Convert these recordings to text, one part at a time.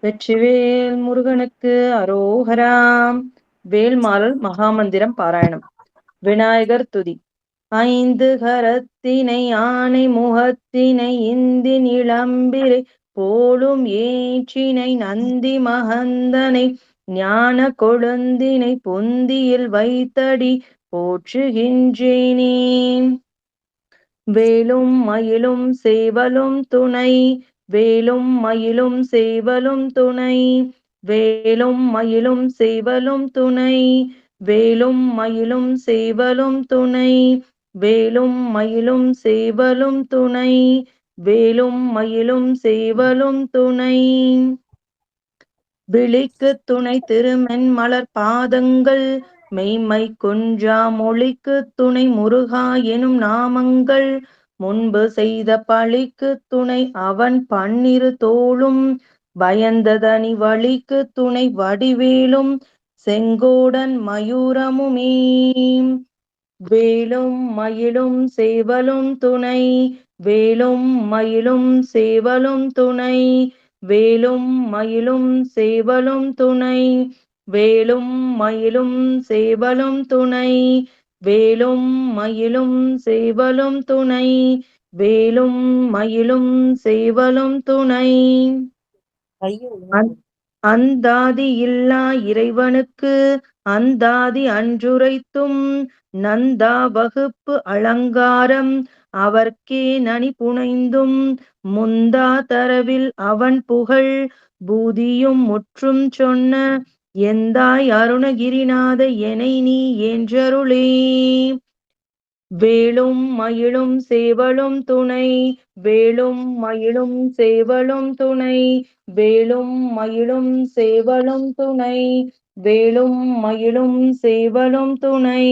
வெற்றிவேல் முருகனுக்கு அரோகராம். வேல்மாறல் மகாமந்திரம் பாராயணம். விநாயகர் துதி. ஐந்து கரத்தினை ஆனை முகத்தினை இந்தின் இளம்பிரை போலும் ஏற்றினை நந்தி மகந்தனை ஞான கொழுந்தினை பொந்தியில் வைத்தடி போற்றுகின்றேனே. வேலும் மயிலும் சேவலும் துணை, வேலும் மயிலும் சேவலும் துணை, வேலும் மயிலும் சேவலும் துணை, வேலும் மயிலும் சேவலும் துணை, வேலும் மயிலும் சேவலும் துணை, வேலும் மயிலும் சேவலும் துணை. விழிக்கு துணை திருமென் மலர் பாதங்கள், மெய்மை குன்றா மொழிக்கு துணை முருகா எனும் நாமங்கள், முன்பு செய்த பழிக்கு துணை அவன் பன்னிரு தோளும், பயந்ததனி வழிக்கு துணை வடிவேலும் செங்கோடன் மயூரமுமே. வேலும் மயிலும் சேவலும் துணை, வேலும் மயிலும் சேவலும் துணை, வேலும் மயிலும் சேவலும் துணை, வேலும் மயிலும் சேவலும் துணை, வேலும் மயிலும் சேவலும் துணை, வேலும் மயிலும் சேவலும் துணை. அந்தாதி இல்லா இறைவனுக்கு அந்தாதி அன்றுரைத்தும், நந்தா வகுப்பு அலங்காரம் அவர்க்கே நனி புனைந்தும், முந்தா தரவில் அவன் புகழ் பூதியும் முற்றும் சொன்ன, எந்தாய் அருணகிரிநாத எனை நீ என்றருளே. வேலும் மயிலும் சேவலும் துணை, வேலும் மயிலும் சேவலும் துணை, வேலும் மயிலும் சேவலும் துணை, வேலும் மயிலும் சேவலும் துணை,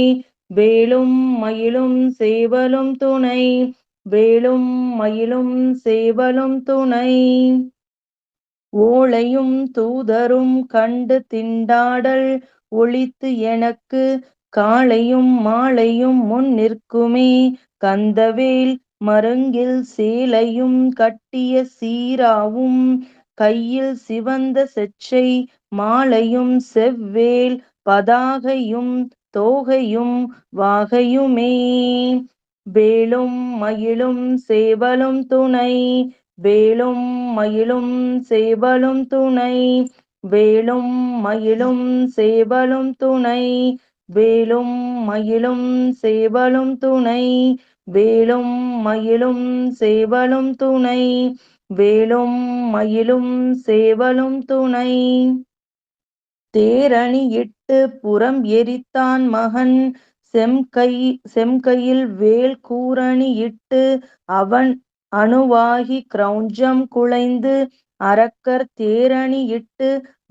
வேலும் மயிலும் சேவலும் துணை, வேலும் மயிலும் சேவலும் துணை. ஓளையும் தூதரும் கண்டு திண்டாடல் ஒழித்து எனக்கு, காளையும் மாலையும் முன் நிற்குமே கந்தவேல் மருங்கில் சேலையும் கட்டிய சீராவும், கையில் சிவந்த செச்சை மாலையும் செவ்வேல் பதாகையும் தோகையும் வாகையுமே. வேலும் மயிலும் சேவலும் துணை, வேலும் மயிலும் சேவலும் துணை, வேலும் மயிலும் சேவலும் துணை, வேலும் மயிலும் சேவலும் துணை, வேலும் மயிலும் சேவலும் துணை, வேலும் மயிலும் சேவலும் துணை. தேரணி இட்டு புறம் எரித்தான் மகன், செம்கையில் வேல் கூரணி இட்டு அவன் அணுவாகி கிரௌஞ்சம் குலைந்து, அரக்கர் தேரணி இட்டு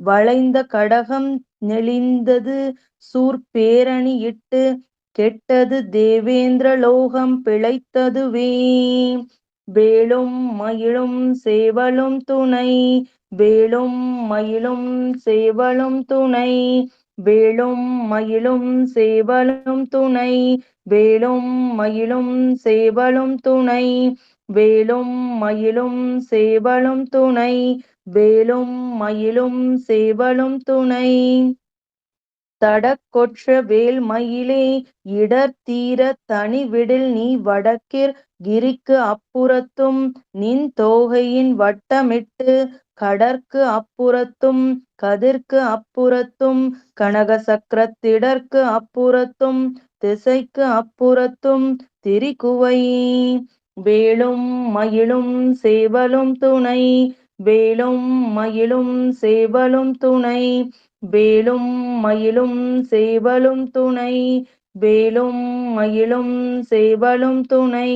வளைந்த கடகம் நெளிந்தது சூர்பேரணி இட்டு, கெட்டது தேவேந்திர லோகம் பிழைத்ததுவே. வேலும் மயிலும் சேவலும் துணை, வேலும் மயிலும் சேவலும் துணை, வேலும் மயிலும் சேவலும் துணை, வேலும் மயிலும் சேவலும் துணை, வேலும் மயிலும் சேவலும் துணை, வேலும் மயிலும் சேவலும் துணை. தடக்கொற்ற வேல் மயிலே இடர் தீர தனிவிடில் நீ வடக்கிற் கிரிக்கு அப்புறத்தும், நின் தோகையின் வட்டமிட்டு கடற்கு அப்புறத்தும், கதிர்க்கு அப்புறத்தும், கனக சக்கரத்திடற்கு அப்புறத்தும், திசைக்கு அப்புறத்தும் திரிகுவையே. வேலும் மயிலும் சேவலும் துணை, வேலும் மயிலும் சேவலும் துணை, வேலும் மயிலும் சேவலும் துணை, வேலும் மயிலும் சேவலும் துணை,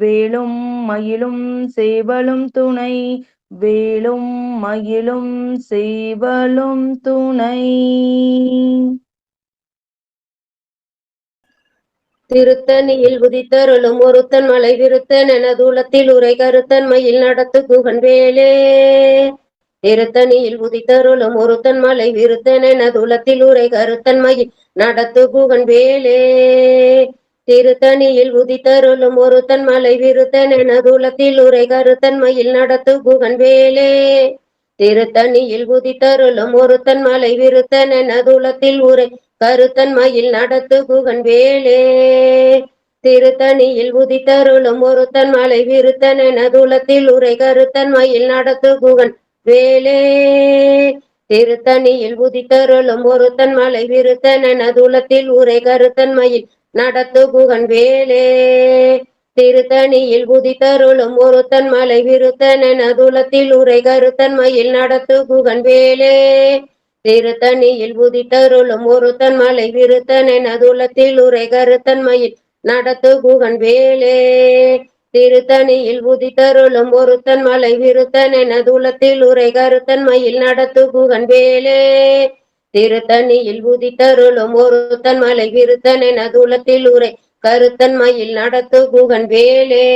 வேலும் மயிலும் சேவலும் துணை, வேலும் மயிலும் சேவலும் துணை. திருத்தணியில் உதித்தருளும் ஒருத்தன் மலை விருத்தன் என தூளத்தில் உரை கருத்தன் மயில் நடத்து குகன் வேலே. திருத்தணியில் உதித்தருளும் ஒருத்தன் மலை விருத்தன் என தூளத்தில் உரை கருத்தன் மயில் நடத்து குகன் வேலே. திருத்தணியில் உதித்தருளும் ஒருத்தன் மலை விருத்தன் என தூளத்தில் உரை கருத்தன் மயில் நடத்து குகன் வேலே. திருத்தணியில் உதித்தருளும் ஒருத்தன் மலை விருத்தன் எனதுலத்தில் உரை கருத்தன் மயில் நடத்து குகன் வேலே. திருத்தணியில் உதித்தருளும் ஒருத்தன் மலை விருத்தன் எனதுலத்தில் உரை கருத்தன் மயில் நடத்து குகன் வேலே. திருத்தணியில் உதித்தருளும் ஒருத்தன் மலை விருத்தன் எனதுலத்தில் உரை கருத்தன் மயில் நடத்து குகன் வேலே. திருத்தணியில் உதித்தருளும் ஒருத்தன் மலை விருத்தன் எனதுலத்தில் உரை கருத்தன் மயில் நடத்து குகன் வேலே. திருத்தணியில் உதித்தருளும் ஒருத்தன் மலை விருத்தன் எனதுலத்தில் உரை கருத்தன் மயில் நடத்து குகன் வேலே. திருத்தணியில் உதித்தருளும் ஒருத்தன் மலை விருத்தன் எனதுலத்தில் உரை கருத்தன் மயில் நடத்து குகன் வேலே. திருத்தணியில் உதித்தருளும் ஒருத்தன் மலை விருத்தன் எனதுலத்தில் உரை கருத்தன் மயில் நடத்து குகன் வேலே.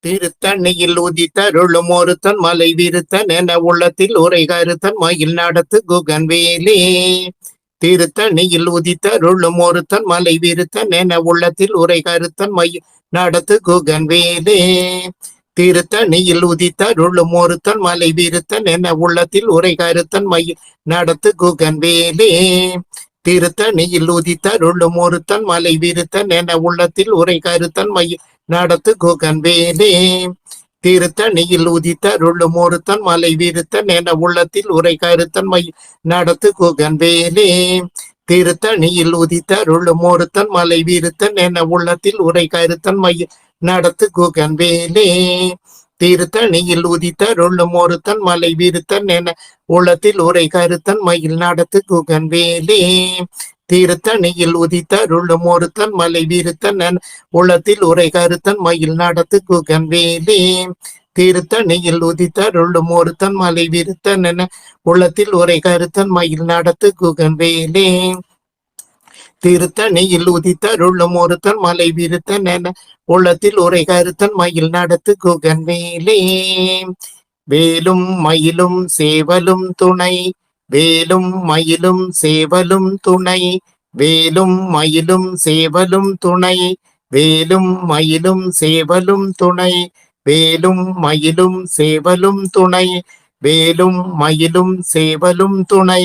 திருத்தணியில் உதித்தருளும் ஒருத்தன் மலை விருத்தன் என உள்ளத்தில் உரை கருத்தன் மயில் நடத்து குகன் வேலே. திருத்தணியில் உதித்தருளும் ஒருத்தன் மலை விருத்தன் என உள்ளத்தில் உரை கருத்தன் மயில் நடத்து குகன் வேலே. திருத்தணியில் உதித்தருளும் ஒருத்தன் மலை விருத்தன் என உள்ளத்தில் உரை கருத்தன் மயில் நடத்து குகன் வேலே. திருத்தணியில் உதித்தருளும் ஒருத்தன் மலை விருத்தன் என உள்ளத்தில் உரை கருத்தன் மயில் நடத்து குகன் வேலே. திருத்தணியில் உதித்தருளும் ஒருத்தன் மலை விருத்தன் என உள்ளத்தில் உரை கருத்தன் மயில் நடத்து குகன் வேலே. திருத்தணியில் உதித்தருளும் ஒருத்தன் மலை விருத்தன் என உள்ளத்தில் உரை கருத்தன் மயில் நடத்து குகன் வேலே. திருத்தணியில் உதித்தருளும் ஒருத்தன் மலை விருத்தன் என உள்ளத்தில் உரை கருத்தன் மயில் நடத்து குகன் வேலே. திருத்தணியில் உதித்தருளும் ஒருத்தன் மலை விருத்தன் என உள்ளத்தில் உரை கருத்தன் மயில் நடத்து குகன் வேலே. திருத்தணியில் உதித்தருளும் ஒருத்தன் மலை விருத்தன் என உள்ளத்தில் உரை கருத்தன் மயில் நடத்து குகன் வேலே. திருத்தணியில் உதித்தருளும் ஒருத்தன் மலை விருத்தன் என உள்ளத்தில் உரை கருத்தன் மயில் நடத்து குகன் வேலே. வேலும் மயிலும் சேவலும் துணை வேலும் மயிலும் சேவலும் துணை வேலும் மயிலும் சேவலும் துணை வேலும் மயிலும் சேவலும் துணை வேலும் மயிலும் சேவலும் துணை வேலும் மயிலும் சேவலும் துணை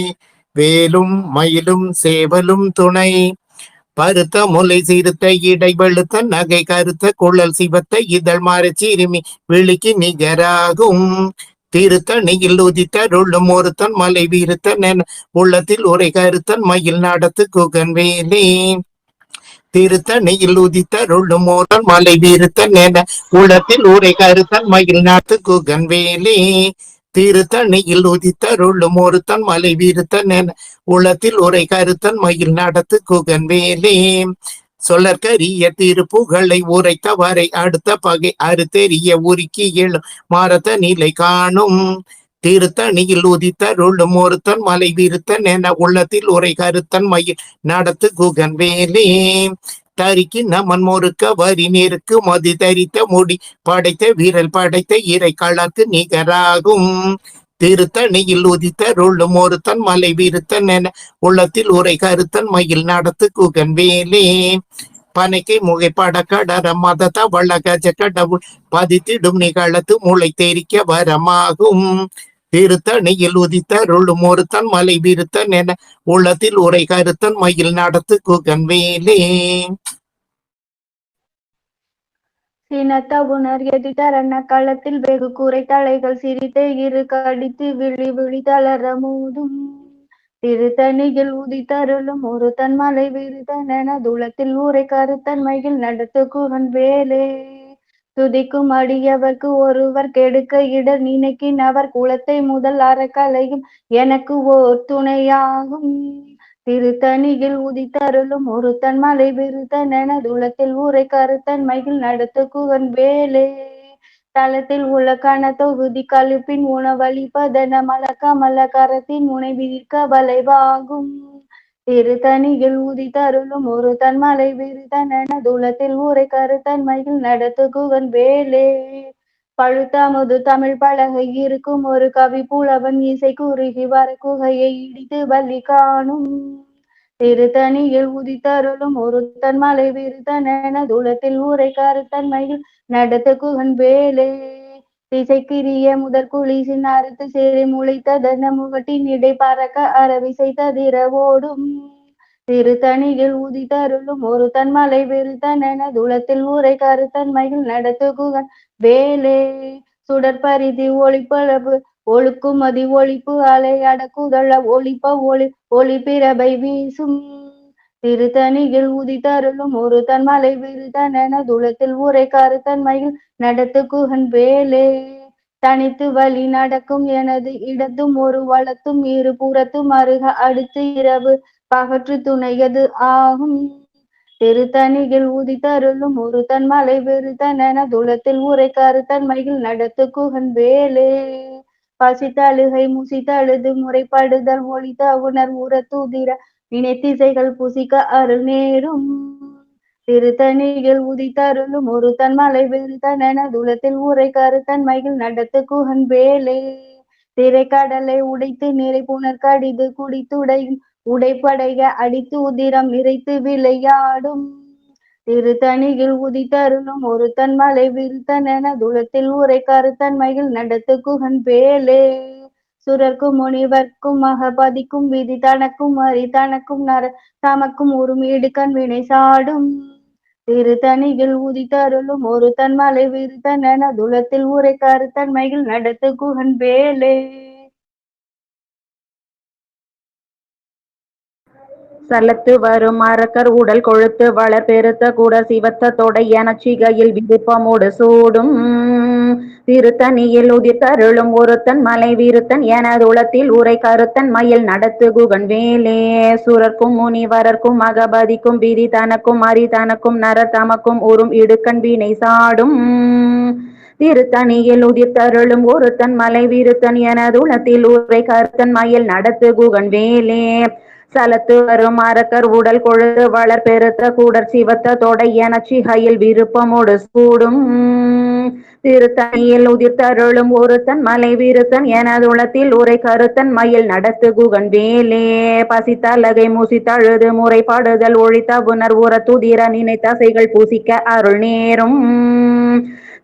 வேலும் மயிலும் சேவலும் துணை. பருத்த முலை சிறுத்த இடை வெளுத்த நகை கருத்த குழல் சிவத்த இதழ் மாறி சிறுமி விழிக்கு நிகராகும். திருத்தணியில் உதித்தருளும் ஒருத்தன் மலை விருத்தன் என உள்ளத்தில் உரை கருத்தன் மயில் நடத்து குகன் வேலே. திருத்தணியில் உதித்தருளும் ஒருத்தன் மலை விருத்தன் என உள்ளத்தில் உரை கருத்தன் மயில் நடத்து குகன் வேலே. திருத்தணியில் உதித்தருளும் ஒருத்தன் மலை விருத்தன் என உள்ளத்தில் உரை கருத்தன் மயில் நடத்து குகன் வேலே. சொல்லற்கரிய திருப்புகழை உரைத்தவரை அடுத்த பகை அறுத்தெறிய உருக்கி எழும் மாறத்த நிலை காணும். திருத்தணியில் உதித்தருளும் ஒருத்தன் மலை விருத்தன் என உள்ளத்தில் உரை கருத்தன் மயில் நடத்து குகன் வேலே. தரிக்கு நமன் முறுக்க வரி நெருக்கு மதி தரித்த முடி படைத்த வீரல் படைத்த இறை களக்கு நிகராகும். திருத்தணியில் உதித்தருளும் ஒருத்தன் மலை விருத்தன் என உள்ளத்தில் உரை கருத்தன் மயில் நடத்து குகன் வேலே. பனைக்கை முகைப்பட கடர மத தவள கஜ கடவுள் பதித்திடும் நிகழத்து முளை தெரிக்க வரமாகும். திருத்தணியில் உதித்தருளும் ஒருத்தன் மலை விருத்தன் என உள்ளத்தில் உரை கருத்தன் மயில் நடத்து குகன் வேலே. சினத்த உணர் எதிர்த்தரண களத்தில் வெகு கூரை தலைகள் சிரித்த இரு கடித்து விழி விழி தளர மூதும். திருத்தணியில் உதித்தருளும் ஒருத்தன் மலை விருத்தன் என துளத்தில் ஊரை கருத்தன் மயில் நடத்து குகன் வேலே. துதிக்கும் அடியவர்க்கு ஒருவர் கெடுக்க இடர் நினைக்கின் அவர் குலத்தை முதல் அறக்கலையும் எனக்கு ஓர் துணையாகும். திருத்தணியில் உதித்தருளும் ஒருத்தன் மலை விருத்தன் என துளத்தில் ஊரை கருத்தன் மயில் நடத்து குகன் வேலே. தளத்தில் உள்ள கன தொகுதி கழுப்பின் உணவளிப்பதென மலக்கமல கரத்தின் முனை விதிர்க்க வளைவாகும். திருத்தணியில் உதித்தருளும் ஒருத்தன் மலை விருத்தன் என துளத்தில் ஊரை கருத்தன் மயில் நடத்து குகன் வேலே. பழுத்தமுது தமிழ் பலகை இருக்கும் ஒரு கவி புலவன் இசை குறுகி வர குகையை இடித்து பலி காணும். திருத்தணியில் உதித்தருளும் ஒருத்தன் மலை விருத்தன் என துளத்தில் ஊரை கருத்தன் மயில் நடத்து குகன் வேலே. திசைக்கிரிய முதற் குளிசின் அறுத்து சிறை முளைத்ததன முகட்டின் இடை பறக்க அரவிசை ததிர ஓடும் திருத்தணியில் உதித்தருளும் ஒரு தன்மலை விருத்தனென துளத்தில் ஊரை கருத்தன்மையில் நடத்து குகன் வேலே சுடற்பரிதி ஒளிப்பளவு ஒழுக்குமதி ஒளிப்பு அலை அடக்குதள ஒளிப்ப ஒளி பிரபை வீசும் திருத்தணியில் உதித்தருளும் ஒரு தன்மலை விருத்தனென துளத்தில் ஊரை கருத்தன்மையில் நடத்து குகன் வேலே தனித்து வழி நடக்கும் எனது இடத்தும் ஒரு வளத்தும் இரு புறத்தும் அருக அடுத்து இரவு பகற்று துணையது ஆகும் திருத்தணியில் உதித்தருளும் ஒரு தன்மலை விருத்தனென துளத்தில் ஊரை கருத்தன்மையில் நடத்து குகன் வேலே பசித்தழுகை முசித்தழுது முறைப்படுதல் ஒளித்த உணர் உரத்துதிர நினைத்திசைகள் புசிக்க அருள் நேரும் திருத்தணியில் உதித்தருளும் ஒரு தன்மலை விருத்தனென துளத்தில் ஊரை கருத்தன்மையில் நடத்து குகன் வேலே திரைக்கடலை உடைத்து நிறை புனர் கடிது குடித்துடையும் உடைப்படைய அடித்து உதிரம் நிறைத்து விளையாடும் திருத்தணியில் உதித்தருளும் ஒரு தன்மலை விருத்தனென துளத்தில் ஊரை கருத்தன்மையில் நடத்து குகன் வேலே சுரர்க்கும் முனிவர்க்கும் மகபதிக்கும் விதி தனக்கும் அரி தனக்கும் நர தமக்கும் உறும் இடுக்கண் வினை சாடும் திருத்தணியில் உதித்தருளும் ஒரு தன்மலை விருத்தனென துளத்தில் ஊரை கருத்தன்மையில் நடத்து குகன் வேலே சலத்து வரும் அரக்கர் உடல் கொழுத்து வளர் பெருத்த குடர் சிவத்த தொடை எனச்சிகையில் விருப்பமோடு சூடும் திருத்தணியில் உதித்தருளும் ஒருத்தன் மலை விருத்தன் எனதுளத்தில் உரை கருத்தன் மயில் நடத்து குகன் வேலே சுரர்க்கும் முனிவரர்க்கும் மகபதிக்கும் விதி தனக்கும் அரி தனக்கும் நர தமக்கும் உறும் இடுக்கண் வினை சாடும் திருத்தணியில் உதித்தருளும் ஒருத்தன் மலை விருத்தன் எனதுளத்தில் உரை கருத்தன் மயில் நடத்து குகன் வேலே சலத்து வரும் அரக்கர் உடல் கொழுத்து வளர் பெருத்த கூடர் சிவத்த தொடை எனச்சிகையில் விருப்பமோடு சூடும் திருத்தணியில் உதிர்த்தருளும் ஒருத்தன் மலை விருத்தன் எனதுளத்தில் உரை கருத்தன் மயில் நடத்து குகன் வேலே பசித்தலகை முசித்தழுது முறைப்பாடுதல் ஒழித்த புனர் உரத்துதிர நினைத்தசைகள் பூசிக்க அருள் நேரும்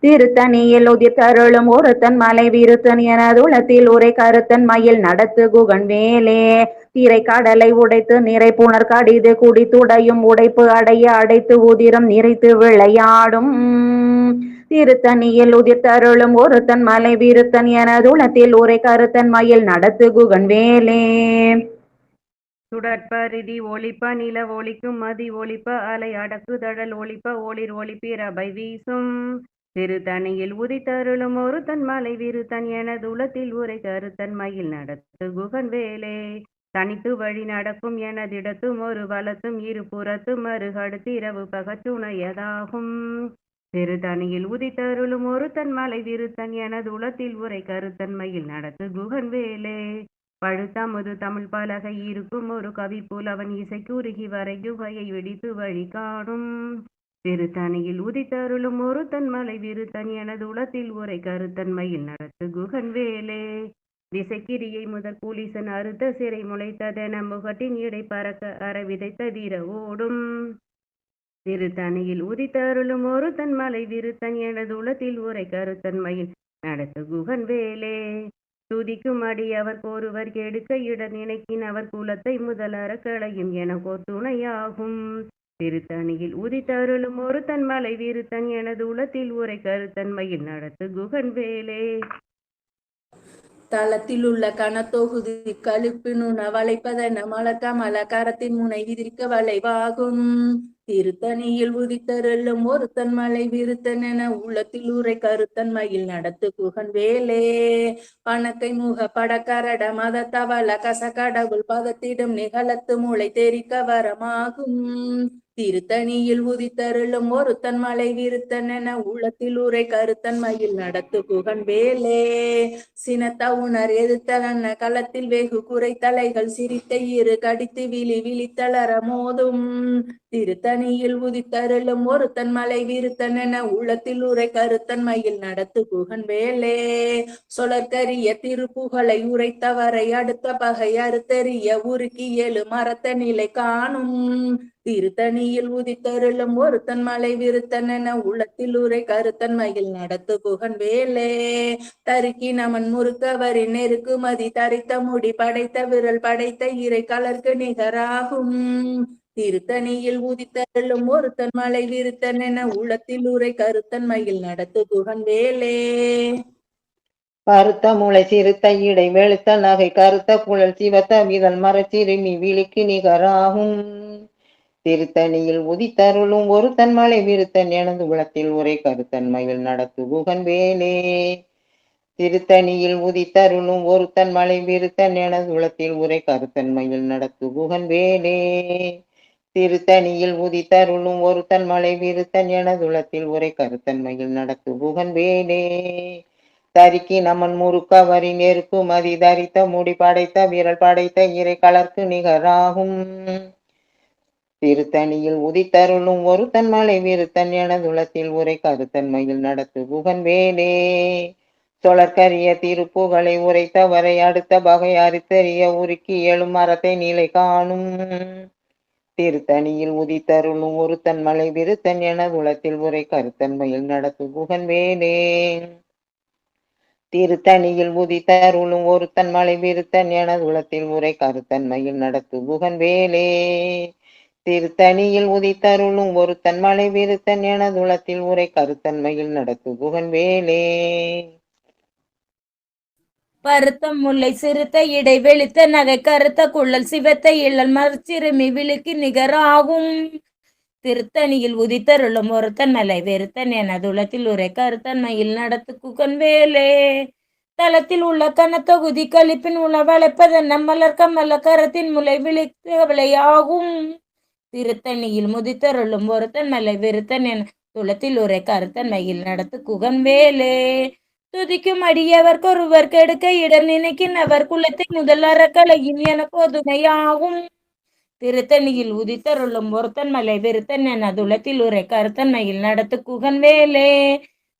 திருத்தணியில் உதிர்த்தருளும் ஒருத்தன் மலை விருத்தன் எனதுளத்தில் உரை கருத்தன் மயில் நடத்து குகன் வேலே திரை கடலை உடைத்து நிறை புனர் கடிது குடித்துடையும் உடைப்பு அடைய அடைத்து உதிரம் நிறைத்து விளையாடும் திருத்தணியில் உதிர்த்தருளும் ஒருத்தன் மலை விருத்தன் எனதுளத்தில் உரை கருத்தன் மயில் நடத்து குகன் வேலே சுடற்பரிதி ஒளிப்ப நில ஒளிக்கும் மதி ஒளிப்ப அலை அடக்குதழல் ஒளிப்ப ஒளிர் ஒளிப்பிரபை வீசும் திருத்தணியில் உதித்தருளும் ஒரு தன் மலை விருத்தன் எனதுளத்தில் உரை கருத்தன் மயில் நடத்து குகன் வேலே தனித்து வழி நடக்கும் எனதிடத்தும் ஒரு வலத்தும் இரு புறத்தும் அருகடுத்து இரவு பகச்சுணையதாகும் திருத்தணியில் உதித்தருளும் ஒரு தன் மலை விருத்தன் எனதுளத்தில் உரை கருத்தன் மயில் நடத்து குகன் வேலே பழுத்தமுது தமிழ் பலகை இருக்கும் ஒரு கவி புலவன் இசைக்குருகி வரை குகையை வெடித்து வழி காணும் திருத்தணியில் உதித்தருளும் ஒரு தன் மலை விருத்தன் எனதுளத்தில் உரை கருத்தன்மையில் நடத்து குகன் வேலே திசைக்கிரியை முதல் புலிசன் அறுத்த சிறை முளைத்ததென முகட்டின் இடை பறக்க அற விதைத்ததிர ஓடும் திருத்தணியில் உதித்தருளும் ஒரு தன் மலை விருத்தன் எனதுளத்தில் உரை கருத்தன்மையில் நடத்து குகன் வேலே துதிக்கும் அடி அவர் கோருவர் கெடுக்க இட நினைக்கின் அவர் குலத்தை முதலற களையும் எனக்கோர் துணையாகும் திருத்தணியில் உதித்தருளும் ஒரு தன் மலை விருத்தன் எனது உளத்தில் உரை கருத்தன்மையில் நடத்து குகன் வேலே தளத்தில் உள்ள கனத்தொகுதி கழுப்பினுண வளைப்பதென மலக்க மலக்காரத்தின் முனை விதிர்க்க வளைவாகும் திருத்தணியில் உதித்தருளும் ஒரு தன் மலை விருத்தன் என உள்ளத்தில் உரை கருத்தன்மையில் நடத்து குகன் வேலே பணக்கை முக படக்கரட மத தவள கசகடவுள் பதத்திடும் நிகழத்து மூளை தெரிக்க வரமாகும் திருத்தணியில் உதித்தருளும் ஒரு தன் மலை விருத்தன் என உள்ளத்தில் உரை கருத்தன்மையில் நடத்து குகன் வேலே சினத்த உணர் எதிர்த்தன களத்தில் வெகு குறை தலைகள் சிரித்த இரு கடித்து விழித்தளர மோதும் திருத்தணியில் உதித்தருளும் ஒரு தன் மலை விருத்தன் என உள்ளத்தில் உரை கருத்தன்மையில் நடத்து குகன் வேலே சொலற்கரிய திருப்புகழை உரைத்தவரை அடுத்த பகை அறுத்தெறிய உருக்கி எழு மரத்த நிலை காணும் திருத்தணியில் உதித்தருளும் ஒருத்தன் மலை விருத்தன் என உள்ளத்தில் உரை கருத்தன்மையில் நடத்து புகன் வேலே தருக்கி நமன் முறுக்கவரின் நெருக்குமதி தரித்த முடி படைத்த விரல் படைத்த இறை கலர்க்கு நிகராகும் திருத்தணியில் உதித்தருளும் ஒருத்தன் மலை விருத்தன் என உள்ளத்தில் உரை கருத்தன்மையில் நடத்து புகன் வேலே கருத்த முளை சிறுத்த இடை வெளுத்த நகை கருத்த குழல் சிவத்த விதல் மரச்சிறுமி விழிக்கு நிகராகும் திருத்தணியில் உதித்தருளும் ஒருத்தன் மலை விருத்தன் எனது உளத்தில் உரை கருத்தன்மையில் நடத்து குகன் வேலே திருத்தணியில் உதித்தருளும் ஒருத்தன் மலை விருத்தன் எனது உளத்தில் உரை கருத்தன்மையில் நடத்து குகன் வேலே திருத்தணியில் உதித்தருளும் ஒருத்தன் மலை விருத்தன் எனது உளத்தில் உரை கருத்தன்மையில் நடத்து குகன் வேலே தரிக்கி நமன் முறுக்கவரி நெருப்பு மதி தரித்த முடி படைத்த விரல் படைத்த இறை கலர்க்கு நிகராகும் திருத்தணியில் உதித்தருளும் ஒருத்தன் மலை விருத்தன் எனதுளத்தில் உரை கருத்தன்மையில் நடத்து குகன் வேலே தொடர்கரிய திருப்புகளை உரைத்தவரை அடுத்த பகை அறுத்தறிய உருக்கி எழும் மரத்தை நிலை காணும் திருத்தணியில் உதித்தருளும் ஒருத்தன் மலை விருத்தன் எனதுளத்தில் உரை கருத்தன்மையில் நடத்து குகன் வேலே திருத்தணியில் உதித்தருளும் ஒருத்தன் மலை விருத்தன் எனதுளத்தில் உரை கருத்தன்மையில் நடத்து குகன் வேலே திருத்தணியில் உதித்தருளும் ஒருத்தன் மலை விருத்தன் எனதுளத்தில் உரை கருத்தன்மையில் நடத்து குகன் வேலே பருத்த முல்லை சிறுத்த இடை வெளுத்த நகை கருத்த குள்ளல் சிவத்த இழல் மரச்சிறுமி விழுக்கு நிகராகும் திருத்தணியில் உதித்தருளும் ஒருத்தன் மலை வெறுத்தன் எனதுளத்தில் உரை கருத்தன்மையில் நடத்து குகன் வேலே தளத்தில் உள்ள கனத்தொகுதி கழிப்பின் உள்ள வளைப்பதன் நம்மலர் கமல கரத்தின் முளை விழித்து விளையாகும் திருத்தணியில் முதித்தருளும் ஒருத்தன் மலை வெறுத்தன் என துளத்தில் உரை கருத்தன்மையில் நடத்து குகன் வேலே துதிக்கும் அடியவர் ஒருவர் கெடுக்க இடர் நினைக்கின் அவர் குலத்தை முதல் அறக்கலையின் என பொதுமையாகும் திருத்தணியில் உதித்தருளும் ஒருத்தன் மலை வெறுத்தன் என துளத்தில் உரை கருத்தன்மையில் நடத்து குகன் வேலே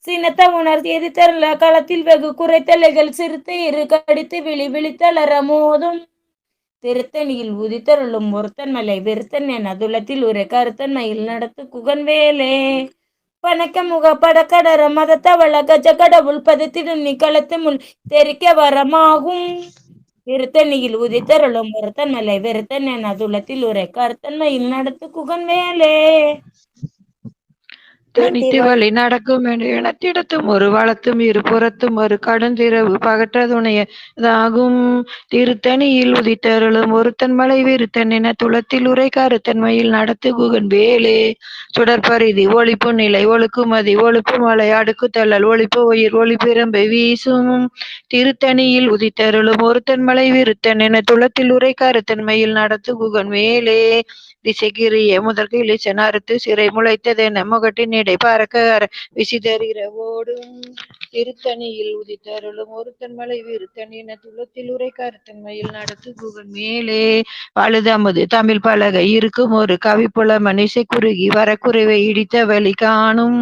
சினத்த உணர்த்தி எதிர்த்தருள களத்தில் வெகு குறைத்தலைகள் சிறுத்தை இரு கடித்து விழித்தளர மோதும் திருத்தணியில் உதித்தருளும் ஒருத்தன் மலை வெறுத்தன் என துளத்தில் உரை கருத்தன்மையில் நடத்து குகன் வேலே பணக்க முக படக்கடர மதத்தவள கஜ கடவுள் பதத்திடும் நீ களத்து முள் தெரிக்க வரமாகும் திருத்தணியில் உதித்தருளும் ஒருத்தன் மலை வெறுத்தன் என துளத்தில் உரை கருத்தன்மையில் நடத்து குகன் வேலே தனித்து வழி நடக்கும் என்று இனத்திடத்தும் ஒரு வளத்தும் இருபுறத்தும் ஒரு கடுந்திரவு பகற்றதுணையதாகும் திருத்தணியில் உதித்தருளும் ஒருத்தன் மலை விருத்தன் என துளத்தில் உரை கருத்தன்மையில் நடத்து குகன் வேலே சுடற்பரிதி ஒளிப்பு நிலை ஒழுக்குமதி ஒழுப்பு மலை அடுக்கு தள்ளல் ஒளிப்பு உயிர் ஒளிப்பிரம்பை வீசும் திருத்தணியில் உதித்தருளும் ஒருத்தன் மலை விருத்தன் என துளத்தில் உரை கருத்தன்மையில் நடத்து குகன் வேலே திசைகிரிய முதற்கு இளிச்சன் அறுத்து சிறை முளைத்ததென முகட்டின் இடை பறக்க விசிதறிற ஓடும் திருத்தணியில் உதித்தருளும் ஒருத்தன் மலை விருத்தன் என துளத்தில் உரை கருத்தன்மையில் நடத்து குகன் மேலே பழுதமுது தமிழ் பலகை இருக்கும் ஒரு கவிப்புலமன் இசை குறுகி வரக்குறைவை இடித்த வழி காணும்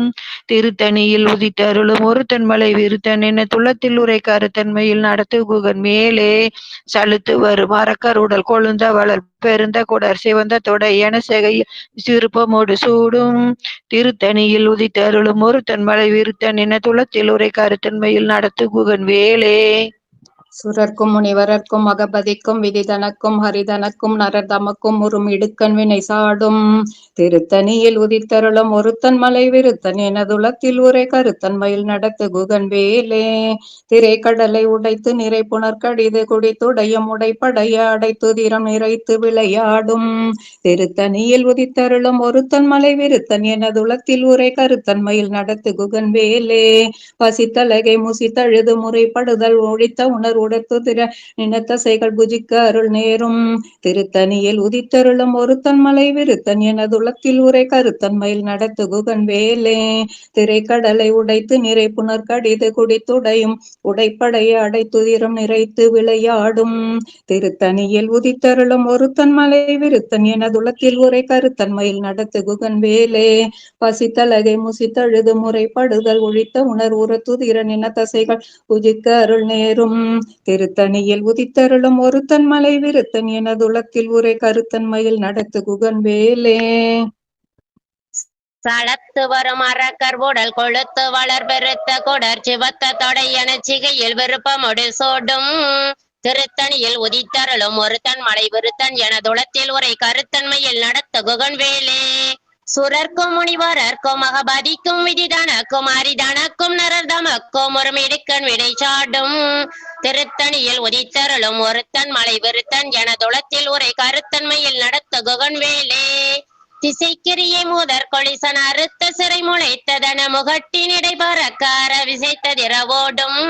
திருத்தணியில் உதித்தருளும் ஒருத்தன் மலை விருத்தன் என துளத்தில் உரை கருத்தன்மையில் நடத்து குகன் மேலே சலுத்து வரும் அரக்கருடல் கொழுந்த வளர் பெருந்த குடர் சிவந்த தொடை என செகையில் சிறுப்பமோடு சூடும் திருத்தணியில் உதித்தருளும் ஒருத்தன் மலை விருத்தன் என துளத்தில் உரை கருத்தன்மையில் நடத்து குகன் வேலே சுரர்க்கும் முனிவரர்க்கும் மகபதிக்கும் விதிதனக்கும் ஹரிதனக்கும் நரதமக்கும் உறும் இடுக்கண் வினை சாடும் திருத்தணியில் உதித்தருளும் ஒருத்தன் மலை விருத்தன் எனதுளத்தில் உரை கருத்தன்மையில் நடத்து குகன் வேலே திரைக்கடலை உடைத்து நிறை புனர்கடிது குடித்துடையும் உடைப்படைய அடைத்து திறம் நிறைத்து விளையாடும் திருத்தணியில் உதித்தருளும் ஒருத்தன் மலை விருத்தன் எனதுளத்தில் உரை கருத்தன்மையில் நடத்து குகன் வேலே பசித்தலகை முசித்தழுது முறைப்படுதல் ஒழித்த உணர்வு உடத்துதிர நினத்தசைகள் புஜிக்க அருள் நேரும் திருத்தணியில் உதித்தருளும் ஒருத்தன் மலை விருத்தன் எனதுளத்தில் உரை கருத்தன்மையில் நடத்து குகன் வேலே திரைக்கடலை உடைத்து நிறை புனர்கடிது குடித்துடையும் உடைப்படைய அடைத்துதிரம் நிறைத்து விளையாடும் திருத்தணியில் உதித்தருளும் ஒருத்தன் மலை விருத்தன் எனதுளத்தில் உரை கருத்தன்மையில் நடத்து குகன் வேலே பசித்தலகை முசித்தழுது முறைப்படுதல் ஒழித்த உணர்வுற துதிர நினத்தசைகள் புஜிக்க அருள் நேரும் திருத்தணியில் உதித்தருளும் ஒருத்தன் மலை விருத்தன் எனதுளத்தில் உரை கருத்தன்மையில் நடத்து குகன் வேலே. சளத்து வரும் அரக்கர் உடல் கொழுத்து வளர் பெருத்த கொடர் சிவத்த தொடை என சிகையில் விருப்பமொடு சோடும் திருத்தணியில் உதித்தருளும் ஒருத்தன் மலை விருத்தன் எனதுளத்தில் உரை கருத்தன்மையில் நடத்த குகன் வேலே. சுரர்க்கும் முனிவரர்க்கும் மகபதிக்கும் விதிதனக்கும் அரிதனக்கும் நரர்தமக்கும் ஒரு மிடுக்கன் விடை சாடும் திருத்தணியில் உதித்தருளும் ஒருத்தன் மலை விருத்தன் எனதுளத்தில் உரை கருத்தன்மையில் நடத்த குகன் வேலே. திசைக்கிரியை முதற் கொளிசன் அறுத்த சிறை முளைத்ததன முகட்டினிடை பறக்கார விசைத்ததிரவோடும்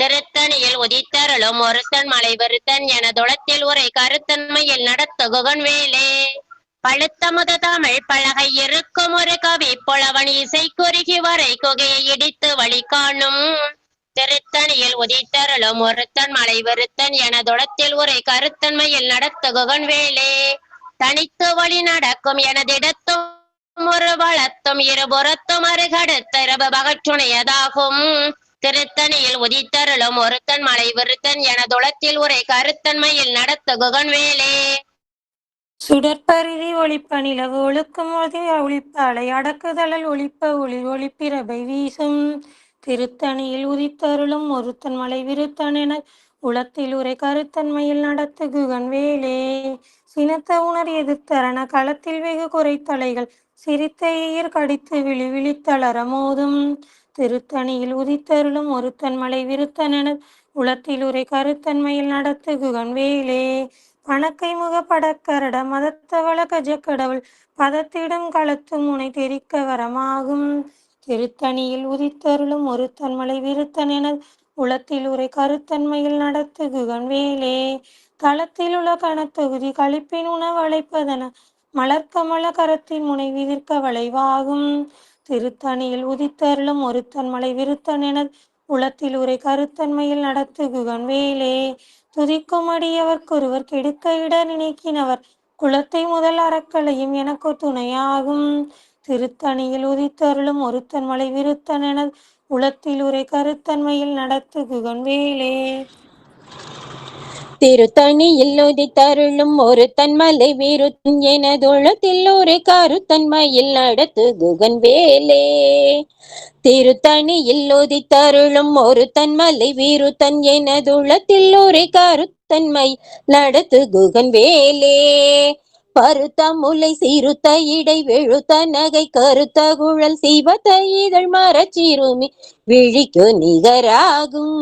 திருத்தணியில் உதித்தருளும் ஒருத்தன் மலை விருத்தன் எனதுளத்தில் உரை கருத்தன்மையில் நடத்த குகன் வேலே. பழுத்த முத தமிழ் பலகை இருக்கும் ஒரு கவி புலவன் இசை குறுகி வரை குகையை இடித்து வழி காணும் திருத்தணியில் உதித்தருளும் ஒருத்தன் மலை விருத்தன் எனதுளத்தில் உரை கருத்தன்மையில் நடத்த குகன் வேலே. தனித்து வழி நடக்கும் எனதிடத்தும் ஒரு வளத்தும் இருபுறத்தும் அருகடுத்த இரவு பகற்றுணையதாகும் திருத்தணியில் உதித்தருளும் ஒருத்தன் மலை விருத்தன் எனதுளத்தில் உரை கருத்தன்மையில் நடத்த குகன் வேலே. சுடற்பரிதி ஒளிப்ப நிலவு ஒழுக்கும் ஒளிப்ப அலை அடக்குதழல் ஒளிப்ப ஒளி ஒளிப்பிரபை வீசும் திருத்தணியில் உதித்தருளும் ஒருத்தன் மலை விருத்தன் என உளத்தில் உரை கருத்தன்மையில் நடத்து குகன் வேலே. சினத்த உணர் எதிர்த்தரண களத்தில் வெகு குறைத்தலைகள் சிரித்த ஈர் கடித்து விழி விழித்தளர மோதும் திருத்தணியில் உதித்தருளும் ஒருத்தன் மலை விருத்தன் என உளத்தில் உரை கருத்தன்மையில் நடத்து குகன் வேலே. பணக்கை முக படக்கரட மதத்தவள கஜக்கடவுள் பதத்திடும் களத்து முனை தெரிக்க வரமாகும் திருத்தணியில் உதித்தருளும் ஒருத்தன் மலை விருத்தன் என உளத்தில் உரை கருத்தன்மையில் நடத்து குகன் வேலே. களத்தில் உள்ள கணத்தொகுதி களிப்பின் உணவு அழைப்பதன மலர்கமல கரத்தின் முனை விதிர்க்க வளைவாகும் திருத்தணியில் உதித்தருளும் ஒருத்தன் மலை விருத்தன் என உளத்தில் உரை கருத்தன்மையில் நடத்து குகன் வேலே. துதிக்கும் அடியவர்க்கொருவர் கெடுக்க இட நினைக்கினவர் குலத்தை முதல் அறக்கலையும் எனக்கு துணையாகும் திருத்தணியில் உதித்தருளும் ஒருத்தன் மலை விருத்தன் என உளத்தில் உரை கருத்தன்மையில் நடத்து குகன் வேலே. திருத்தணியில் உதித்தருளும் ஒருத்தன் மலை விருத்தன் எனதுளத்தில் உரை கருத்தன்மையில் நடத்து குகன் வேலே. திருத்தணியில் உதித்தருளும் ஒருத்தன் மலை விருத்தன் எனதுளத்தில் உரை கருத்தன்மை நடத்து குகன் வேலே. பருத்த முலை சிறுத்த இடை வெளுத்த நகை கருத்த குழல் சிவத்த இதழ் மரச்சிறுமி விழிக்கு நிகராகும்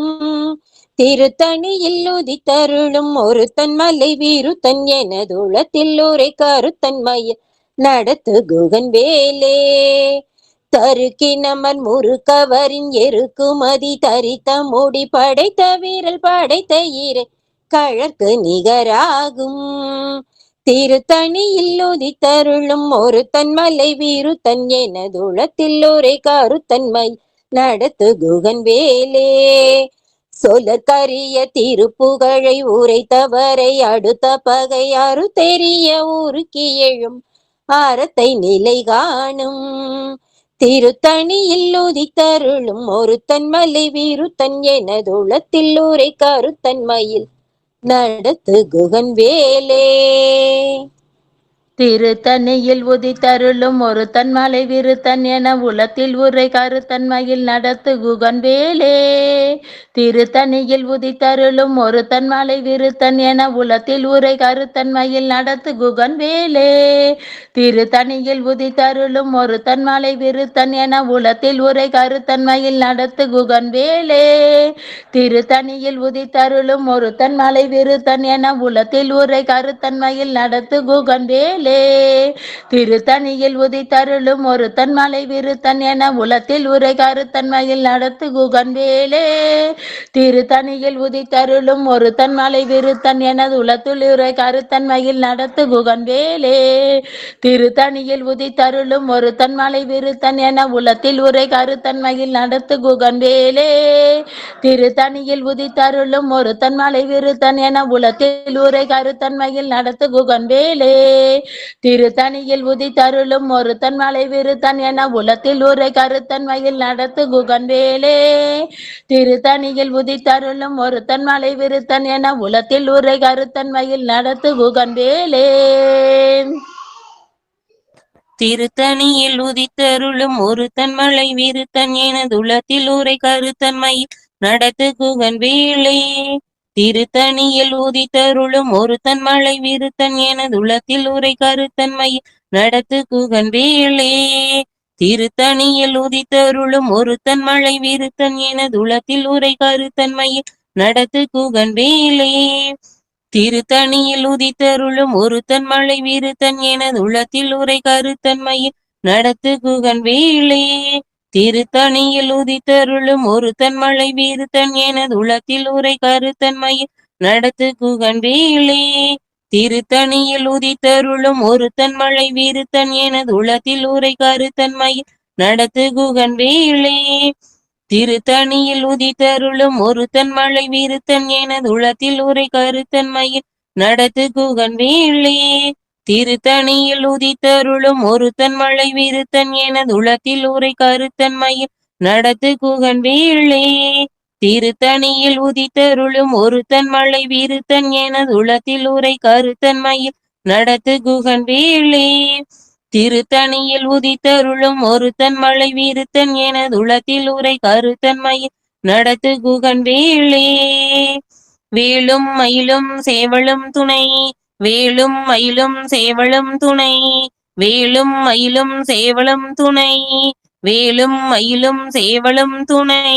திருத்தணியில் உதித்தருளும் ஒருத்தன் மலை விருத்தன் எனதுளத்தில் உரை கருத்தன்மையில் நடத்து குகன் வேலே. தருக்கினமன் முறுக்கவரின் எருக்குமதி தரித்த முடி படைத்த வீரல் படைத்த இறை கழற்கு நிகராகும் திருத்தணியில் உதித்தருளும் ஒருத்தன் மலை விருத்தன் எனதுளத்தில் உரை கருத்தன்மை நடத்து குகன் வேலே. சொலற்கரிய திருப்புகழை உரைத்தவரை அடுத்த பகை அரு தெரிய ஊருக்கு எழும் அறத்தை நிலை காணும் திருத்தணியில் உதித்தருளும் ஒருத்தன் மலை விருத்தன் எனதுளத்தில் உரை கருத்தன்மையில் நடத்து குகன் வேலே. திருத்தணியில் உதித்தருளும் ஒருத்தன் மலை விருத்தன் என உளத்தில் உரை கருத்தன்மையில் நடத்து குகன் வேலே. திருத்தணியில் உதித்தருளும் ஒருத்தன் மலை விருத்தன் என உளத்தில் உரை கருத்தன்மையில் நடத்து குகன் வேலே. திருத்தணியில் உதித்தருளும் ஒருத்தன் மலை விருத்தன் என உளத்தில் உரை கருத்தன்மையில் நடத்து குகன் வேலே. திருத்தணியில் உதித்தருளும் ஒருத்தன் மலை விருத்தன் என உளத்தில் உரை கருத்தன்மையில் நடத்து குகன் வேலே. திருத்தணியில் உதித்தருளும் ஒருத்தன் மலை விருத்தன் என உளத்தில் உரை கருத்தன்மையில் நடத்து குகன் வேலே. திருத்தணியில் உதித்தருளும் ஒருத்தன் மலை விருத்தன் என உளத்தில் உரை கருத்தன்மையில் நடத்து குகன் வேலே. திருத்தணியில் உதித்தருளும் ஒருத்தன் மலை விருத்தன் என உளத்தில் உரை கருத்தன்மையில் நடத்து குகன் வேலே. திருத்தணியில் உதித்தருளும் ஒருத்தன் மலை விருத்தன் என உளத்தில் உரை கருத்தன்மையில் நடத்து குகன் வேலே. திருத்தணியில் உதித்தருளும் ஒருத்தன் மலை விருத்தன் என உலத்தில் உரை கருத்தன்மையில் நடத்து குகன் வேலே திருத்தணியில் உதித்தருளும் ஒருத்தன் மலை விருத்தன் என உலத்தில் உரை கருத்தன்மையில் நடத்து குகன் வேலே திருத்தணியில் உதித்தருளும் ஒருத்தன் மலை விருத்தன் எனதுளத்தில் உரை கருத்தன்மையில் நடத்து குகன் வேலே திருத்தணியில் உதித்தருளும் ஒருத்தன் மலை விருத்தன் எனதுளத்தில் உரை கருத்தன்மையில் நடத்து குகன் வேலே திருத்தணியில் உதித்தருளும் ஒருத்தன் மலை விருத்தன் எனதுளத்தில் உரை கருத்தன்மையில் நடத்து குகன் வேலே திருத்தணியில் உதித்தருளும் ஒருத்தன் மலை விருத்தன் எனது உள்ளத்தில் உரை கருத்தன்மையில் நடத்து குகன் வேலே திருத்தணியில் உதித்தருளும் ஒருத்தன் மலை விருத்தன் எனது உள்ளத்தில் உரை கருத்தன்மையில் நடத்து குகன் வேலே திருத்தணியில் உதித்தருளும் ஒருத்தன் மலை விருத்தன் எனது உள்ளத்தில் உரை கருத்தன்மையில் நடத்து குகன் வேலே திருத்தணியில் உதித்தருளும் ஒருத்தன் மலை விருத்தன் எனது உளத்தில் உரை கருத்தன்மையில் நடத்து குகன் வேலே திருத்தணியில் உதித்தருளும் ஒருத்தன் மலை விருத்தன் எனது உளத்தில் உரை கருத்தன்மையில் நடத்து குகன் வேலே திருத்தணியில் உதித்தருளும் ஒருத்தன் மலை விருத்தன் எனது உளத்தில் உரை கருத்தன்மையில் நடத்து குகன் வேலே திருத்தணியில் உதித்தருளும் ஒருத்தன் மலை விருத்தன் எனது உளத்தில் உரை கருத்தன்மையில் நடத்து குகன் வேலே வேலும் மயிலும் சேவலும் துணை வேலும் மயிலும் சேவலும் துணை வேலும் மயிலும் சேவலும் துணை வேலும் மயிலும் சேவலும் துணை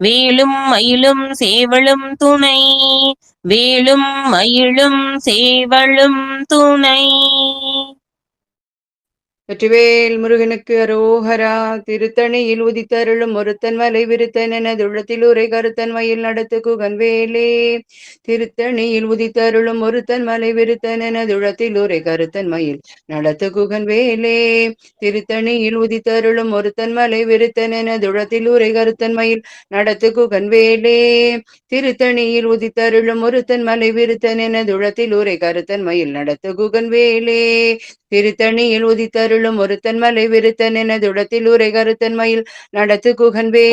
வேலும் மயிலும் சேவலும் துணை வேலும் மயிலும் சேவலும் துணை. வெற்றிவேல் முருகனுக்கு அரோகரா. திருத்தணியில் உதித்தருளும் ஒருத்தன் மலை விருத்தன் எனது உள்ளத்தில் உரை கருத்தன் மயில் நடத்து குகன் வேலே திருத்தணியில் உதித்தருளும் ஒருத்தன் மலை விருத்தன் எனது உள்ளத்தில் உரை கருத்தன் மயில் நடத்து குகன் வேலே திருத்தணியில் உதித்தருளும் ஒருத்தன் மலை விருத்தன் எனது உள்ளத்தில் உரை கருத்தன் மயில் நடத்து குகன் வேலே திருத்தணியில் உதித்தருளும் ஒருத்தன் மலை விருத்தன் எனது உள்ளத்தில் உரை கருத்தன் மயில் நடத்து குகன் வேலே திருத்தணியில் உதித்தருளும் ஒருத்தன் மலை விருத்தன் எனது உடத்தில் உரை கருத்தன் மயில் நடத்து குகன் வேலே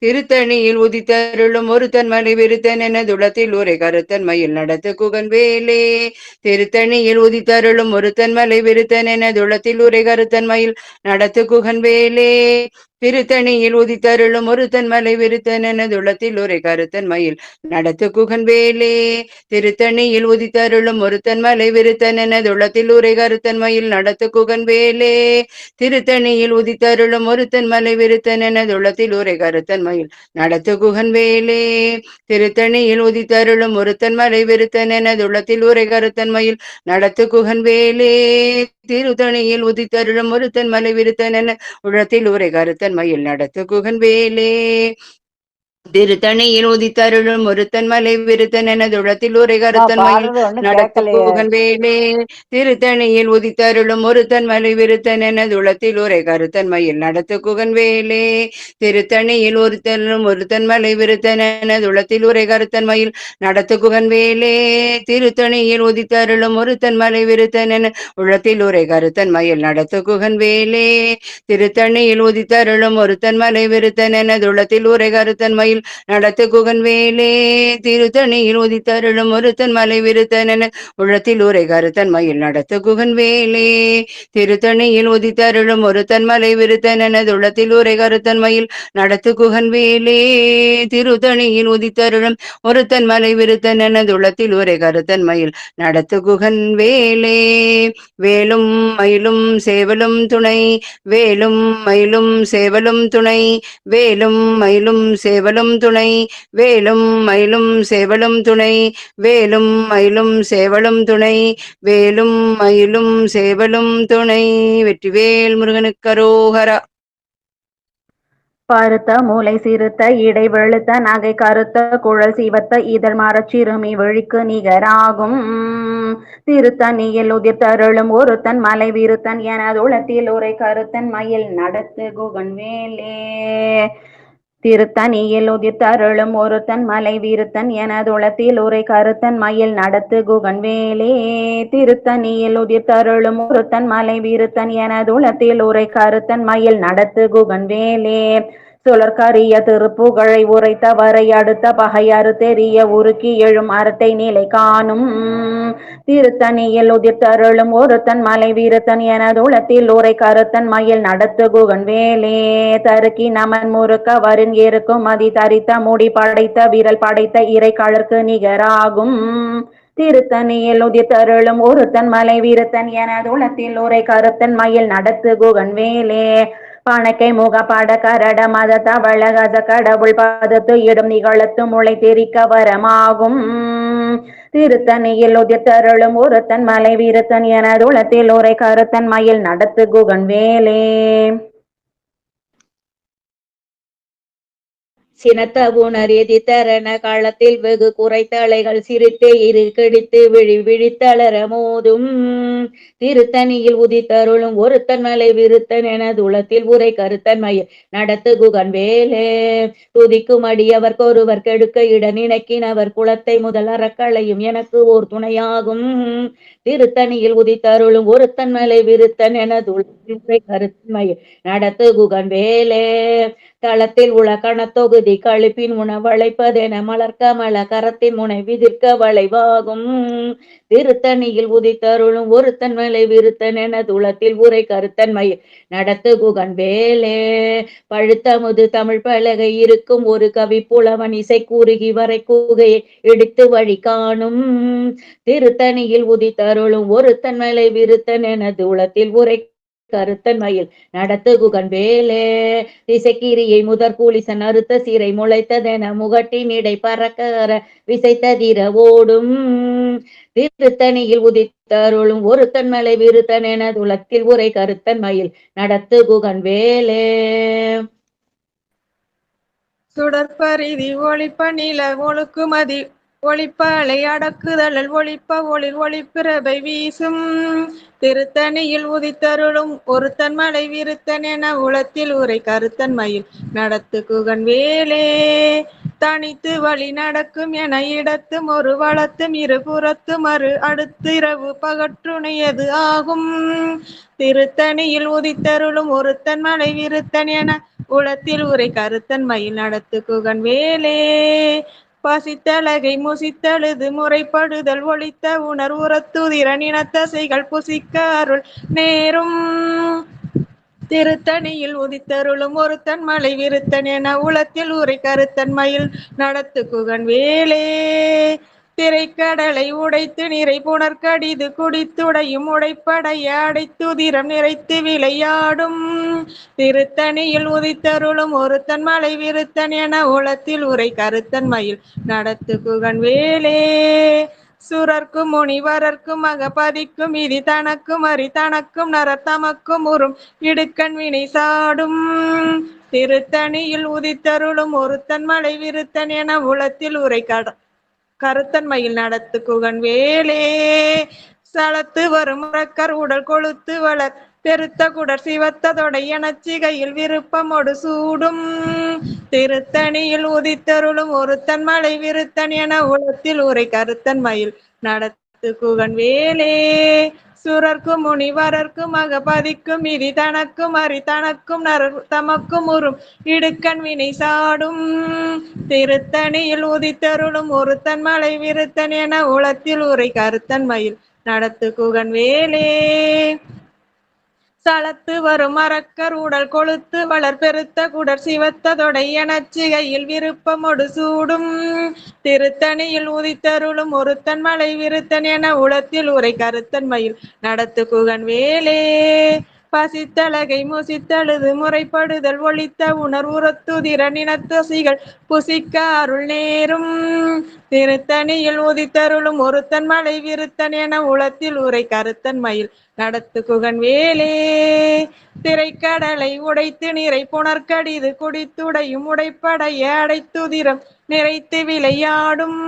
திருத்தணியில் உதித்தருளும் ஒருத்தன் மலை விருத்தன் எனது உடத்தில் உரை கருத்தன் மயில் நடத்து குகன் வேலே திருத்தணியில் உதித்தருளும் ஒருத்தன் மலை விருத்தன் எனது உடத்தில் உரை கருத்தன் மயில் நடத்து குகன் வேலே திருத்தணியில் உதித்தருளும் ஒருத்தன் மலை விருத்தன் எனது உளத்தில் உரை கருத்தன் மயில் நடத்து குகன் வேலே திருத்தணியில் உதித்தருளும் ஒருத்தன் மலை விருத்தன் எனது உளத்தில் உரை கருத்தன் மயில் நடத்து குகன் வேலே திருத்தணியில் உதித்தருளும் ஒருத்தன் மலை விருத்தன் எனது உளத்தில் உரை கருத்தன் மயில் நடத்து குகன் வேலே திருத்தணியில் உதித்தருளும் ஒருத்தன் மலை விருத்தன் எனது உளத்தில் உரை கருத்தன் மயில் நடத்து குகன் வேலே திருத்தணியில் உதித்தருளும் ஒருத்தன் மலை விருத்தன் என உளத்தில் உரை கருத்தன் மயில் நடத்து குகன் வேலே திருத்தணியில் உதித்தருளும் ஒருத்தன் மலை விருத்தன் எனது உளத்தில் உரை கருத்தன் மயில் நடத்து குகன் வேலே திருத்தணியில் உதித்தருளும் ஒருத்தன் மலை விருத்தன் எனது உளத்தில் உரை கருத்தன் மயில் நடத்து குகன் வேலே திருத்தணியில் ஒருத்தரும் ஒருத்தன் மலை விருத்தன் எனது உளத்தில் உரை கருத்தன் மயில் நடத்து குகன் வேலே திருத்தணியில் உதித்தருளும் ஒருத்தன் மலை விருத்தன் என உளத்தில் உரை கருத்தன் மயில் நடத்து குகன் வேலே திருத்தணியில் உதித்தருளும் ஒருத்தன் மலை விருத்தன் எனது உளத்தில் உரை கருத்தன் மயில் நடத்து குகன் வேலே திருத்தணியில் உதித்தருளும் ஒருத்தன் மலை விருத்தன் என உளத்தில் உரை கருத்தன் மயில் நடத்து குகன் வேலே திருத்தணியில் உதித்தருளும் ஒருத்தன் மலை விருத்தன் எனது உளத்தில் உரை கருத்தன் மயில் நடத்து குகன் வேலே திருத்தணியில் உதித்தருளும் ஒருத்தன் மலை விருத்தன் எனது உளத்தில் உரை கருத்தன் மயில் நடத்து குகன் வேலே வேலும் மயிலும் சேவலும் துணை வேலும் மயிலும் சேவலும் துணை வேலும் மயிலும் சேவலும் துணை வேலும் மயிலும் சேவலும் துணை வேலும் மயிலும் சேவலும் துணை வேலும் மயிலும் சேவலும் துணை. வெற்றிவேல் முருகனுக்கு அரோகரா. பருத்த மூளை சிறுத்த இடை வெளுத்த நகை கருத்த குழல் சிவத்த இதழ் மரச் சிறுமி விழிக்கு நிகராகும் திருத்தணியில் உதிர்த்தருளும் ஒருத்தன் மலை விருத்தன் எனது உளத்தில் உரை கருத்தன் மயில் நடத்து குகன் வேலே திருத்தணியில் உதித்தருளும் ஒருத்தன் மலை விருத்தன் எனதுளத்தில் உரை கருத்தன் மயில் நடத்து குகன் வேலே. திருத்தணியில் உதித்தருளும் ஒருத்தன் மலை விருத்தன் எனதுளத்தில் உரை கருத்தன் மயில் நடத்து குகன் வேலே. சுழற்கரிய திருப்புகழை உரைத்தவரை அடுத்த பகை அறுத்தெறிய உருக்கி எழும் அறத்தை நிலை காணும். திருத்தணியில் உதித்தருளும் ஒருத்தன் மலை விருத்தன் எனதுளத்தில் உரை கருத்தன் மயில் நடத்து குகன் வேலே. தருக்கி நமன் முறுக்க வருண் இருக்கும் மதி தரித்த முடி படைத்த விரல் படைத்த இறை கழற்கு நிகராகும். திருத்தணியில் உதித்தருளும் ஒருத்தன் மலை விருத்தன் எனதுளத்தில் உரை கருத்தன் மயில் நடத்து குகன் வேலே. பணக்கை முக பட கரட மத தவள கத கடவுள் பதத்து இடும் நிகழத்து முளை தெரிக்க வரமாகும். திருத்தணியில் உதித்தருளும் ஒருத்தன் மலை விருத்தன் எனதுளத்தில் உரை கருத்தன் மயில் நடத்து குகன் வேலே. சினத்தவுணர் எதித்தரன காலத்தில் வெகு குறைத்தலைகள் சிரித்து இரு கிழித்து விழி விழித்தளர மோதும். திருத்தணியில் உதித்தருளும் ஒருத்தன் மலை விருத்தன் எனதுளத்தில் உரை கருத்தன் மயில் நடத்து குகன் வேலே. துதிக்கும் அடியவர் கொருவர் கெடுக்க இட நினைக்கினவர் குலத்தை முதல் அறக்களையும் எனக்கு ஓர் துணையாகும். திருத்தணியில் உதித்தருளும் ஒருத்தன் மலை விருத்தன் எனதுளத்தில் உரை கருத்தன் மயில் நடத்து குகன் வேலே. தளத்தில் உலகண தொகுதி கழிப்பின் உணவழைப்பதென மலர்கமல கரத்தின் முனை விதிர்க்க வளைவாகும். திருத்தணியில் உதித்தருளும் ஒருத்தன் மலை விருத்தன் என துளத்தில் உரை கருத்தன் மயில் நடத்து குகன் வேலே. பழுத்தமுது தமிழ் பலகை இருக்கும் ஒரு கவி புலவன் இசை கூறுகி வரை கூகையை இடித்து வழி காணும். திருத்தணியில் உதித்தருளும் ஒருத்தன் மலை விருத்தன் என துளத்தில் உரை கருத்தன் மயில் நடத்து குகன் வேலே. திசைக்கிரியை முதற் கூலிசன் அறுத்த சீரை முளைத்ததென முகட்டின் இடை பறக்கற விசைத்ததிர ஓடும். திருத்தணியில் உதித்தருளும் ஒருத்தன் மலை விருத்தன் என துளத்தில் உரை கருத்தன் மயில் நடத்து குகன் வேலே. சுடற்பரிதி ஒளிப்ப நில ஒழுக்குமதி ஒளிப்ப அலை அடக்குதழல் ஒளிப்ப ஒளிர் ஒளிப்பிரபை வீசும். திருத்தணியில் உதித்தருளும் ஒருத்தன் மலை விருத்தன் என உளத்தில் உரை கருத்தன் மயில் நடத்து குகன் வேலே. தனித்து வழி நடக்கும் என இடத்தும் ஒரு வளத்தும் இருபுறத்து மறு அடுத்து இரவு பகற்றுணையது ஆகும். திருத்தணியில் உதித்தருளும் ஒருத்தன் மலை விருத்தன் என உளத்தில் உரை கருத்தன் மயில் நடத்து குகன் வேலே. பசித்தலகை முசித்தழுது முறைப்படுதல் ஒளித்த உணர் உரத்துதிரன் இனத்தசைகள் புசிக்க அருள் நேரும். திருத்தணியில் உதித்தருளும் ஒருத்தன் மலை விருத்தன் என உளத்தில் உரை கருத்தன் மயில் நடத்து குகன் வேலே. திரைக்கடலை உடைத்து நிறை புனர்கடிது குடித்துடையும் உடைப்படைய அடைத்துதிரம் நிறைத்து விளையாடும். திருத்தணியில் உதித்தருளும் ஒருத்தன் மலை விருத்தன் என உளத்தில் உரை கருத்தன் மயில் நடத்து குகன் வேலே. சுரர்க்கும் முனிவரர்க்கும் மகபதிக்கும் இதி தனக்கும் அரி தனக்கும் நரர் தமக்கும் உறும் இடுக்கண் வினை சாடும். திருத்தணியில் உதித்தருளும் ஒருத்தன் மலை விருத்தன் என உளத்தில் உரை கருத்தன் மயில் நடத்து குகன் வேலே. சலத்து வரும் முறக்கர் உடல் கொழுத்து வளர் பெருத்த குடர் சிவத்த தொடை எனச்சிகையில் விருப்பமொடு சூடும். திருத்தணியில் உதித்தருளும் ஒருத்தன் மலை விருத்தன் என உளத்தில் உரை கருத்தன் மயில் நடத்து குகன் வேலே. சுரர்க்கும் முனிவரர்க்கும் மகபதிக்கும் இதி தனக்கும் அரி தனக்கும் நரர் தமக்கும் உறும் இடுக்கண் வினை சாடும். திருத்தணியில் உதித்தருளும் ஒருத்தன் மலை விருத்தன் என உளத்தில் உரை கருத்தன் மயில் நடத்து குகன் வேலே. சலத்து வரும் அரக்கர் உடல் கொழுத்து வளர் பெருத்த குடர் சிவத்த தொடை எனச்சிகையில் விருப்பமொடு சூடும். திருத்தணியில் உதித்தருளும் ஒருத்தன் மலை விருத்தன் என உளத்தில் உரை கருத்தன் மயில் நடத்து குகன் வேலே. பசித்தலகை முசித்தழுது முறைப்படுதல் ஒளித்த உணர் உரத்துதிரன் இனத்தசிகள் புசிக்க அருள் நேரும். திருத்தணியில் உதித்தருளும் ஒருத்தன் மலை விருத்தன் என உளத்தில் உரை கருத்தன் மயில் நடத்து குகன் வேலே. திரைக்கடலை உடைத்து நிறை புனர்கடிது குடித்துடையும் உடைப்படைய அடைத்துதிரம் நிறைத்து விளையாடும்.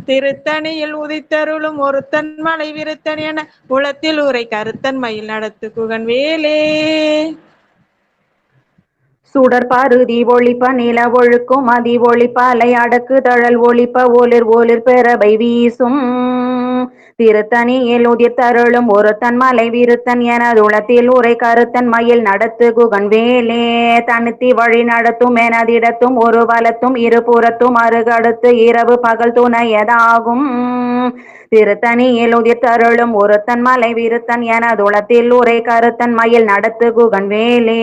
திருத்தணியில் உதித்தருளும் ஒருத்தன் மலை விருத்தன் என உளத்தில் உரை கருத்தன் மயில் நடத்து குகன் வேலே. சுடர்பாருதி ஒளிப்ப நில ஒழுக்கும் மதி ஒளிப்ப அலை அடக்கு தழல் ஒளிப்ப ஒளிர் ஒளிர் பெறபை வீசும் திருத்தணியில் உதித்தருளும் ஒருத்தன் மலை விருத்தன் எனதுளத்தில் உரை கருத்தன் மயில் நடத்து குகன் வேலே தனித்தி வழி நடத்தும் எனதிடத்தும் ஒரு வலத்தும் இருபுறத்தும் அருகடுத்து இரவு பகல் துணையதாகும் திருத்தணியில் உதித்தருளும் ஒருத்தன் மலை விருத்தன் எனதுளத்தில் உரை கருத்தன் மயில் நடத்து குகன் வேலே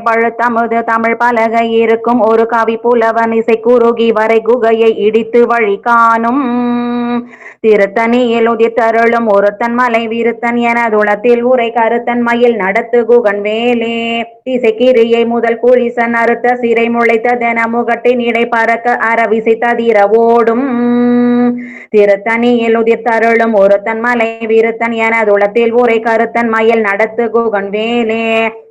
பழுத்தமுது தமிழ் பலகை இருக்கும் ஒரு கவி புலவன் இசை குறுகி வரை குகையை இடித்து வழி காணும் திருத்தணியில் உதித்தருளும் ஒருத்தன் மலை விருத்தன் எனதுளத்தில் உரை கருத்தன் மயில் நடத்து குகன் வேலே இசைக்கிரியை முதல் குளிசன் அறுத்த சிறை முளைத்ததென முகட்டின் இடை பறக்க அறவிசை ததிர ஓடும் திருத்தணியில் உதித்தருளும் ஒருத்தன் மலை விருத்தன் எனதுளத்தில் உரை கருத்தன் மயில் நடத்து குகன் வேலே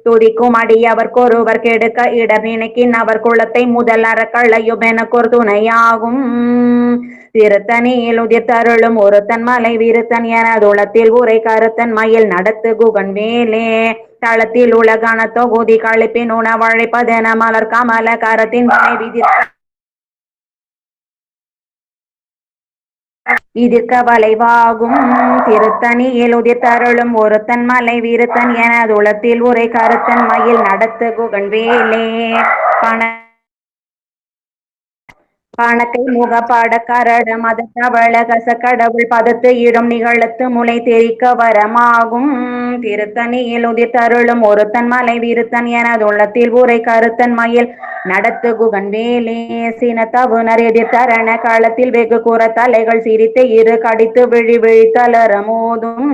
துதிக்கும் அடியவர்க்கொருவர் கெடுக்க இடர் நினைக்கின் அவர் குலத்தை முதல் அறக்களையும் எனக்கொரு துணையாகும் திருத்தணியில் உதித்தருளும் ஒருத்தன் மலை விருத்தன் எனதுளத்தில் உரை கருத்தன் மயில் நடத்து குகன் வேலே தளத்தில் உலகான தொகுதி கழிப்பின் உணவழைப்பதென மலர் கமல கரத்தின் விதிர்க்க வளைவாகும் திருத்தணியில் உதித்தருளும் ஒருத்தன் மலை விருத்தன் எனதுளத்தில் உரை கருத்தன் மயில் நடத்து குகன் வேலே பணக்கை முகப்பாட கரட மத தவள கச கடவுள் பதத்து இடும் நிகழத்து முளை தெரிக்க வரமாகும் திருத்தணியில் உதித்தருளும் ஒருத்தன் மலை விருத்தன் எனதுள்ளத்தில் உரை கருத்தன் மயில் நடத்து குகன் வேலே சினத்தவுணர் எதிர்த்தரண களத்தில் வெகு கூற தலைகள் சிரித்து இரு கடித்து விழி விழித்தளர மோதும்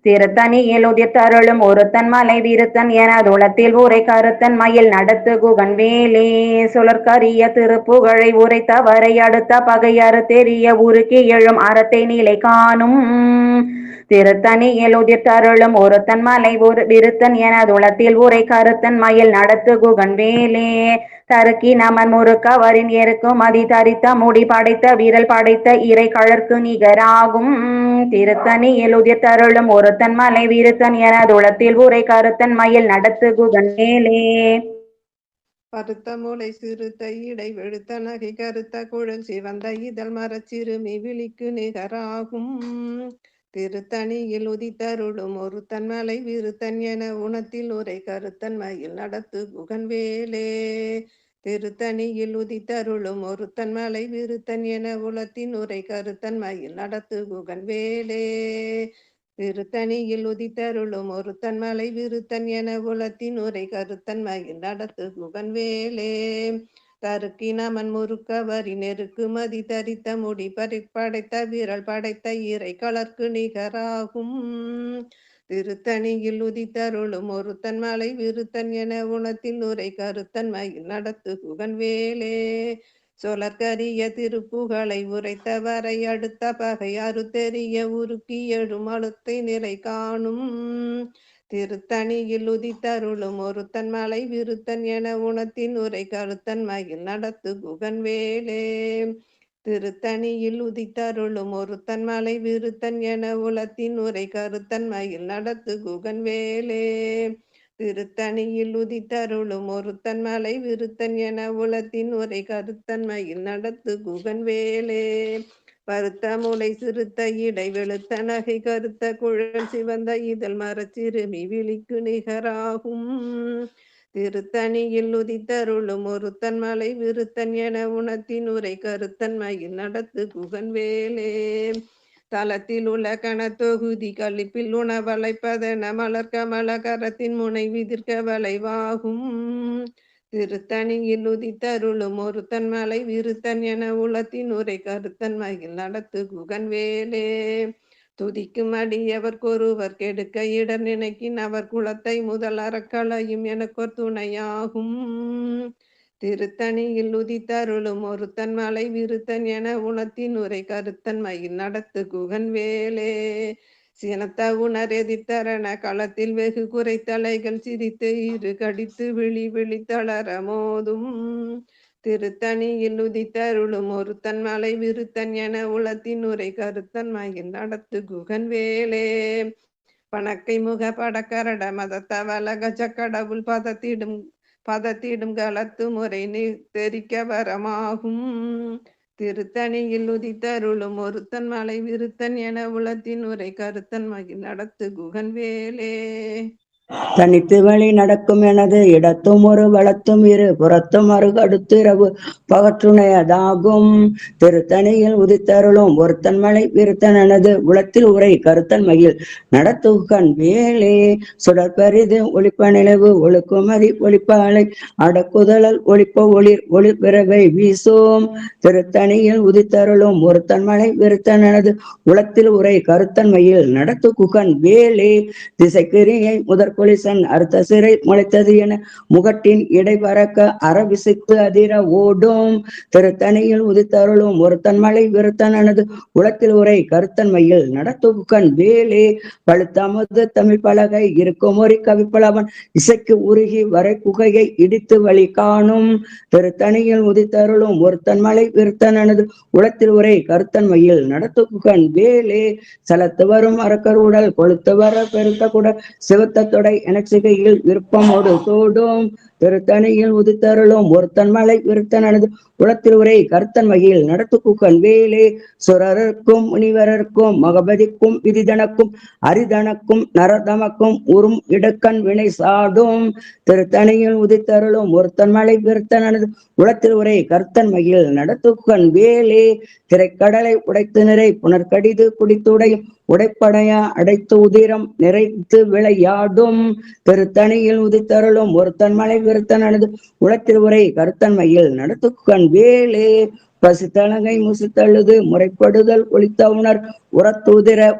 திருத்தணியில் உதித்தருளும் ஒருத்தன் மலை விருத்தன் எனதுளத்தில் உரை கருத்தன் மயில் நடத்து குகன் வேலே சுழற்கரிய திருப்புகழை உரைத்தவரை அடுத்த பகையறு தெரிய உருக்கி எழும் அறத்தை நிலை காணும் திருத்தணியில் உதித்தருளும் ஒருத்தன் மலை விருத்தன் எனதுளத்தில் உரை கருத்தன் மயில் நடத்து குகன் வேலே தருக்கி நமன் முறுக்கவரின் எருக்கும் மதி தரித்த முடி படைத்த விரல் படைத்த இறை கழற்கு நிகராகும் திருத்தணியில் உதித்தருளும் ஒருத்தன் மலை விருத்தன் எனதுளத்தில் உரை கருத்தன் மயில் நடத்து குகன் வேலே பருத்த மூளை சிறுத்த இடை வெளுத்த நகை கருத்த குழல் சிவந்த இதழ் மரச்சிறுமி விழிக்கு நிகராகும் திருத்தணியில் உதித்தருளும் ஒருத்தன் மலை விருத்தன் என உணத்தில் உரை கருத்தன் மயில் நடத்து குகன் வேலே திருத்தணியில் உதித்தருளும் ஒருத்தன் மலை விருத்தன் என உளத்தின் உரை கருத்தன் மயில் நடத்து குகன் வேலே திருத்தணியில் உதித்தருளும் ஒருத்தன் மலை விருத்தன் என உளத்தின் உரை கருத்தன் மயில் நடத்து குகன் வேலே தருக்கி நமன் முறுக்கவரி நெருக்கு மதி தரித்த முடி படைத்த விரல் படைத்த இறை கலர்க்கு நிகராகும் திருத்தணியில் உதித்தருளும் ஒருத்தன் மலை விருத்தன் என உணத்தில் உரை கருத்தன் மயில் நடத்து குகன் வேலே சொலற்கரிய திருப்புகளை உரைத்தவரை அடுத்த பகை அறுத்தெறிய உருக்கி எழும் அழுத்தை நிலை காணும் திருத்தணியில் உதித்தருளும் ஒருத்தன் மலை விருத்தன் என உணத்தின் உரை கருத்தன் மயில் நடத்து குகன் வேலே திருத்தணியில் உதித்தருளும் ஒருத்தன் மலை விருத்தன் என உளத்தின் உரை கருத்தன் மயில் நடத்து குகன் வேலே திருத்தணியில் உதித்தருளும் ஒருத்தன் மலை விருத்தன் என உளத்தின் உரை கருத்தன் மயில் நடத்து குகன் வேலே பருத்த மூளை சிறுத்த இடை வெளுத்த நகை கருத்த குழல் சிவந்த இதழ் மரச்சிறுமி விழிக்கு நிகராகும் திருத்தணியில் உதித்தருளும் ஒருத்தன் மலை விருத்தன் என உணத்தின் உரை கருத்தன் மயில் நடத்து குகன் வேலே தளத்தில் உள்ள கணத்தொகுதி கழிப்பில் உணவளைப்பதென மலர் கமல கரத்தின் முனை விதிர்க்க வளைவாகும் திருத்தணியில் உதித்தருளும் ஒருத்தன் மலை விருத்தன் என உளத்தின் உரை கருத்தன் மயில் நடத்து குகன் வேலே துதிக்கும் அடியவர்க்கொருவர் கெடுக்க இடர் நினைக்கின் அவர் குலத்தை முதல் அறக்களையும் எனக்கொரு துணையாகும் திருத்தணியில் உதித்தருளும் ஒருத்தன் மலை விருத்தன் என உணத்தின் உரை கருத்தன் மயில் நடத்து குகன் வேலே சினத்த உணர் எதிர்த்தரண களத்தில் வெகு குறைத்தலைகள் சிரித்து இரு கடித்து விழி விழித்தளர மோதும் திருத்தணியில் உதித்தருளும் ஒருத்தன் மலை விருத்தன் என உளத்தின் உரை கருத்தன் மயில் நடத்து குகன் வேலே பணக்கை முக படக்கரட மதத்தவல கஜ கடவுள் பதத்திடும் பதத்திடும் களத்து முறை தெரிக்க வரமாகும். திருத்தணியில் உதித்தருளும் ஒருத்தன் மலை விருத்தன் என உளத்தின் உரை கருத்தன் மகிழ் நடத்து குகன் வேலே. தனித்து வழி நடக்கும் எனது இடத்தும் ஒரு வளத்தும் இரு புறத்தும் அருகடுத்து இரவு பகற்றுணையதாகும். திருத்தணியில் உதித்தருளும் ஒருத்தன் மலை விருத்தன் எனது உளத்தில் உரை கருத்தன் மகிழ் நடத்துகன் வேலே. சுடற்பரிது ஒளிப்ப நிலவு ஒழுக்குமதி ஒளிப்ப அலை அடக்குதழல் ஒளிப்ப ஒளிர் ஒளிர் பிறவை வீசும். திருத்தணியில் உதித்தருளும் ஒருத்தன் மலை விருத்தன் எனது உளத்தில் உரை கருத்தன் மகிழ் நடத்து குகன் வேலே. திசைக்கிரியை முதற்கொலிசன் அர்த்த சிறை முளைத்தது என முகட்டின் இடை பறக்க அறவிசித்து அதிர ஓடும். திருத்தணியில் உதித்தருளும் ஒருத்தன் மலை விருத்தன் எனது உளத்தில் உரை கருத்தன் மயில் நடத்துகன் வேலே. பழுத்தமது தமிழ் பலகை இருக்கும் ஒரு கவிப்பலவன் இசைக்கு உருகி வரை குகையை இடித்து வழி காணும். திருத்தணியில் உதித்தருளும் ஒருத்தன் மலை விருத்தன் எனது உளத்தில் உரை கருத்தன் மயில் நடத்துகன் வேலே. சலத்து வரும் அரக்கர் உடல் கொளுத்து வர பெருத்த குடல் சிவத்த தொடை எனச்சிகையில் விருப்பமோடு சூடும். திருத்தணியில் உதித்தருளும் ஒருத்தன் மலை விருத்தன் எனது உளத்தில் உரை கருத்தன் மகிழ் நடத்துகன் வேலே. சுரருக்கும் முனிவரருக்கும் மகபதிக்கும் விதிதனக்கும் அரிதனக்கும் நரதமக்கும் உறும் இடுக்கண் வினை சாடும். திருத்தணியில் உதித்தருளும் ஒருத்தன் மலை விருத்தன் எனது உளத்தில் உரை கருத்தன் மகிழ் நடத்துகன் வேலே. திரைக்கடலை உடைத்து நிறை புனர்கடிது குடித்துடையும் உடைப்படையா அடைத்து உதிரம் நிறைத்து விளையாடும். திருத்தணியில் உதித்தருளும் ஒருத்தன் மலை விருத்தன் எனது உளத்தில் உரை கருத்தன் மகிழ் நடத்துகன் வேலே. பசித்தலங்கை முசித்தழுது முறைப்படுதல் ஒளித்த உணர் உரத்துதிர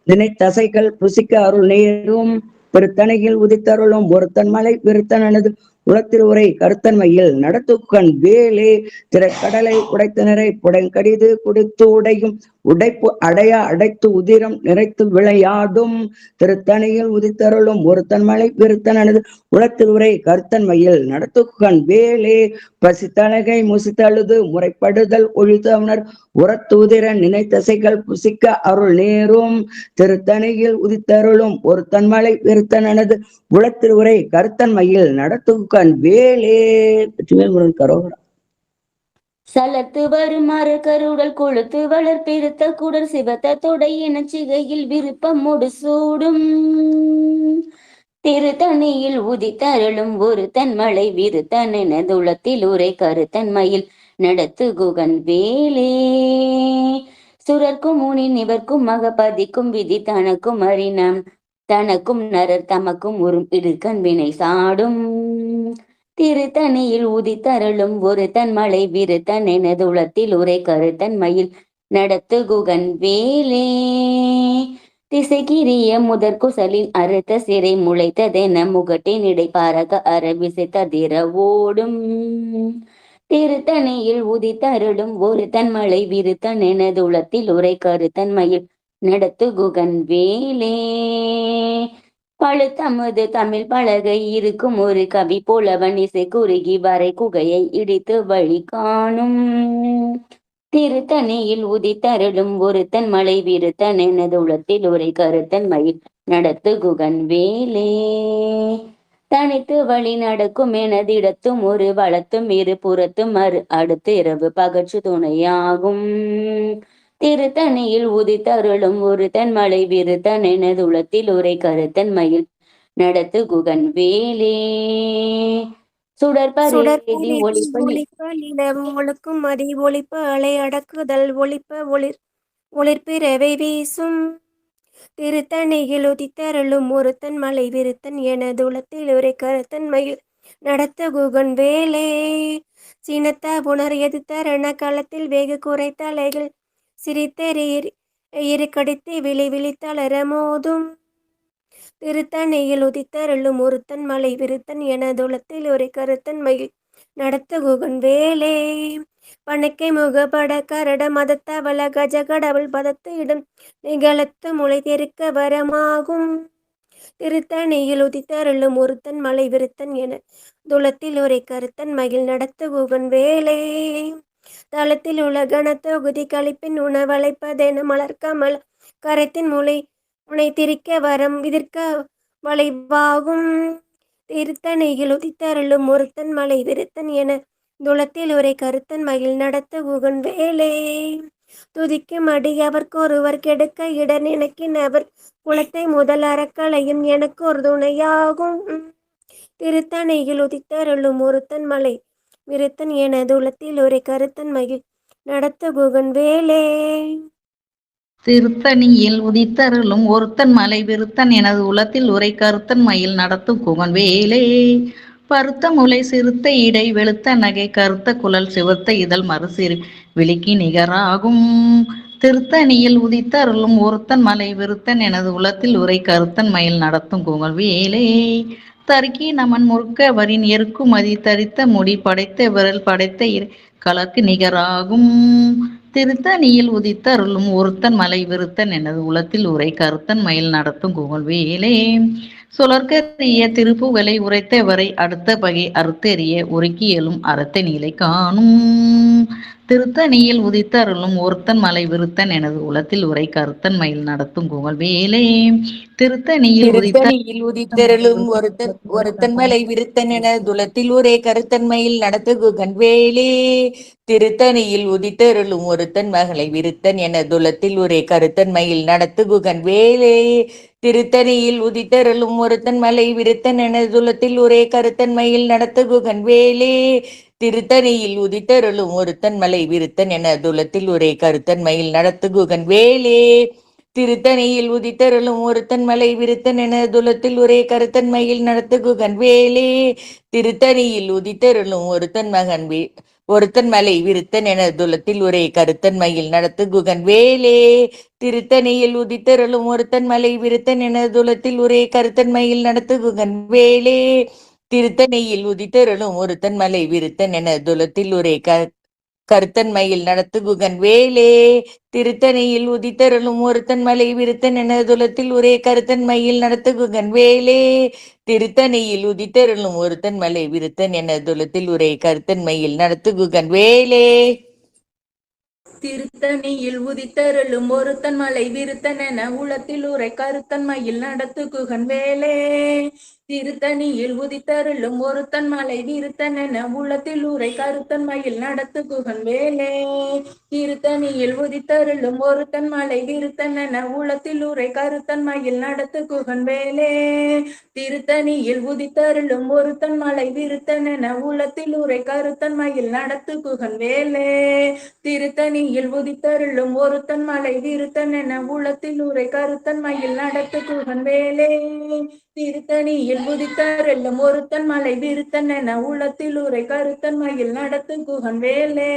நினைத்தசைகள் புசிக்க அருள் நேரும். திருத்தணியில் உதித்தருளும் ஒருத்தன் மலை விருத்தன் எனது உளத்தில் உரை கருத்தன் மகிழ் நடத்துகன் வேலே. திரைக்கடலை உடைத்து நிறை புடைங்கடிது குடித்து உடையும் உடைப்பு அடையா அடைத்து உதிரம் நிறைத்து விளையாடும். திருத்தணியில் உதித்தருளும் ஒருத்தன் மலை விருத்தன் எனது உளத்தில் உரை கருத்தன் மகிழ் நடத்துகன் வேலே. பசித்தலகை முசித்தழுது முறைப்படுதல் ஒழித்த உணர் உரத்துதிர நினைத்தசைகள் புசிக்க அருள் நேரும். திருத்தணியில் உதித்தருளும் ஒருத்தன் மலை விருத்தன் எனது உளத்தில் உரை கருத்தன் மகிழ் நடத்துகன் வேலே. கரோகரா. சலத்து வருமாறு கருடல் கொழுத்து வளர் பெருத்த குடர் சிவத்த தொடை எனச்சிகையில் விருப்பம் முடிசூடும். திருத்தணியில் உதித்தருளும் ஒரு தன் மலை விருத்தன் எனதுளத்தில் உரை கருத்தன் மயில் நடத்து குகன் வேலே. சுரர்க்கும் முனி நிவர்க்கும் மகபதிக்கும் விதி தனக்கும் அறிணம் தனக்கும் நரர் தமக்கும் உறும் இடுக்கண் வினை சாடும். திருத்தணியில் உதித்தருளும் ஒரு தன் மலை விருத்தன் எனது உளத்தில் உரை கருத்தன் மயில் நடத்து குகன் வேலே. திசைக்கிரிய முதற் குசலின் அறுத்த சிறை முளைத்ததென முகட்டின் இடை பாரக அரவிசைத்ததிர ஓடும். திருத்தணியில் உதித்தருளும் ஒரு தன் மலை விருத்தன் எனது உளத்தில் உரை கருத்தன் மயில் நடத்து குகன் வேலே. பழுத்தமுது தமிழ் பலகை இருக்கும் ஒரு கவி போலவன் இசை குறுகி வரை குகையை இடித்து வழி காணும். திருத்தணியில் உதித்தருளும் ஒருத்தன் மலை விருத்தன் எனது உளத்தில் உரை கருத்தன் மயில் நடத்து குகன் வேலே. தனித்து வழி நடக்கும் எனது இடத்தும் ஒரு வளத்தும் இரு புறத்தும் அடுத்து இரவு பகற்று துணையாகும். திருத்தணியில் உதித்தருளும் ஒரு தன் மலை விருத்தன் எனது உளத்தில் உரை கருத்தன் மயில் நடத்து குகன் வேலே. சுடற்பரிதி ஒளிப்ப நிலவும் ஒழுக்கும் மதி ஒளிப்ப அலை அடக்குதல் ஒளிப்ப ஒளிர்பிறவை வீசும். திருத்தணியில் உதித்தருளும் ஒருத்தன் மலை விருத்தன் எனது உளத்தில் உரை கருத்தன் மயில் நடத்த குகன் வேலே. சினத்த புனர் எதிர்த்தரண களத்தில் வெகு குறைத்த அலைகள் சிரித்தெறி கடித்து விழி விழித்தளர மோதும். திருத்தணியில் உதித்தருளும் ஒருத்தன் மலை விருத்தன் எனதுளத்தில் ஒரு கருத்தன் மயில் நடத்த குகன் வேலே. பணக்கை முகப்பட கரட மதத்தவள கஜ கடவுள் பதத்து இடம் நிகழத்து முளை தெருக்க வரமாகும். திருத்தணியில் உதித்தருளும் ஒருத்தன் மலை விருத்தன் என துளத்தில் ஒரு கருத்தன் மயில் நடத்த குகன் வேலே. தளத்தில் உள்ள கனத்தொகுதி கழிப்பின் உணவளைப்பதென மலர்கமல கரத்தின் முனை திரிக்க வரம் விதிர்க்க வளைவாகும். திருத்தணியில் உதித்தருளும் ஒருத்தன் மலை விருத்தன் என துளத்தில் உரை கருத்தன் மயில் நடத்த குகன் வேலே துதிக்கும் அடி அவர்க்கொருவர் கெடுக்க இடர் நினைக்கின் குலத்தை முதல் அறக்கலையும் எனக்கு ஒரு துணையாகும். திருத்தணியில் உதித்தருளும் ஒருத்தன் மலை விருத்தன் என துளத்தில் உரை கருத்தன் மயில் நடத்த குகன் வேலே. திருத்தணியில் உதித்தருளும் ஒருத்தன் மலை விருத்தன் எனது உலத்தில் உரை கருத்தன் மயில் நடத்தும் குகன் வேலே. பருத்த முலை சிறுத்த இடை வெளுத்த நகை கருத்த குழல் சிவத்த இதழ் மறுசிறு விழிக்கு நிகராகும். திருத்தணியில் உதித்தருளும் ஒருத்தன் மலை விருத்தன் எனது உலத்தில் உரை கருத்தன் மயில் நடத்தும் குகன் வேலே. தருக்கி நமன் முறுக்க வரின் எருக்குமதி தரித்த முடி படைத்த விரல் படைத்த கலர்க்கு நிகராகும். திருத்தணியில் உதித்தருளும் ஒருத்தன் மலை விருத்தன் எனது உலத்தில் உரை கருத்தன் மயில் நடத்தும் குகன் வேலே. சுழற்கரிய திருப்புகளை உரைத்தவரை அடுத்த பகை அறுத்தெறிய உருக்கியலும் அறத்தை நிலை காணும். திருத்தணியில் உதித்தருளும் ஒருத்தன் மலை விருத்தன் எனது உலத்தில் உரை கருத்தன் மயில் நடத்தும் குகன் வேலே. திருத்தணியில் உதித்தருளும் ஒருத்தன் மலை விருத்தன் என துலத்தில் உரை கருத்தன் மயில் நடத்து குகன் வேலே. திருத்தணியில் உதித்தருளும் ஒருத்தன் மகளை விருத்தன் என துலத்தில் உரை கருத்தன் மயில் நடத்து குகன் வேலே. திருத்தணியில் உதித்தருளும் ஒருத்தன் மலை விருத்தன் என துலத்தில் உரை கருத்தன் மயில் நடத்து குகன் வேலே. திருத்தணியில் உதித்தருளும் ஒருத்தன் மலை விருத்தன் என துலத்தில் உரை கருத்தன் மயில் நடத்து குகன் வேலே. திருத்தணியில் உதித்தருளும் ஒருத்தன் மலை விருத்தன் என துலத்தில் உரை கருத்தன் மயில் நடத்து குகன் வேலே. திருத்தணியில் உதித்தருளும் ஒருத்தன் மலை விருத்தன் என துலத்தில் உரை கருத்தன் மயில் நடத்து குகன் வேலே. திருத்தணியில் உதித்தருளும் ஒருத்தன் மலை விருத்தன் என துலத்தில் உரை கருத்தன் மயில் நடத்து குகன் வேலே. திருத்தணியில் உதித்தருளும் ஒருத்தன் மலை விருத்தன் என துலத்தில் உரை கருத்தன் மயில் நடத்து குகன் வேலே. திருத்தணியில் உதித்தருளும் ஒருத்தன் மலை விருத்தன் என துலத்தில் உரை கருத்தன் மயில் நடத்து குகன் வேலே. திருத்தணியில் உதித்தருளும் ஒருத்தன் மலை விருத்தன் என துலத்தில் உரை கருத்தன் மயில் நடத்து குகன் வேலே. திருத்தணியில் உதித்தருளும் ஒருத்தன் மலை விருத்தன் என உளத்தில் உரை கருத்தன் மயில் நடத்து குகன் வேலே. திருத்தணியில் உதித்தருளும் ஒருத்தன் மலை விருத்தன் என உள்ளத்தில் உரை கருத்தன் மயில் நடத்து குகன் வேலே. திருத்தணியில் உதித்தருளும் ஒருத்தன் மலை விருத்தன் என உள்ளத்தில் உரை கருத்தன் மயில் நடத்து குகன் வேலே. திருத்தணியில் உதித்தருளும் ஒருத்தன் மலை விருத்தன் என உள்ளத்தில் உரை கருத்தன் மயில் நடத்து குகன் வேலே. திருத்தணியில் உதித்தருளும் ஒருத்தன் மலை விருத்தன் என உள்ளத்தில் உரை கருத்தன் மயில் நடத்து குகன் வேலே. திருத்தணியில் உதித்தருளும் ஒருத்தன் மலை விருத்தன் என உள்ளத்தில் உரை கருத்தன் மயில் நடத்து குகன் வேலே.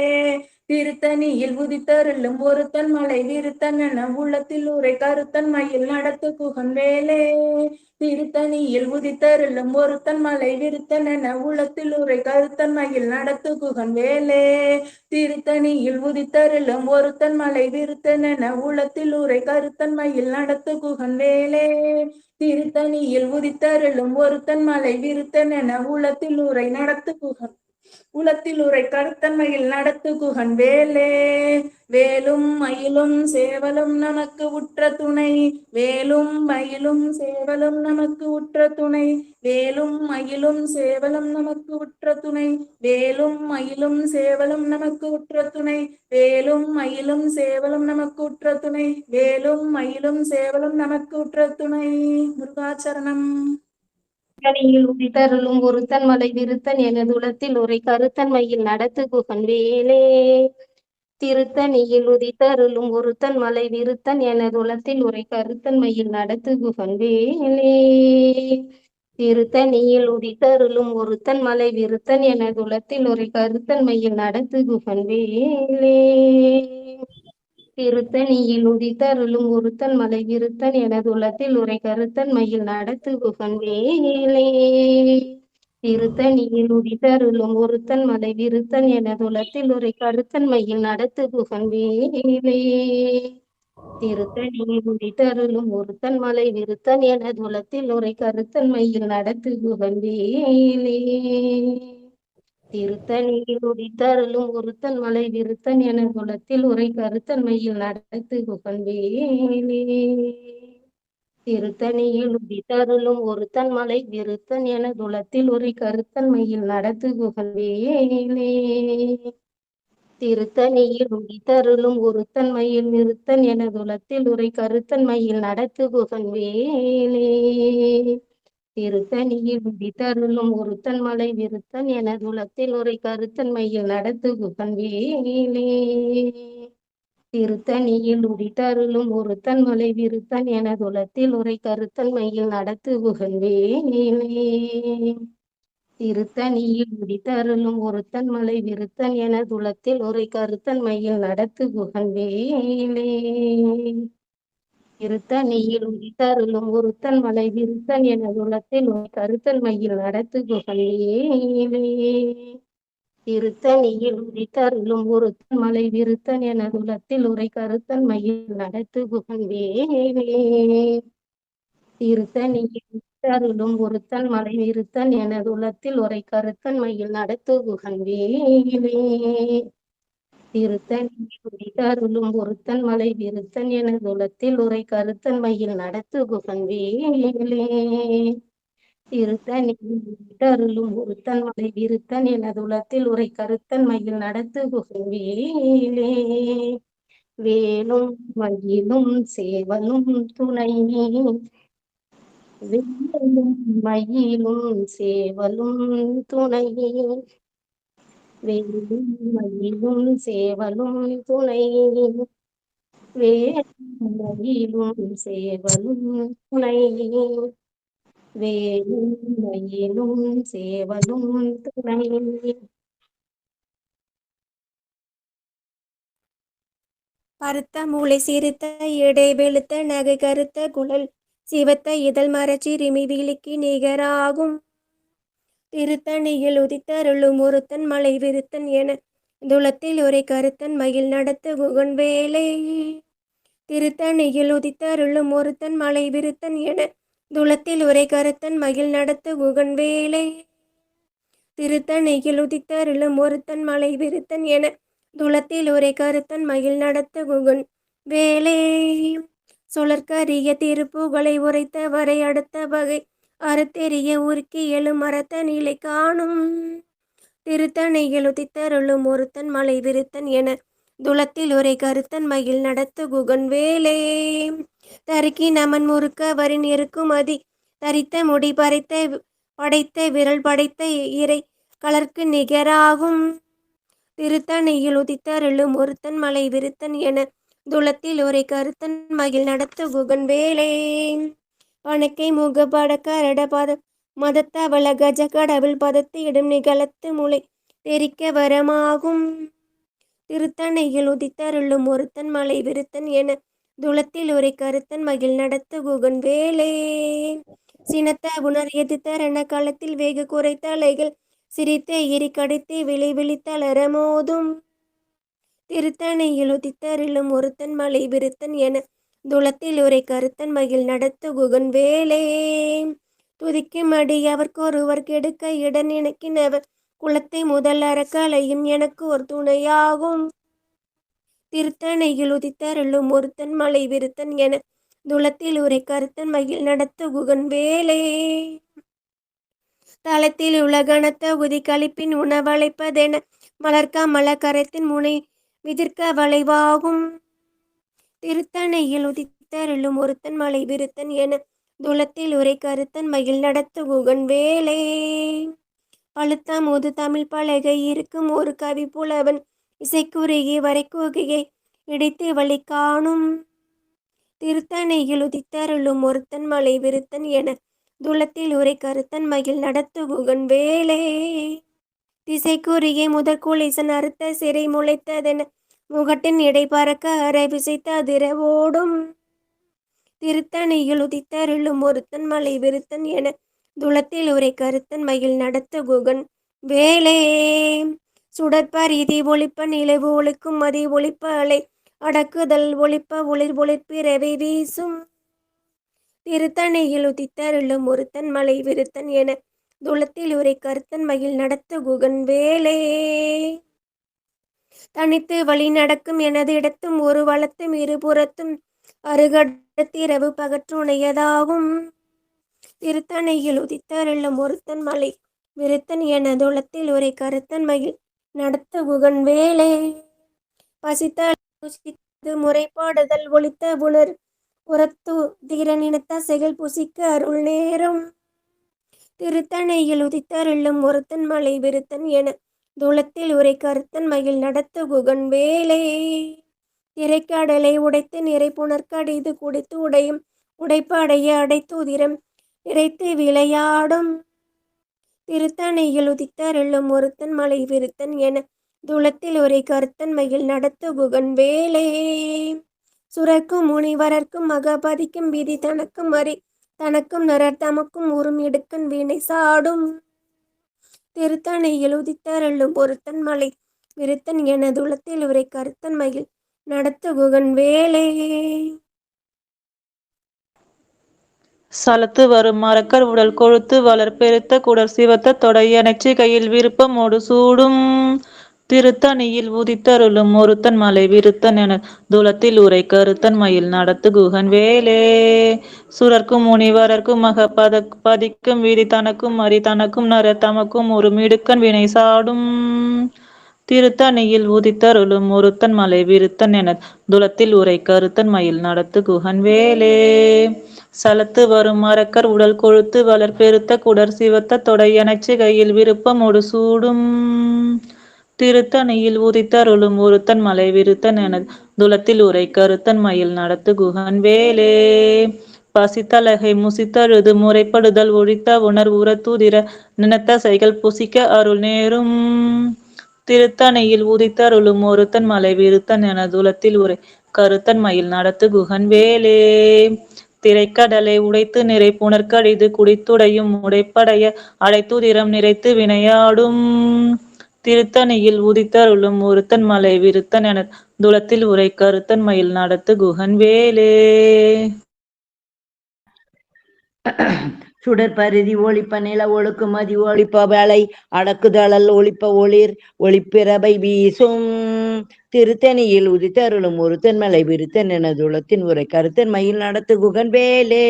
திருத்தணியில் உதித்தருளும் ஒருத்தன் மலை விருத்தன் என உள்ளத்தில் உரை கருத்தன் மயில் நடத்து குகன் வேலே. திருத்தணியில் உதித்தருளும் ஒருத்தன் மலை விருத்தன் என உள்ளத்தில் உரை கருத்தன் மயில் நடத்து குகன் வேலே. திருத்தணியில் உதித்தருளும் ஒருத்தன் மலை விருத்தன் என உள்ளத்தில் உரை கருத்தன் மயில் நடத்து குகன் வேலே. திருத்தணியில் உதித்தருளும் ஒருத்தன் மலை விருத்தன் என உள்ளத்தில் உரை நடத்து குகன் உளத்தில் உரை கருத்தன்மையில் நடத்து குகன் வேலே. வேலும் மயிலும் சேவலும் நமக்கு உற்ற துணை. வேலும் மயிலும் சேவலும் நமக்கு உற்ற துணை. வேலும் மயிலும் சேவலும் நமக்கு உற்ற துணை. வேலும் மயிலும் சேவலும் நமக்கு உற்ற துணை. வேலும் மயிலும் சேவலும் நமக்கு உற்ற துணை. வேலும் மயிலும் சேவலும் நமக்கு உற்ற துணை. முருகாச்சரணம். திருத்தணியில் உதித்தருளும் ஒருத்தன் மலை விருத்தன் எனது உலத்தில் உரை கருத்தன் மயில் நடத்து குகன் வேலே. திருத்தணியில் உதித்தருளும் ஒருத்தன் மலை விருத்தன் எனது உலத்தில் உரை கருத்தன் மயில் நடத்து குகன் வேலே. திருத்தணியில் உதித்தருளும் ஒருத்தன் மலை விருத்தன் எனது உலத்தில் உரை கருத்தன் மயில் நடத்து குகன் வேலே. திருத்தணியில் உதித்தருளும் ஒருத்தன் மலை விருத்தன் எனது உலத்தில் உரை கருத்தன் மயில் நடத்து குகன் வேலே. திருத்தணியில் உதித்தருளும் ஒருத்தன் மலை விருத்தன் எனது உலத்தில் உரை கருத்தன் மயில் நடத்து குகன் வேலே. திருத்தணியில் உதித்தருளும் ஒருத்தன் மலை விருத்தன் எனது உலத்தில் உரை கருத்தன் மயில் நடத்து குகன் வேலே. திருத்தணியில் உதித்தருளும் ஒருத்தன் மலை விருத்தன் என குலத்தில் உரை கருத்தன் மயில் நடத்து குகன் வேலே. திருத்தணியில் உதித்தருளும் ஒருத்தன் மலை விருத்தன் என துளத்தில் ஒரு கருத்தன்மையில் நடத்து குகன் வேலே. திருத்தணியில் உதித்தருளும் ஒருத்தன்மையில் நிறுத்தன் என துளத்தில் உரை கருத்தன்மையில் நடத்து குகன் வேலே. திருத்தணியில் உதித்தருளும் ஒருத்தன் மலை விருத்தன் என துளத்தில் உரை கருத்தன்மையில் நடத்து குகன் வேலே. திருத்தணியில் உதித்தருளும் ஒருத்தன் மலை விருத்தன் என துளத்தில் உரை கருத்தன்மையில் நடத்து குகன் வேலே. திருத்தணியில் உதித்தருளும் ஒருத்தன் மலை விருத்தன் என துளத்தில் உரை கருத்தன்மையில் நடத்து குகன் வேலே. திருத்தணியில் உதித்தருளும் ஒருத்தன் மலை விருத்தன் என துளத்தில் உரை கருத்தன்மையில் நடத்து குகன் வேலே. திருத்தணியில் உதித்தருளும் ஒருத்தன் மலை விருத்தன் என துளத்தில் உரை கருத்தன்மையில் நடத்து குகன் வேலே. திருத்தணியில் உதித்தருளும் ஒருத்தன் மலை விருத்தன் என துளத்தில் உரை கருத்தன்மையில் நடத்து குகன் வேலே. திருத்தணியில் உதித்தருளும் ஒருத்தன் மலை விருத்தன் என துளத்தில் உரை கருத்தன்மையில் நடத்து குகன் வேலே. திருத்தணியில் உதித்தருளும் ஒருத்தன் மலை விருத்தன் என துளத்தில் உரை கருத்தன்மையில் நடத்து குகன் வேலே. வேலும் மயிலும் சேவலும் துணை வேலும் மயிலும் சேவலும் துணை வேலும் மயிலும் சேவலும் துணை வேலும் மயிலும் சேவலும் துணை வேலும் மயிலும் சேவலும் துணை. பருத்த மூளை சிறுத்த இடை வெளுத்த நகை கருத்த குழல் சிவத்த இதழ் மரச்சிறுமி விழிக்கு நிகராகும். திருத்தணியில் உதித்தருளும் ஒருத்தன் மலை விருத்தன் என துளத்தில் உரை கருத்தன் மயில் நடத்து குகன் வேலே. திருத்தணியில் உதித்தருளும் ஒருத்தன் மலை விருத்தன் என துளத்தில் உரை கருத்தன் மயில் நடத்து குகன் வேலே. திருத்தணியில் உதித்தருளும் ஒருத்தன் மலை விருத்தன் என துளத்தில் உரை கருத்தன் மயில் நடத்த குகன் வேலே. சொலற்கரிய திருப்புகளை உரைத்த வரை அடுத்த வகை அறத்தெரிய உருக்கி எழும் மரத்த நிலை காணும். திருத்தணியில் உதித்தருளும் ஒருத்தன் மலை விருத்தன் என துளத்தில் உரை கருத்தன் மயில் நடத்த குகன் வேலே. தருக்கி நமன் முறுக்க வரின் இருக்கும் அதி தரித்த முடி படைத்த விரல் படைத்த இறை கலர்க்கு நிகராகும். திருத்தணியில் உதித்தருளும் ஒருத்தன் மலை விருத்தன் என துளத்தில் உரை கருத்தன் மயில் நடத்த குகன் வேலே. பணக்கை முக படக்கரட பத மதத்தவள கஜ கடவுள் பதத்து இடும் நிகழத்து முளை தெரிக்க வரமாகும். திருத்தணியில் உதித்தருளும் ஒருத்தன் மலை விருத்தன் என துளத்தில் உரை கருத்தன் மகிழ் நடத்த குகன் வேலே. சினத்த உணர் எதிர்த்தரண களத்தில் வேகு குறைத்த அலைகள் சிரித்த எரி கடித்து விளை விழித்தளர மோதும். திருத்தணியில் உதித்தருளும் ஒருத்தன் மலை விருத்தன் என துளத்தில் உரை கருத்தன் மகிழ் நடத்த குகன் வேலே. துதிக்கும் அடி அவர்க்கொருவர் கெடுக்க இடன் இணக்கினவர் குலத்தை முதல் அறக்கலையும் எனக்கு ஒரு துணையாகும். திருத்தணியில் உதித்தருளும் ஒருத்தன் மலை விருத்தன் என துளத்தில் உரை கருத்தன் மகிழ் நடத்த குகன் வேலே. தளத்தில் உலகணத்த உதி கழிப்பின் உணவழைப்பதென மலர்க்க மலக்கரத்தின் முனை விதிர்க்க வளைவாகும். திருத்தணியில் உதித்தருளும் ஒருத்தன் மலை விருத்தன் என துளத்தில் உரை கருத்தன் மகிழ் நடத்த குகன் வேலே. பழுத்த முது தமிழ் பலகை இருக்கும் ஒரு கவி புலவன் இசைக்குறுகி வரைக்குகையை இடைத்து வழி காணும். திருத்தணியில் உதித்தருளும் ஒருத்தன் மலை விருத்தன் என துளத்தில் உரை கருத்தன் மகிழ் நடத்த குகன் வேலே. திசைக்குறுகி முதற்குளிசன் அறுத்த சிறை முளைத்ததென முகட்டின் இடை பறக்க அரை விசைத்த அதிரவோடும். திருத்தணியில் உதித்தருளும் ஒருத்தன் மலை விருத்தன் என துளத்தில் உரை கருத்தன் மகிழ் நடத்த குகன் வேலே. சுடற்பரிதி ஒளிப்ப நிலவு ஒளிக்கும் மதி ஒளிப்ப அலை அடக்குதல் ஒளிப்ப ஒளிர் ஒளிர்பிறவை வீசும். திருத்தணியில் உதித்தருளும் ஒருத்தன் மலை விருத்தன் என துளத்தில் உரை கருத்தன் மகிழ் நடத்த குகன் வேலே. தனித்து வழி நடக்கும் எனது இடத்தும் ஒரு வளத்தும் இருபுறத்தும் அருகட திரவு பகற்றுணையதாகும். திருத்தணியில் உதித்தருளும் ஒருத்தன் மலை விருத்தன் எனதுளத்தில் உரை கருத்தன் மயில் நடத்த குகன் வேலே. பசித்து முறைப்பாடுதல் ஒளித்த புனர் புறத்து தீரனினத்த செயல் புசிக்க அருள் நேரம். திருத்தணியில் உதித்தருளும் ஒருத்தன் மலை விருத்தன் என துளத்தில் உரை கருத்தன் மயில் நடத்த குகன் வேலே. திரைக்கடலை உடைத்து நிறை புனர்கடிது குடித்து உடையும் உடைப்படைய அடைத்துதிரம் நிறைத்து விளையாடும். திருத்தணியில் உதித்தருளும் ஒருத்தன் மலை விருத்தன் என துளத்தில் உரை கருத்தன் மயில் நடத்த குகன் வேலே. சுரக்கும் முனிவரர்க்கும் மகபதிக்கும் விதி தனக்கும் அறி தனக்கும் நரர் தமக்கும் உறும் இடுக்கண் வீணை சாடும். திருத்தணியில் உதித்தருளும் ஒருத்தன் மலை விருத்தன் என துளத்தில் உரை கருத்தன் மயில் நடத்த குகன் வேலே. சலத்து வரும் மரக்கர் உடல் கொழுத்து வளர் பெருத்த குடர் சிவத்த தொடைய நெற்றிகையில் விருப்பமோடு சூடும். திருத்தணியில் உதித்தருளும் ஒருத்தன் மலை விருத்தன் என துளத்தில் உரை கருத்தன் மயில் நடத்து குகன் வேலே. சுரர்க்கும் முனிவரர்க்கும் மக பதிக்கும் விதி தனக்கும் அறி தனக்கும் நர தமக்கும் ஒரு மிடுக்கன் வினை சாடும். திருத்தணியில் உதித்தருளும் ஒருத்தன் மலை விருத்தன் என துளத்தில் உரை கருத்தன் மயில் நடத்து குகன் வேலே. சலத்து வரும் மரக்கர் உடல் கொழுத்து வளர் பெருத்த குடர் சிவத்த தொடைய நெற்றிகையில் விருப்பமோடு சூடும். திருத்தணியில் உதித்தருளும் ஒருத்தன் மலை விருத்தன் என துளத்தில் உரை கருத்தன் மயில் நடத்து குகன் வேலே. பசித்தலகை முசித்தழுது முறைப்படுதல் ஒழித்த உணர் உரத்துதிர நினைத்த சைகள் புசிக்க அருள் நேரும். திருத்தணியில் உதித்தருளும் ஒருத்தன் மலை விருத்தன் என துளத்தில் உரை கருத்தன் மயில் நடத்து குகன் வேலே. திரைக்கடலை உடைத்து நிறை புனர்கடிது குடித்துடையும் உடைப்படைய அடைத்துதிரம் நிறைத்து வினையாடும். திருத்தணியில் உதித்தருளும் ஒருத்தன் மலை விருத்தன் என துளத்தில் உரை கருத்தன் மயில் நடத்து குகன் வேலே. சுடர் பருதி ஒளிப்ப நில ஒழுக்கு மதி ஒளிப்ப வேலை அடக்குதழல் ஒளிப்ப ஒளிர் ஒளிப்பிரபை வீசும். திருத்தணியில் உதித்தருளும் ஒருத்தன் மலை விருத்தன் என துளத்தின் உரை கருத்தன் மயில் நடத்து குகன் வேலே.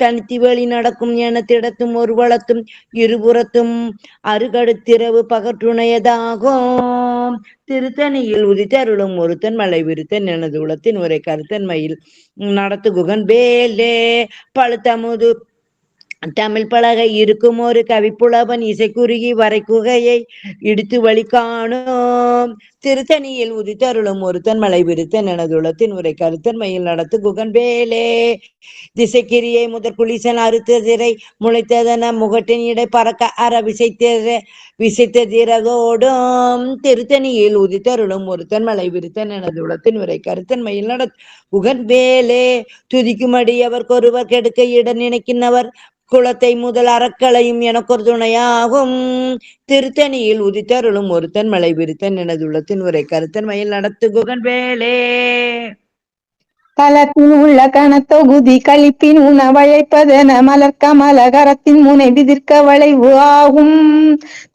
தனித்தி வழி நடக்கும் என திடத்தும் ஒரு வளத்தும் இருபுறத்தும் அருகடுத்திரவு பகற்றுணையதாகும். திருத்தணியில் உதித்தருளும் ஒருத்தன் மலை விருத்தன் எனது உளத்தின் உரை கருத்தன் மயில் நடத்து குகன் வேலே. பழுத்தமுது தமிழ் பலகை இருக்கும் ஒரு கவிப்புலவன் இசைக்குறுகி வரை குகையை இடித்து வழி காணும். திருத்தணியில் உதித்தருளும் ஒருத்தன் மலை விருத்தன் எனது உளத்தின் உரை கருத்தன் மயில் நடத்து குகன் வேலே. திசைக்கிரியை முதற் குளிசன் அறுத்த திரை முளைத்ததன முகட்டின் இடை பறக்க அற விசைத்த திறகோடும். திருத்தணியில் உதித்தருளும் ஒருத்தன் மலை விருத்தன் எனது உளத்தின் உரை கருத்தன் மயில் நடத்து குகன் வேலே. துதிக்குமடி அவர்க்கொருவர் கெடுக்க இட நினைக்கின்றவர் குளத்தை முதல் அறக்களையும் எனக்கொரு துணையாகும். திருத்தணியில் உதித்தருளும் ஒருத்தன் மலை விருத்தன் எனது உள்ளத்தின் உரை கருத்தன் மயில் நடத்து குகன் வேலே. களத்தில் உள்ள கணத்தொகுதி கழிப்பின் உணவழைப்பதென மலர்கமலகரத்தின் முனை விதிர்க்க வளைவு ஆகும்.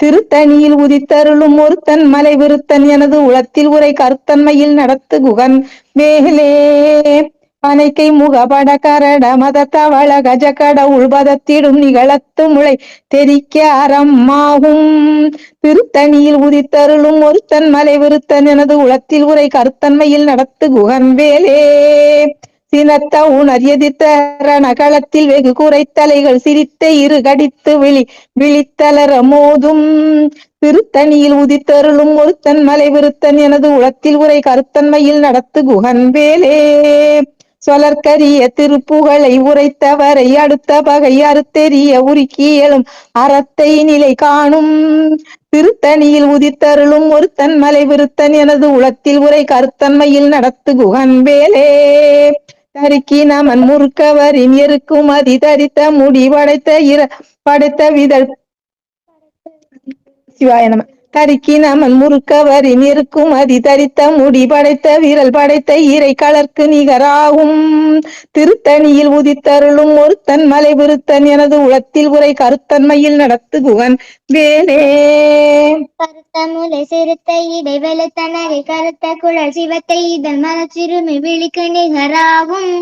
திருத்தணியில் உதித்தருளும் ஒருத்தன் மலை விருத்தன் எனது உளத்தில் உரை கருத்தன்மையில் நடத்து குகன் வேலே. பனைக்கை முகபட கரட மதத்தவள கஜகட உள்பதத்திடும் நிகழத்து முளை தெரிக்க அறமாகும். திருத்தணியில் உதித்தருளும் ஒருத்தன் மலை விருத்தன் எனது உளத்தில் உரை கருத்தன்மையில் நடத்து குகன் வேலே. சினத்த உணர் எதிர்த்தரண களத்தில் வெகு குறைத்தலைகள் சிரித்த இரு கடித்து விழித்தளர மோதும். திருத்தணியில் உதித்தருளும் ஒருத்தன் மலை விருத்தன் எனது உளத்தில் உரை கருத்தன்மையில் நடத்து குகன் வேலே. சொலற்கரிய திருப்புகழை உரைத்தவரை அடுத்த பகை அறுத்தெறிய உருக்கி எழும் அறத்தை நிலை காணும். திருத்தணியில் உதித்தருளும் ஒருத்தன் மலை விருத்தன் எனது உளத்தில் உரை கருத்தன்மையில் நடத்து குகன் வேலே. தருக்கி நமன் முறுக்கவரின் எருக்கும் அதி தரித்த முடி படைத்த விதழ் சிவாய நம கரிக்கினமன் முறுக்கவரின் இருக்கும் அதி தரித்த முடி படைத்த வீரல் படைத்த ஈரை கலர்க்கு நிகராகும் திருத்தணியில் உதித்தருளும் ஒருத்தன் மலை விருத்தன் எனது உளத்தில் உரை கருத்தன்மையில் நடத்து குகன் வேலே. கருத்த முலை சிறுத்த இடை வெளுத்த நகை கருத்த குழல் சிவத்தை இதழ் மலச்சிறுமி விழிக்கு நிகராகும்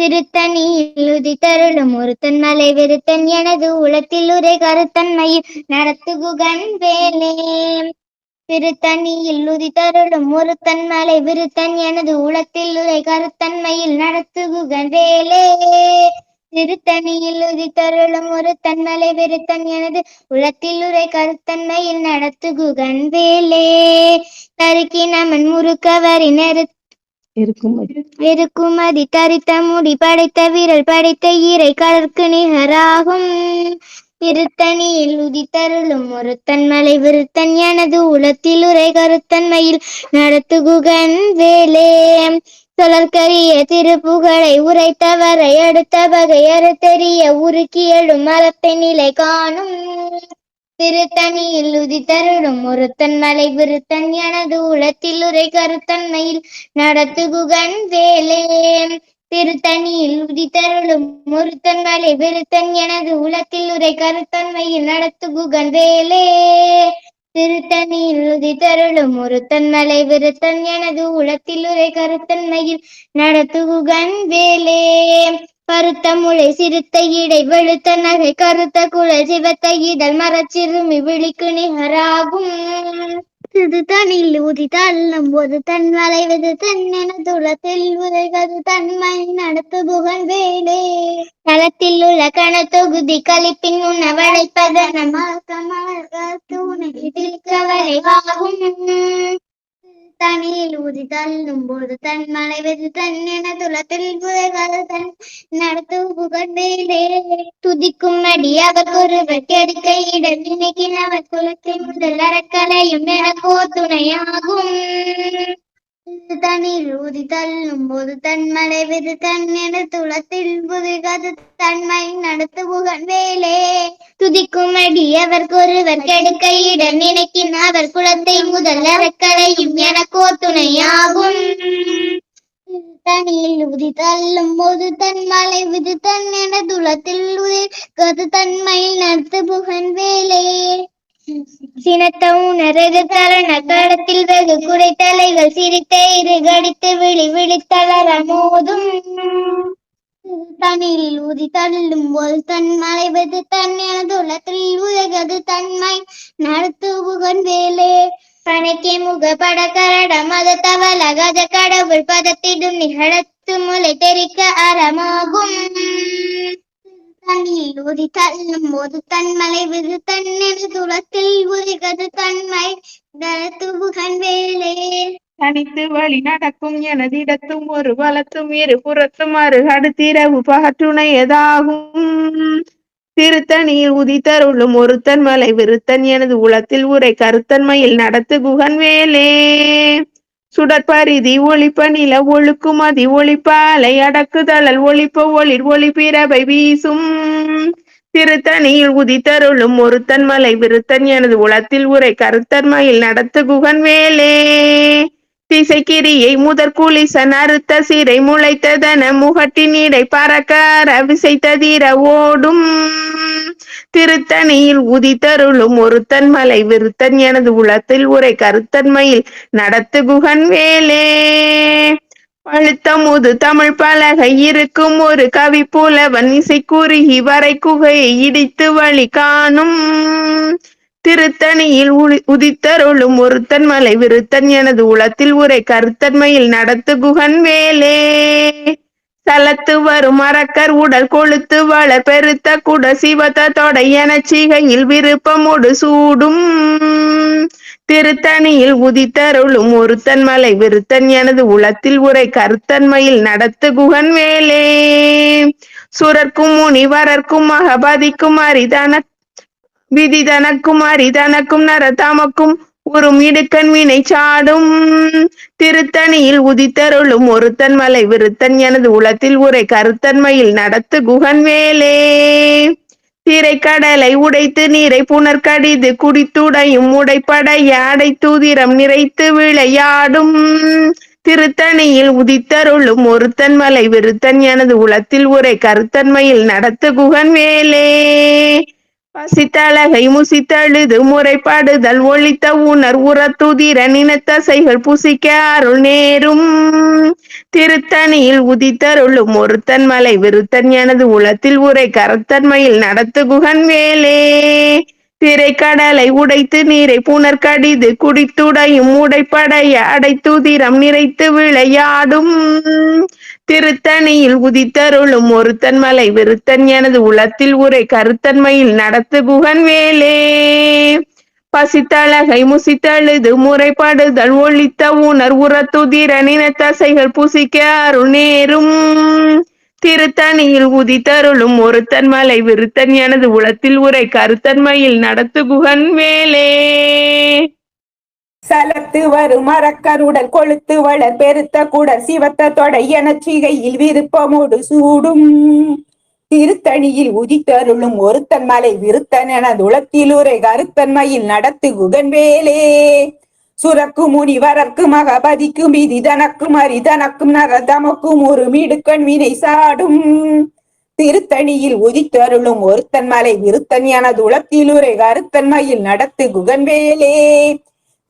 திருத்தணியில் உதித்தருளும் ஒருத்தன் மலை விருத்தன் எனது உளத்தில் உரை கருத்தன்மையில் நடத்து குகன் வேலே. திருத்தணியில் உதித்தருளும் ஒருத்தன் மலை விருத்தன் எனது உளத்தில் உரை கருத்தன்மையில் நடத்து குகன் வேலே. திருத்தணியில் உதித்தருளும் ஒருத்தன் மலை விருத்தன் எனது உளத்தில் உரை கருத்தன்மையில் நடத்து குகன் வேலே. கருக்கினமன் முறுக்கவரின் இருக்குமதி தரித்த முடி படைத்த வீரல் படைத்த ஈரை கலர்க்கு நிகராகும் திருத்தணியில் உதித்தருளும் ஒருத்தன் மலை விருத்தன் எனது உளத்தில் உரை கருத்தன்மையில் நடத்து குகன் வேலே. சொலற்கரிய திருப்புகழை உரைத்தவரை அடுத்த வகை அறுத்தெறிய உருக்கி எழும் மரத்தை நிலை காணும் திருத்தணியில் உதித்தருளும் ஒருத்தன் மலை விருத்தன் எனது உளத்தில் உரை கருத்தன்மையில் நடத்து குகன் வேலே. திருத்தணியில் உதித்தருளும் ஒருத்தன் மலை விருத்தன் எனது உளத்தில் உரை கருத்தன்மையில் நடத்து குகன் வேலே. திருத்தணியில் உதித்தருளும் ஒருத்தன் மலை விருத்தன் எனது உளத்தில் உரை கருத்தன்மையில் நடத்து குகன் வேலே. பருத்த முளை சிறுத்த இடை வெளுத்த நகை கருத்த குழல் சிவத்த இதழ் மரச்சிறுமி விழிக்கு நிகராகும் திருத்தணியில் உதித்தருளும் ஒரு தன் மலை விருத்தன் எனது உளத்தில் உரை கருத்தன்மை நடத்து குகன் வேலே. நலத்தில் உள்ள கணத்தொகுதி கழிப்பின் உணவழைப்பதன வளைவாகும் தனியில் ஊதி தள்ளும் போது தன் மலைவது தன் என துளத்தில் புதைகாதன் நடத்து புகழ் வேலே. துதிக்கும் அடி அவர் ஒருவர் கெடுக்க இடம் நினைக்கினவர் குலத்தின் முதல் அறக்கலையும் எனக்கோ துணையாகும் தனியில் ஊதி தள்ளும் போது தன் மலைவது தன் என துளத்தில் புதைகாத தன்மை நடத்து புகழ் வேலே. துதிக்கும் அடி அவர் ஒருவர் கெடுக்க இடம் நினைக்கின் அவர் குலத்தை முதல் அறக்கலையும் எனக்கோ துணையாகும் தனியில் உதி தள்ளும் போது தன் மலை விது தன் என துளத்தில் உதிர்கது தன்மையில் நடத்து புகழ் வேலே. சினத்த உணரது தரண கடத்தில் வெகு குறைத்தலைகள் சிரித்த இரு கடித்து விழி விழித்தளர மோதும் தனியில் ஊதி தள்ளும் போது தன் மலைவது தன் எனது உலத்தில் உலகது தன்மை நடத்து புகழ் வேலே. பனைக்கே முக பட கரட மத தவள கஜ கடவுள் பதத்திடும் நிகழத்து முளை தெரிக்க அறமாகும் தனியில் ஊதி தள்ளும் போது தன் மலைவது தன் எனது உலத்தில் உலகது தன்மை நடத்து புகழ் வேலே. தனித்து வழி நடக்கும் எனதிடத்தும் ஒரு வலத்தும் இரு புறத்தும் அரு அடுத்திரவு பகற்றுணையதாகும் திருத்தணியில் உதித்தருளும் ஒருத்தன் மலை விருத்தன் எனது உளத்தில் உரை கருத்தன்மையில் நடத்து குகன் வேலே. சுடற்பரிதி ஒளிப்ப நில ஒழுக்கும் அதி ஒளிப்ப அலை அடக்குதழல் ஒளிப்ப ஒளிர் ஒளிப்பிரவை வீசும் திருத்தணியில் உதித்தருளும் ஒருத்தன் மலை விருத்தன் எனது உளத்தில் உரை கருத்தன்மையில் நடத்து குகன் வேலே. திசைக்கிரியை முதற்குளிசன் அறுத்த சிறை முளைத்ததன முகட்டின் இடை பறக்கார விசைத்ததிர ஓடும் திருத்தணியில் உதித்தருளும் ஒருத்தன் மலை விருத்தன் எனது உளத்தில் உரை கருத்தன்மையில் நடத்து குகன் வேலே. பழுத்த முது தமிழ் பலகை இருக்கும் ஒரு கவி புலவன் இசை குறுகி வரை குகையை இடித்து வழி காணும் திருத்தணியில் உதித்தருளும் ஒருத்தன் மலை விருத்தன் எனது உளத்தில் உரை கருத்தன்மையில் நடத்து குகன் வேலே. சலத்து வரும் அரக்கர் உடல் கொழுத்து வள பெருத்த குட சிவத்த தொடை என சிகையில் விருப்பமோடு சூடும் திருத்தணியில் உதித்தருளும் ஒருத்தன் மலை விருத்தன் எனது உளத்தில் உரை கருத்தன்மையில் நடத்து குகன் வேலே. சுரர்க்கும் முனிவரர்க்கும் மகபதிக்கும் அரிதன விதி தனக்கும் அரிதனக்கும் நரதமக்கும் உறும் இடுக்கண் வினை சாடும் திருத்தணியில் உதித்தருளும் ஒருத்தன் மலை விருத்தன் எனது உளத்தில் உரை கருத்தன்மையில் நடத்து குகன் வேலே. திரைக்கடலை உடைத்து நீரை புனர்கடிது குடித்துடையும் உடைப்படைய அடைத்துதிரம் நிறைத்து விளையாடும் திருத்தணியில் உதித்தருளும் ஒருத்தன் மலை விருத்தன் எனது உளத்தில் உரை கருத்தன்மையில் நடத்து குகன் வேலே பசித்தழகை முசித்தழுது முறைப்பாடுதல் ஒழித்த உணர் உரத்துதிர நினத்தசைகள் புசிக்க அருள் நேரும் திருத்தணியில் உதித்தருளும் ஒருத்தன் மலை விருத்தன் எனது உளத்தில் உரை கருத்தன்மையில் நடத்து குகன் வேலே திரைக்கடலை உடைத்து நீரை புனர்கடிது குடித்துடையும் உடைப்படைய அடைத்துதிரம் நிறைத்து விளையாடும் திருத்தணியில் உதித்தருளும் ஒருத்தன் மலை விருத்தன் எனது உளத்தில் உரை கருத்தன்மையில் நடத்து குகன் வேலே பசித்தழகை முசித்தழுது முறைப்படுதல் ஒழித்த உணர் உரத்துதிர நினத்தசைகள் புசிக்க அருள் நேரும் திருத்தணியில் உதித்தருளும் ஒருத்தன் மலை விருத்தன் எனது உளத்தில் உரை கருத்தன்மையில் நடத்து குகன் வேலே சலத்து வரும் மரக்கருடல் கொழுத்து வளர் பெருத்த குடர் சிவத்த தொடை எனச் சிகையில் விருப்பமோடு சூடும் திருத்தணியில் உதித்தருளும் ஒருத்தன் மலை விருத்தன் எனது உளத்தில் உரை கருத்தன்மையில் நடத்து குகன் வேலே சுரக்கு முனிவரற்கு மகபதிக்கும் விதி தனக்கும் அரிதனக்கும் நரதமக்கும் ஒரு மிடுக்கண் வினை சாடும் திருத்தணியில் உதித்தருளும் ஒருத்தன் மலை விருத்தன் எனது உளத்தில் உரை கருத்தன்மையில் நடத்து குகன் வேலே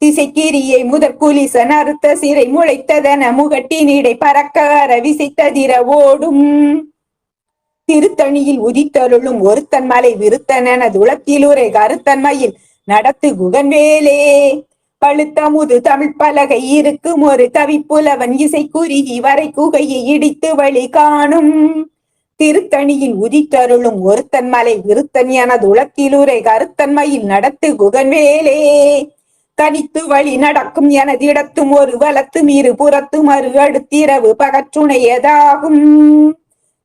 திசைக்கிரியை முதற் குலிசன் அறுத்த சிறை முளைத்ததென முகட்டினிடை பறக்கார விசைத்ததிர ஓடும் திருத்தணியில் உதித்தருளும் ஒருத்தன் மலை விருத்தன் எனது உளத்தில் உரை கருத்தன்மையில் நடத்து குகன் வேலே பழுத்தமுது தமிழ் பலகை இருக்கும் ஒரு தவிப்புலவன் இசை குறுகி வரை குகையை இடித்து வழி காணும் திருத்தணியில் உதித்தருளும் ஒருத்தன் மலை விருத்தன் எனது உளத்தில் உரை கருத்தன்மையில் நடத்து குகன் வேலே தனித்து வழி நடக்கும் எனது இடத்தும் ஒரு வலத்தும் இரு புறத்தும் அரு அடுத்திரவு பகற்றுணையதாகும்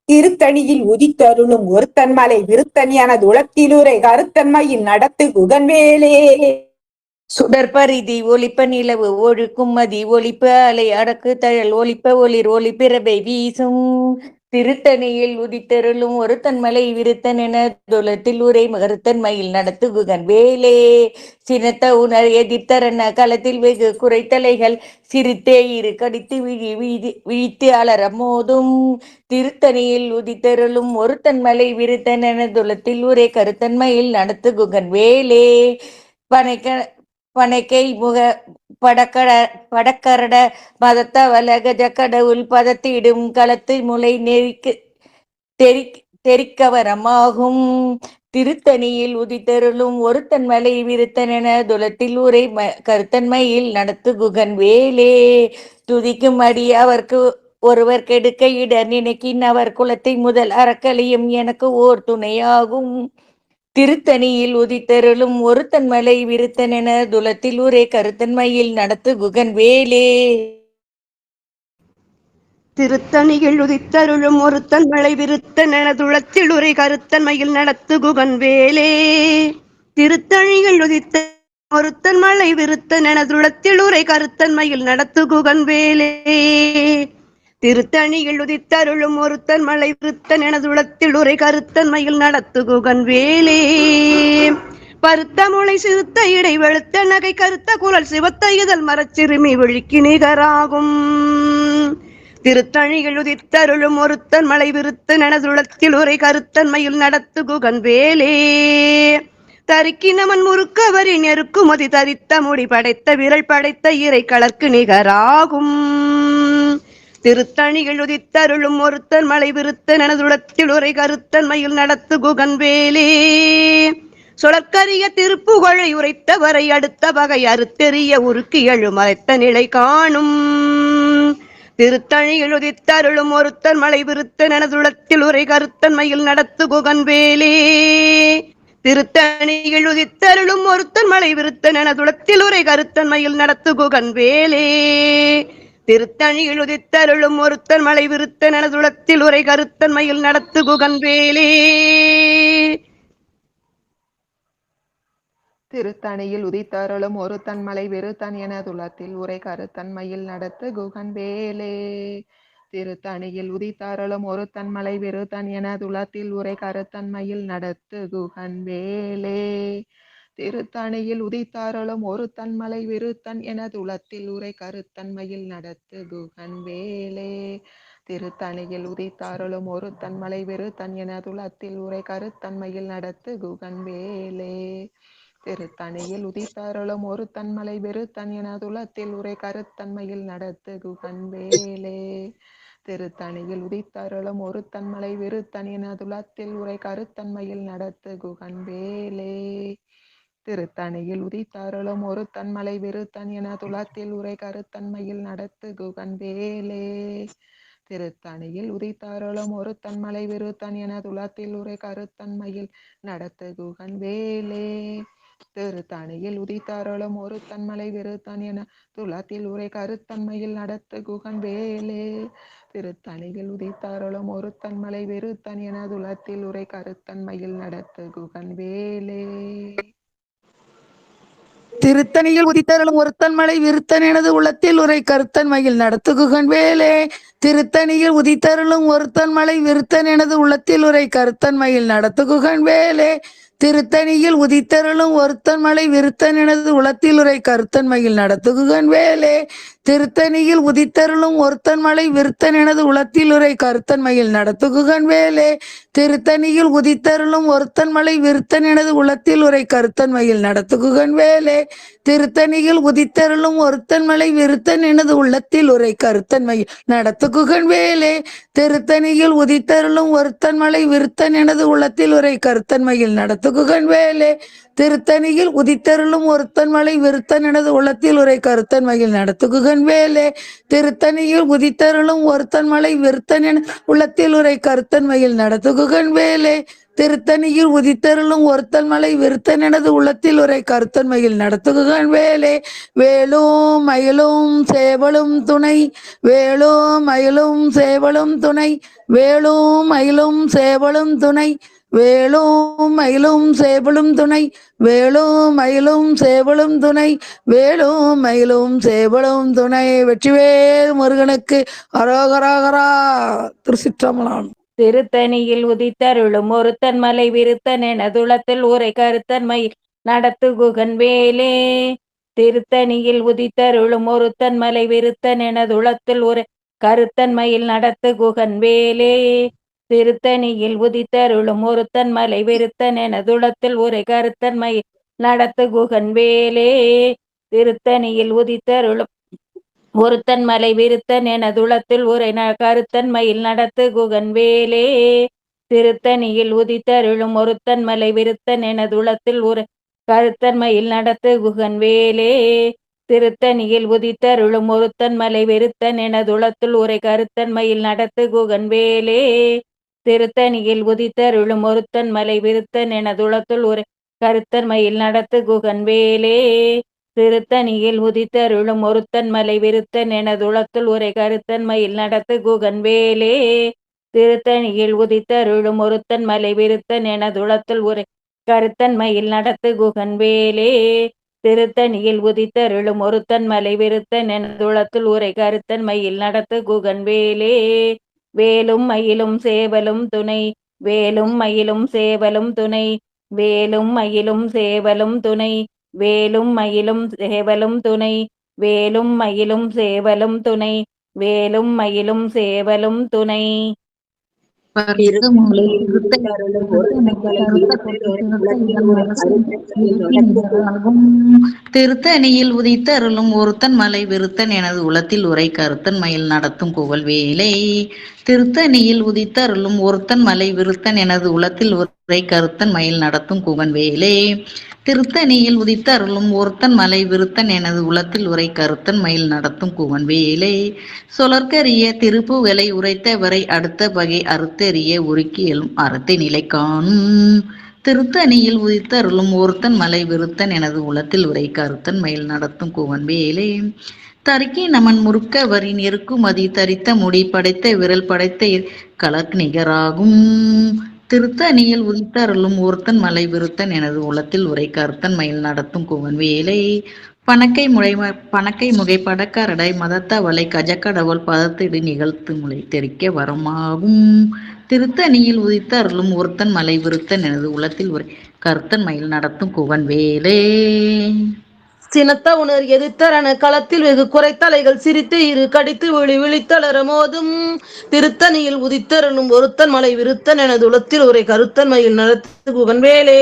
திருத்தணியில் உதித்தருளும் ஒருத்தன் மலை விருத்தன் எனது உளத்தில் உரை கருத்தன்மையில் நடத்து குகன் வேலே சுடற்பரிதி ஒளிப்ப நிலவு ஒழுக்கும் மதி ஒளிப்ப அலை அடக்கு தழல் ஒளிப்ப ஒளிர் ஒளிப்பிறவை வீசும் திருத்தணியில் உதித்தருளும் ஒருத்தன் மலை விருத்தன் என துலத்தில் உரை மகருத்தன் மயில் நடத்து குகன் வேலே சினத்த உணர் எதிர்த்தரன களத்தில் வெகு குறைத்தலைகள் சிரித்தே இரு கடித்து விழித்து அலற மோதும் திருத்தணியில் உதித்தருளும் ஒருத்தன் மலை விருத்தன் என துலத்தில் உரை கருத்தன்மையில் நடத்து குகன் வேலே பனைக்கை முக படக்கரட மதத்தவல கஜ கடவுள் பதத்திடும் களத்து முளை தெரிக்கவரமாகும் திருத்தணியில் உதித்தருளும் ஒருத்தன் மலை விருத்தன் என துலத்தில் உரை கருத்தன்மையில் நடத்து குகன் வேலே துதிக்கும் அடி அவர்க்கு ஒருவர் கெடுக்க இடர் நினைக்கின் அவர் குலத்தை முதல் அறக்கலியும் எனக்கு ஓர் துணையாகும் திருத்தணியில் உதித்தருளும் ஒருத்தன் மலை விருத்தன் என துலத்தில் உரை கருத்தன்மையில் நடத்து குகன் வேலே திருத்தணியில் உதித்தருளும் ஒருத்தன் மலை விருத்தன் என துளத்தில் உரை கருத்தன்மையில் நடத்து குகன் வேலே திருத்தணியில் உதித்த ஒருத்தன் மலை விருத்தன் என துளத்தில் உரை கருத்தன்மையில் நடத்து குகன் வேலே திருத்தணியில் உதித்தருளும் ஒருத்தன் மலை விருத்தன் எனது உளத்தில் உரை கருத்தன்மையில் நடத்து குகன் வேலே பருத்த முளை சிறுத்த இடை வெளுத்த நகை கருத்த குழல் சிவத்த இதழ் மரச்சிறுமி விழிக்கு நிகராகும் திருத்தணியில் உதித்தருளும் ஒருத்தன் மலை விருத்தன் எனது உளத்தில் உரை கருத்தன்மையில் நடத்து குகன் வேலே தரிக்கினவன் முறுக்கவரி நெருக்குமதி தரித்த முடி படைத்த விரல் படைத்த இறை கலர்க்கு நிகராகும் திருத்தணியில் உதித்தருளும் ஒருத்தன் மலை விருத்தன் எனது உளத்தில் உரை கருத்தன்மையில் நடத்து குகன் வேலே சுழற்கரிய திருப்புகழை உரைத்தவரை அடுத்த வகை அறுத்தெறிய உருக்கி எழு மறைத்த நிலை காணும் திருத்தணியில் உதித்தருளும் ஒருத்தன் மலை விருத்தன் எனது உளத்தில் உரை கருத்தன்மையில் நடத்து குகன் வேலே திருத்தணியில் உதித்தருளும் ஒருத்தன் மலை விருத்தன் எனது உளத்தில் உரை கருத்தன்மையில் நடத்து குகன் வேலே திருத்தணியில் உதித்தருளும் ஒருத்தன் மலை விருத்தன் எனது உளத்தில் உரை கருத்தன்மையில் நடத்து குகன் வேலே திருத்தணியில் உதித்தருளும் ஒருத்தன் மலை விருத்தன் எனது உளத்தில் உரை கருத்தன்மையில் நடத்து குகன் வேலே திருத்தணியில் உதித்தருளும் ஒருத்தன் மலை விருத்தன் எனதுளத்தில் உரை கருத்தன்மையில் நடத்து குகன் வேலே. திருத்தணியில் உதித்தருளும் ஒருத்தன் மலை விருத்தன் எனதுளத்தில் உரை கருத்தன்மையில் நடத்து குகன் வேலே. திருத்தணியில் உதித்தருளும் ஒருத்தன் மலை விருத்தன் எனதுளத்தில் உரை கருத்தன்மையில் நடத்து குகன் வேலே. திருத்தணியில் உதித்தருளும் ஒருத்தன் மலை விருத்தன் எனதுளத்தில் உரை கருத்தன்மையில் நடத்து குகன் வேலே. திருத்தணியில் உதித்தருளும் ஒருத்தன் மலை விருத்தன் எனதுளத்தில் உரை கருத்தன்மையில் நடத்து குகன் வேலே. திருத்தணியில் உதித்தருளும் ஒருத்தன் மலை விருத்தன் எனதுளத்தில் உரை கருத்தன்மையில் நடத்து குகன் வேலே. திருத்தணியில் உதித்தருளும் ஒருத்தன் மலை விருத்தன் எனதுளத்தில் உரை கருத்தன்மையில் நடத்து குகன் வேலே. திருத்தணியில் உதித்தருளும் ஒருத்தன் மலை விருத்தன் என துளத்தில் உரை கருத்தன்மையில் நடத்து குகன் வேலே. திருத்தணியில் உதித்தருளும் ஒருத்தன் மலை விருத்தன் என துளத்தில் உரை கருத்தன்மையில் நடத்து குகன் வேலே. திருத்தணியில் உதித்தருளும் ஒருத்தன் மலை விருத்தன் எனது உள்ளத்தில் உரை கருத்தன்மையில் நடத்து குகன் வேலே. திருத்தணியில் உதித்தருளும் ஒருத்தன் மலை விருத்தன் எனது உள்ளத்தில் உரை கருத்தன்மையில் நடத்து குகன் வேலே. திருத்தணியில் உதித்தருளும் ஒருத்தன் மலை விருத்தன் எனது உளத்தில் உரை கருத்தன்மையில் நடத்து குகன் வேலே. திருத்தணியில் உதித்தருளும் ஒருத்தன் மலை விருத்தன் எனது உளத்தில் உரை கருத்தன்மையில் நடத்து குகன் வேலே. திருத்தணியில் உதித்தருளும் ஒருத்தன் மலை விருத்தன் எனது உளத்தில் உரை கருத்தன்மையில் நடத்து குகன் வேலே. திருத்தணியில் உதித்தருளும் ஒருத்தன் மலை விருத்தன் எனது உள்ளத்தில் உரை கருத்தன்மையில் நடத்து குகன் வேலே. திருத்தணியில் உதித்தருளும் ஒருத்தன் மலை விருத்தன் எனது உள்ளத்தில் உரை கருத்தன்மையில் நடத்து குகன் வேலே. திருத்தணியில் உதித்தருளும் ஒருத்தன் மலை விருத்தன் எனது உள்ளத்தில் உரை கருத்தன்மையில் நடத்து குகன் வேலே. திருத்தணியில் உதித்தருளும் ஒருத்தன் மலை விருத்தன் என உள்ளத்தில் உரை கருத்தன்மையில் நடத்து குகன் வேலே. திருத்தணியில் உதித்தருளும் ஒருத்தன் மலை விருத்தன் எனது உள்ளத்தில் உரை கருத்தன்மையில் நடத்து குகன் வேலே. வேலும் மயிலும் சேவலும் துணை, வேலும் மயிலும் சேவலும் துணை, வேலும் மயிலும் சேவலும் துணை, வேலும் மயிலும் சேவலும் துணை, வேலும் மயிலும் சேவலும் துணை, வேலும் மயிலும் சேவலும் துணை. வெற்றிவேல் முருகனுக்கு அரோகராகரா. திருச்சிற்றம்பலம். திருத்தணியில் உதித்தருளும் ஒருத்தன் மலை விருத்தன் எனதுளத்தில் உரை கருத்தன்மையில் நடத்து குகன் வேலே. திருத்தணியில் உதித்தருளும் ஒருத்தன் மலை விருத்தன் எனதுளத்தில் உரை கருத்தன்மையில் நடத்து குகன் வேலே. திருத்தணியில் உதித்தருளும் ஒருத்தன் மலை விருத்தன் எனதுளத்தில் உரை கருத்தன்மையில் நடத்து குகன் வேலே. திருத்தணியில் உதித்தருளும் ஒருத்தன் மலை விருத்தன் எனதுளத்தில் உரை கருத்தன்மையில் நடத்து குகன் வேலே. திருத்தணியில் உதித்தருளும் ஒருத்தன் மலை விருத்தன் எனதுளத்தில் உரை கருத்தன்மையில் நடத்து குகன் வேலே. திருத்தணியில் உதித்தருளும் ஒருத்தன் மலை விருத்தன் எனதுளத்தில் உரை கருத்தன்மையில் நடத்து குகன் வேலே. திருத்தணியில் உதித்தருளும் ஒருத்தன் மலை விருத்தன் எனதுளத்தில் உரை கருத்தன்மையில் நடத்து குகன் வேலே. திருத்தணியில் உதித்தருளும் ஒருத்தன் மலை விருத்தன் எனதுளத்தில் உரை கருத்தன்மையில் நடத்து குகன் வேலே. திருத்தணியில் உதித்தருளும் ஒருத்தன் மலை விருத்தன் எனதுளத்தில் உரை கருத்தன்மையில் நடத்து குகன் வேலே. திருத்தணியில் உதித்தருளும் ஒருத்தன் மலை விருத்தன் எனதுளத்தில் உரை கருத்தன்மையில் நடத்து குகன் வேலே. வேலும் மயிலும் சேவலும் துணை, வேலும் மயிலும் சேவலும் துணை, வேலும் மயிலும் சேவலும் துணை, வேலும் மயிலும் சேவலும் துணை, வேலும் மயிலும் சேவலும் துணை, வேலும் மயிலும் சேவலும் துணை. திருத்தணியில் உதித்தருளும் ஒருத்தன் மலை விருத்தன் எனது உளத்தில் உரை கருத்தன் மயில் நடத்தும் புகழ் வேலை. திருத்தணியில் உதித்தருளும் ஒருத்தன் மலை விருத்தன் எனது உளத்தில் உரை கருத்தன் மயில் நடத்தும் குகன் வேலே. திருத்தணியில் உதித்தருளும் ஒருத்தன் மலை விருத்தன் எனது உளத்தில் உரை கருத்தன் மயில் நடத்தும் குகன் வேலே. சொலற்கரிய திருப்புகளை உரைத்தவரை அடுத்த பகை அறுத்தெறிய உருக்கி எழும் அறத்தை நிலை காணும். திருத்தணியில் உதித்தருளும் ஒருத்தன் மலை விருத்தன் எனது உளத்தில் உரை கருத்தன் மயில் நடத்தும் குகன் வேலே. தருக்கி நமன் முறுக்க வரின் இருக்குமதி தரித்த முடி படைத்த விரல் படைத்த கலக்கு நிகராகும். திருத்தணியில் உதித்தருளும் ஒருத்தன் மலை விருத்தன் எனது உளத்தில் உரை கருத்தன் மயில் நடத்தும் குகன் வேலை. பணக்கை முகை படக்கரடை மதத்தவளை கஜக்கடவுள் பதத்திடு நிகழ்த்து முளை தெரிக்க வரமாகும் திருத்தணியில் உதித்த அருளும் ஒருத்தன் மலை விருத்தன் எனது உளத்தில் உரை கருத்தன் மயில் நடத்தும் குவன் வேலே. சினத்த உணர் எதிர்த்தரன களத்தில் வெகு குறைத்தலைகள் சிரித்து இரு கடித்து விழித்தளர மோதும் திருத்தணியில் உதித்தரனும் ஒருத்தன் மலை விருத்தன் எனது உளத்தில் உரை கருத்தன் மயில் நடத்து குகன் வேலே.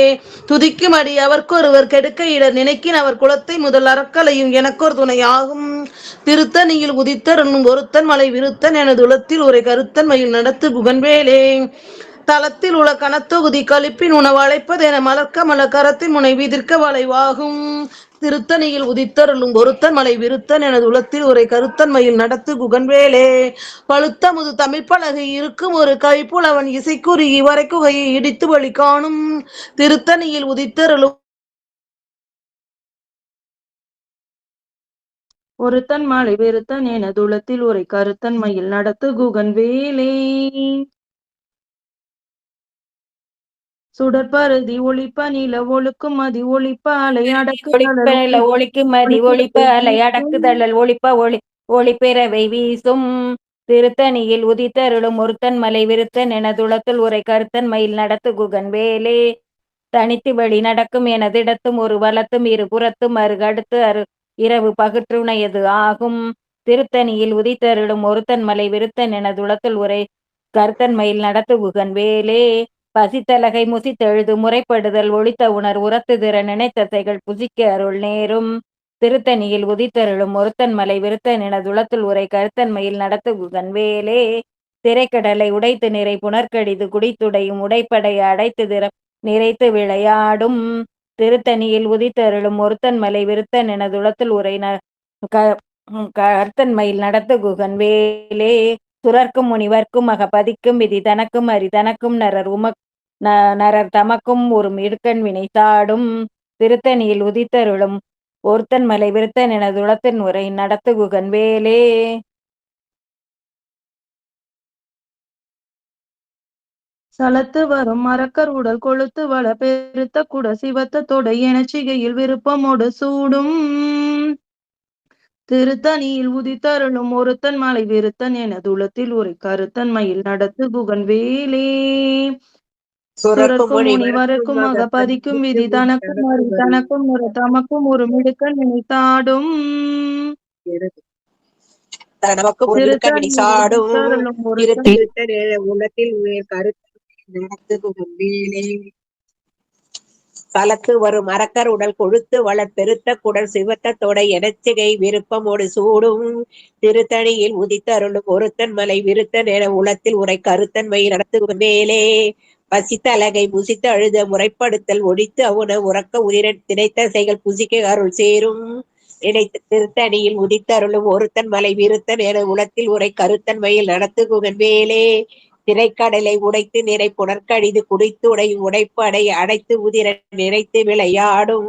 துதிக்கும் அடி அவர்க்கொருவர் கெடுக்க இடர் நினைக்கின் அவர் குலத்தை முதல் அறக்கலையும் எனக்கொரு துணையாகும் திருத்தணியில் உதித்தரனும் ஒருத்தன் மலை விருத்தன் எனது உளத்தில் உரை கருத்தன் மயில் நடத்து குகன் வேலே. தளத்தில் உள்ள கனத்தொகுதி கழிப்பின் உணவு அழைப்பதென மலர்க்க மலக்கரத்தின் முனை விதிர்க்க வளைவாகும் திருத்தணியில் உதித்தருளும் ஒருத்தன் மலை விருத்தன் எனது உளத்தில் உரை கருத்தன் மயில் நடத்து குகன்வேலே. பழுத்த முது தமிழ் பலகை இருக்கும் ஒரு கைப்புலவன் இசைக்குறுகி வரைக்குகையை இடித்து வழி காணும் திருத்தணியில் உதித்தருளும் ஒருத்தன் மலை விருத்தன் எனது உளத்தில் உரை கருத்தன் மயில் நடத்து குகன்வேலே. சுடற்பருதி ஒளிப்ப நில ஒழுக்கும் மதி ஒளிப்ப அலை ஒளிக்கும் மதி ஒளிப்ப அலை அடக்குதழல் ஒளிப்ப ஒளிப்பிறவை வீசும் திருத்தணியில் உதித்தருளும் ஒருத்தன் மலை விருத்தன் எனதுளத்தில் உரை கருத்தன் மயில் நடத்து குகன் வேலே. தனித்து வழி நடக்கும் எனதிடத்தும் ஒரு வலத்தும் இரு புறத்தும் அருகடுத்து இரவு பகற்றுணையது ஆகும் திருத்தணியில் உதித்தருளும் ஒருத்தன் மலை விருத்தன் எனதுளத்தில் உரை கருத்தன் மயில் நடத்து குகன் வேலே. பசித்தலகை முசித்தெழுது முறைப்படுதல் ஒளித்த உணர் உரத்துதிற நினைத்தசைகள் புசிக்க அருள் நேரும் திருத்தணியில் உதித்தருளும் ஒருத்தன் மலை விருத்தன் எனதுளத்தில் உரை கருத்தன்மையில் நடத்து குகன் வேலே. திரைக்கடலை உடைத்து நிறை புனர்கடிது குடித்துடையும் உடைப்படை அடைத்து நிறைத்து விளையாடும் திருத்தணியில் உதித்தருளும் ஒருத்தன் மலை விருத்தன் எனதுளத்தில் உரை கருத்தன்மையில் நடத்து குகன் வேலே. சுரர்க்கும் முனிவர்க்கும் மகபதிக்கும் விதி தனக்கும் அரி தனக்கும் நரர் தமக்கும் ஒரு இடுக்கண் வினை சாடும் திருத்தணியில் உதித்தருளும் ஒருத்தன் மலை விருத்தன் எனது உளத்தின் உரை நடத்து குகன் வேலே. சலத்து வரும் மரக்கர் உடல் கொழுத்து வள பெருத்த குட சிவத்த தொடை எனச்சிகையில் விருப்பமோடு சூடும் திருத்தணியில் உதித்தருளும் ஒருத்தன் மலை விருத்தன் எனது உளத்தில் உரை கருத்தன் மயில் நடத்து குகன் வேலே. சுரக்கும் முனிவருக்கும் மகபதிக்கும் விதி தனக்கும் அரி தனக்கும் தமக்கும் ஒரு மிடுக்கன் நினைத்தாடும் தலத்து வரும் அரக்கர் உடல் கொழுத்து வளர் பெருத்த குடல் சிவத்த தொடை எனச்சிகை விருப்பமோடு சூடும் திருத்தணியில் உதித்தருளும் ஒருத்தன் மலை விருத்தன் என உளத்தில் உரை கருத்தன் மயில் நடத்து மேலே. பசித்த அலகை முசித்த அழுத முறைப்படுத்தல் ஒடித்து அவன உறக்க உயிரன் திணைத்த செய்கள் புசிக்க அருள் சேரும் நினைத்த திருத்தணியில் உதித்தருளும் ஒருத்தன் மலை விருத்தன் என உளத்தில் உரை கருத்தன் மயில் நடத்து குகன் வேலே. திரைக்கடலை உடைத்து நிறை புனர்கடிது குடித்து உடையும் உடைப்படை அடைத்து உதிர நிறைத்து விளையாடும்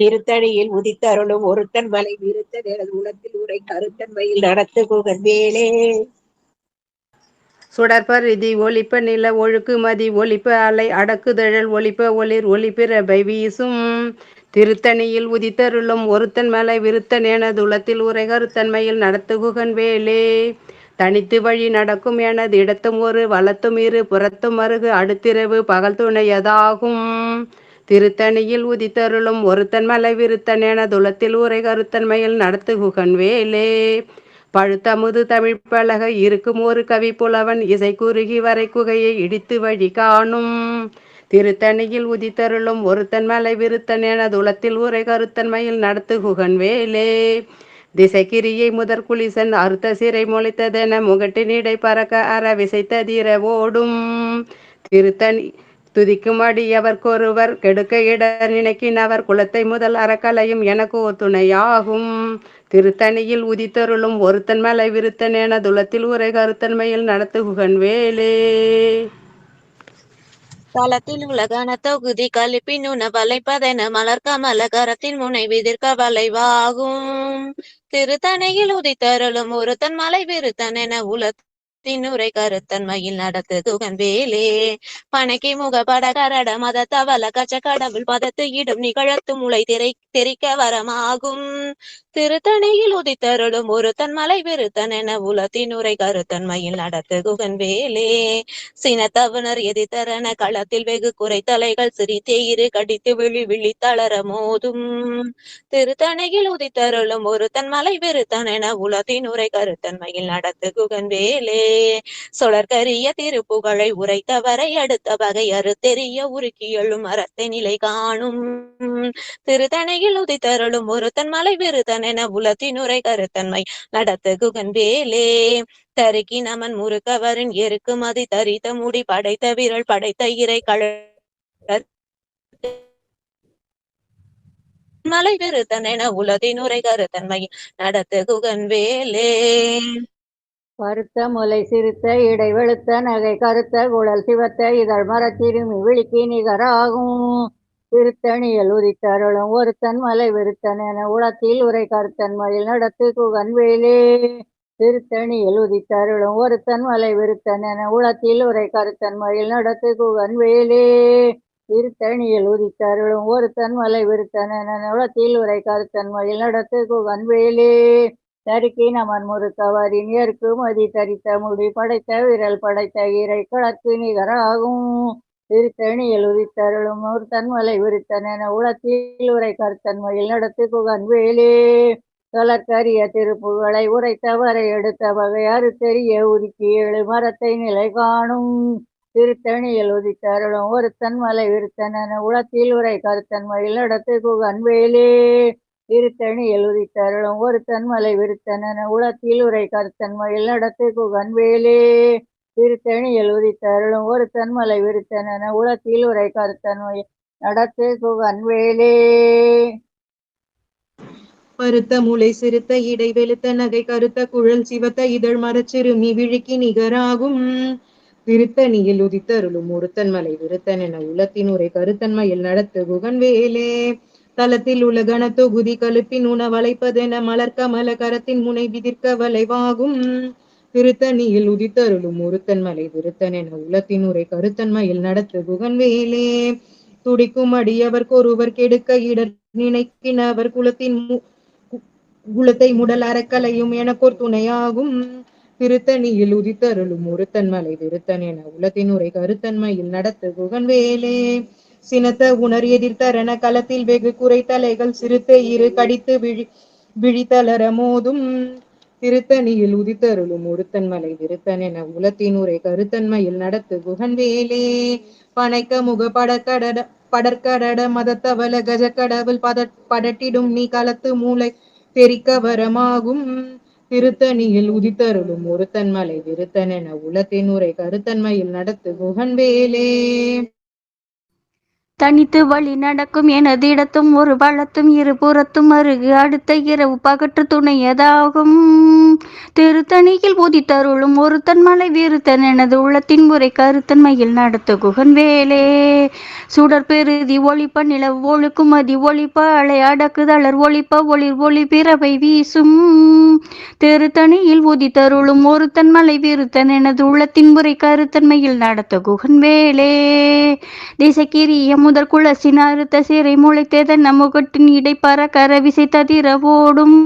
திருத்தணியில் உதித்தருளும் ஒருத்தன் மலை விருத்தன் எனது உளத்தில் உரை கருத்தன் மயில் நடத்து குகன் வேலே. சுடற்பரிதி ஒளிப்ப நில ஒழுக்கு மதி ஒளிப்ப அலை அடக்குதழல் ஒளிப்ப ஒளிர் ஒளிப்பிறபை வீசும் திருத்தணியில் உதித்தருளும் ஒருத்தன் மலை விருத்தன் எனது உளத்தில் உரை கருத்தன்மையில் நடத்து குகன் வேலே. தனித்து வழி நடக்கும் எனது இடத்தும் ஒரு வலத்தும் இரு புறத்தும் அருகு அடுத்திரவு பகல் துணையதாகும் திருத்தணியில் உதித்தருளும் ஒருத்தன் மலை விருத்தன் எனது உளத்தில் உரை கருத்தன்மையில் நடத்து குகன் வேலே. பழுத்தமுது தமிழ் பலக இருக்கும் ஒரு கவி புலவன் இசை குறுகி வரை குகையை இடித்து வழி காணும் திருத்தணியில் உதித்தருளும் ஒருத்தன் மலை விருத்தன் எனது உளத்தில் உரை கருத்தன்மையில் நடத்து குகன் வேலே. திசைக்கிரியை முதற் குளிசன் அறுத்த சிறை முளைத்ததென முகட்டினிடை பறக்க அற விசைத்ததிர ஓடும் திருத்தணி துதிக்கும் அடியவர்க்கொருவர் கெடுக்க இட நினைக்கின் அவர் குலத்தை முதல் அறக்கலையும் எனக்கு துணையாகும் திருத்தணியில் உதித்தருளும் ஒருத்தன் மலை விருத்தன் என துளத்தில் உரை கருத்தன்மையில் நடத்து குகன் வேலே. தளத்தில் உள்ள கனத்தொகுதி கழிப்பின் உண வளைப்பதென மலர் கமல கரத்தின் முனை விதிர்க்க வளைவாகும் திருத்தணையில் உதித்தருளும் ஒருத்தன் மலை விருத்தன் என உள்ளத்தின் உரை கருத்தன்மையில் நடத்து குகன் வேலே பனைக்கு முகப்பட கரட மத தவள கச்ச கடவுள் பதத்து இடும் நிகழத்து முளை தெரிக்க வரமாகும் திருத்தணியில் உதித்தருளும் ஒரு தன்மலை விருத்தன் என உலத்தின் உரை கருத்தன்மையில் நடத்து குகன் வேலே சினத்தவனர் எதிர்த்தரன களத்தில் வெகு குறைத்தலைகள் சிரித்தே இரு கடித்து விழி தளர மோதும் திருத்தணியில் உதித்தருளும் ஒரு தன்மலை விருத்தன் என உலத்தின் உரை கருத்தன்மையில் நடத்து குகன் வேலே சொலற்கரிய திருப்புகழை உரைத்தவரை அடுத்த வகை அறுத்தெறிய உருக்கி எழும் அறத்தை நிலை காணும் திருத்தணியில் உதித்தருளும் ஒரு தன்மலை விருத்தன் என உலத்தின் உரை கருத்தன்மை நடத்து குகன் வேலே தருக்கி நமன் முறுக்கவரின் எருக்கு மதி தரித்த முடி படைத்த விரல் படைத்த இறை மலை விருத்தன் என உலதின் உரை கருத்தன்மை நடத்து குகன் வேலே பருத்த முலை சிறுத்த இடை வெளுத்த நகை கருத்த குழல் சிவத்த இதழ் மரச்சிறுமி விழிக்கு நிகராகும் திருத்தணியில் உதித்தருளும் ஒருத்தன் மலை விருத்தன் என உளத்தில் உரை கருத்தன்மையில் நடத்து குகன் வேலே திருத்தணியில் உதித்தருளும் ஒருத்தன் மலை விருத்தன் என உளத்தில் உரை கருத்தன்மையில் நடத்து குகன் வேலே திருத்தணியில் உதித்தருளும் ஒருத்தன் மலை விருத்தன் என உளத்தில் உரை கருத்தன்மையில் நடத்து குகன் வேலே தருக்கி நமன் முறுக்கவரின் ஏற்கு மதி தரித்த முடி படைத்த விரல் படைத்த இறை களற்கு நிகராகும் திருத்தணியில் உதித்தருளும் ஒரு தன்மலை விருத்தன் என உளத்தில் உரை கருத்தன்மையில் நடத்து குகன் வேலே தொலற்கரிய திருப்புகளை உரைத்தவரை எடுத்த வகை அறுத்தெறிய உருக்கி ஏழு மரத்தை நிலை காணும் திருத்தணியில் உதித்தருளும் ஒரு தன்மலை விருத்தன் என உளத்தில் உரை கருத்தன்மையில் நடத்து குகன் வேலே திருத்தணியில் உதித்தருளும் ஒரு தன்மலை விருத்தன் என உளத்தில் உரை கருத்தன்மையில் நடத்து குகன் வேலே திருத்தணியில் உதித்தருளும் ஒரு தன்மலை விருத்தன் என உளத்தில் உரை கருத்தன்மையில் நடத்து குகன் வேலே பருத்த முளை சிறுத்த இடை வெளுத்த நகை கருத்த குழல் சிவத்த இதழ் மரச்சிறுமி விழிக்கு நிகராகும் திருத்தணியில் உதித்தருளும் ஒருத்தன் மலை விருத்தன் என உலத்தின் உரை கருத்தன்மையில் நடத்து குகன் வேலே தளத்தில் உள்ள கனத்தொகுதி கழுப்பின் உணவளைப்பதென மலர் கமல கரத்தின் முனை விதிர்க்க வளைவாகும் திருத்தணியில் உதித்தருளும் ஒருத்தன் மலை விருத்தன் என உலத்தின் உரை கருத்தன்மையில் நடத்து குகன் வேலே துடிக்கும் அடியவர்க்கொருவர் கெடுக்க இடர் நினைக்கினவர் குலத்தை முடல் அறக்கலையும் எனக்கோர் துணையாகும் திருத்தணியில் உதித்தருளும் ஒருத்தன் மலை விருத்தன் என உலத்தின் உரை கருத்தன்மையில் நடத்து குகன் வேலே சினத்த உணர் எதிர்த்தரண களத்தில் வெகு குறைத்தலைகள் சிறுத்த இரு கடித்து விழித்தளர மோதும் திருத்தணியில் உதித்தருளும் ஒருத்தன் மலை விருத்தன் என உலத்தின் உரை கருத்தன்மையில் நடத்து குகன் வேலே பனைக்க முக படற்கடட மதத்தவள கஜக்கடவுள் படட்டிடும் நீ களத்து மூளை தெரிக்க வரமாகும் திருத்தணியில் உதித்தருளும் ஒருத்தன் மலை விருத்தன் என உலத்தின் உரை கருத்தன்மையில் நடத்து குகன் வேலே தனித்து வழி நடக்கும் எனது இடத்தும் ஒரு வளத்தும் இருபுறத்தும் அருகு அடுத்த இரவு பகற்று துணையதாகும் திருத்தணியில் உதித்தருளும் ஒருத்தன் மலை விருத்தன் எனது உள்ளத்தின் முறை கருத்தன்மையில் நடத்து குகன் வேலே சுடர் பெருதி ஒளிப்ப நிலவு ஒழுக்கும் மதி ஒளிப்ப அலை அடக்குதளர் ஒளிப்ப ஒளிர் ஒளி பிறவை வீசும் திருத்தணியில் உதித்தருளும் ஒருத்தன் மலை விருத்தன் எனது உள்ளத்தின் முறை கருத்தன்மையில் நடத்த குகன் வேலே திசைக்கிரிய முதல் குளசின் அறுத்த சிறை முளைத்ததன் முகட்டின் இடைப்பற கர விசை ததிர ஓடும்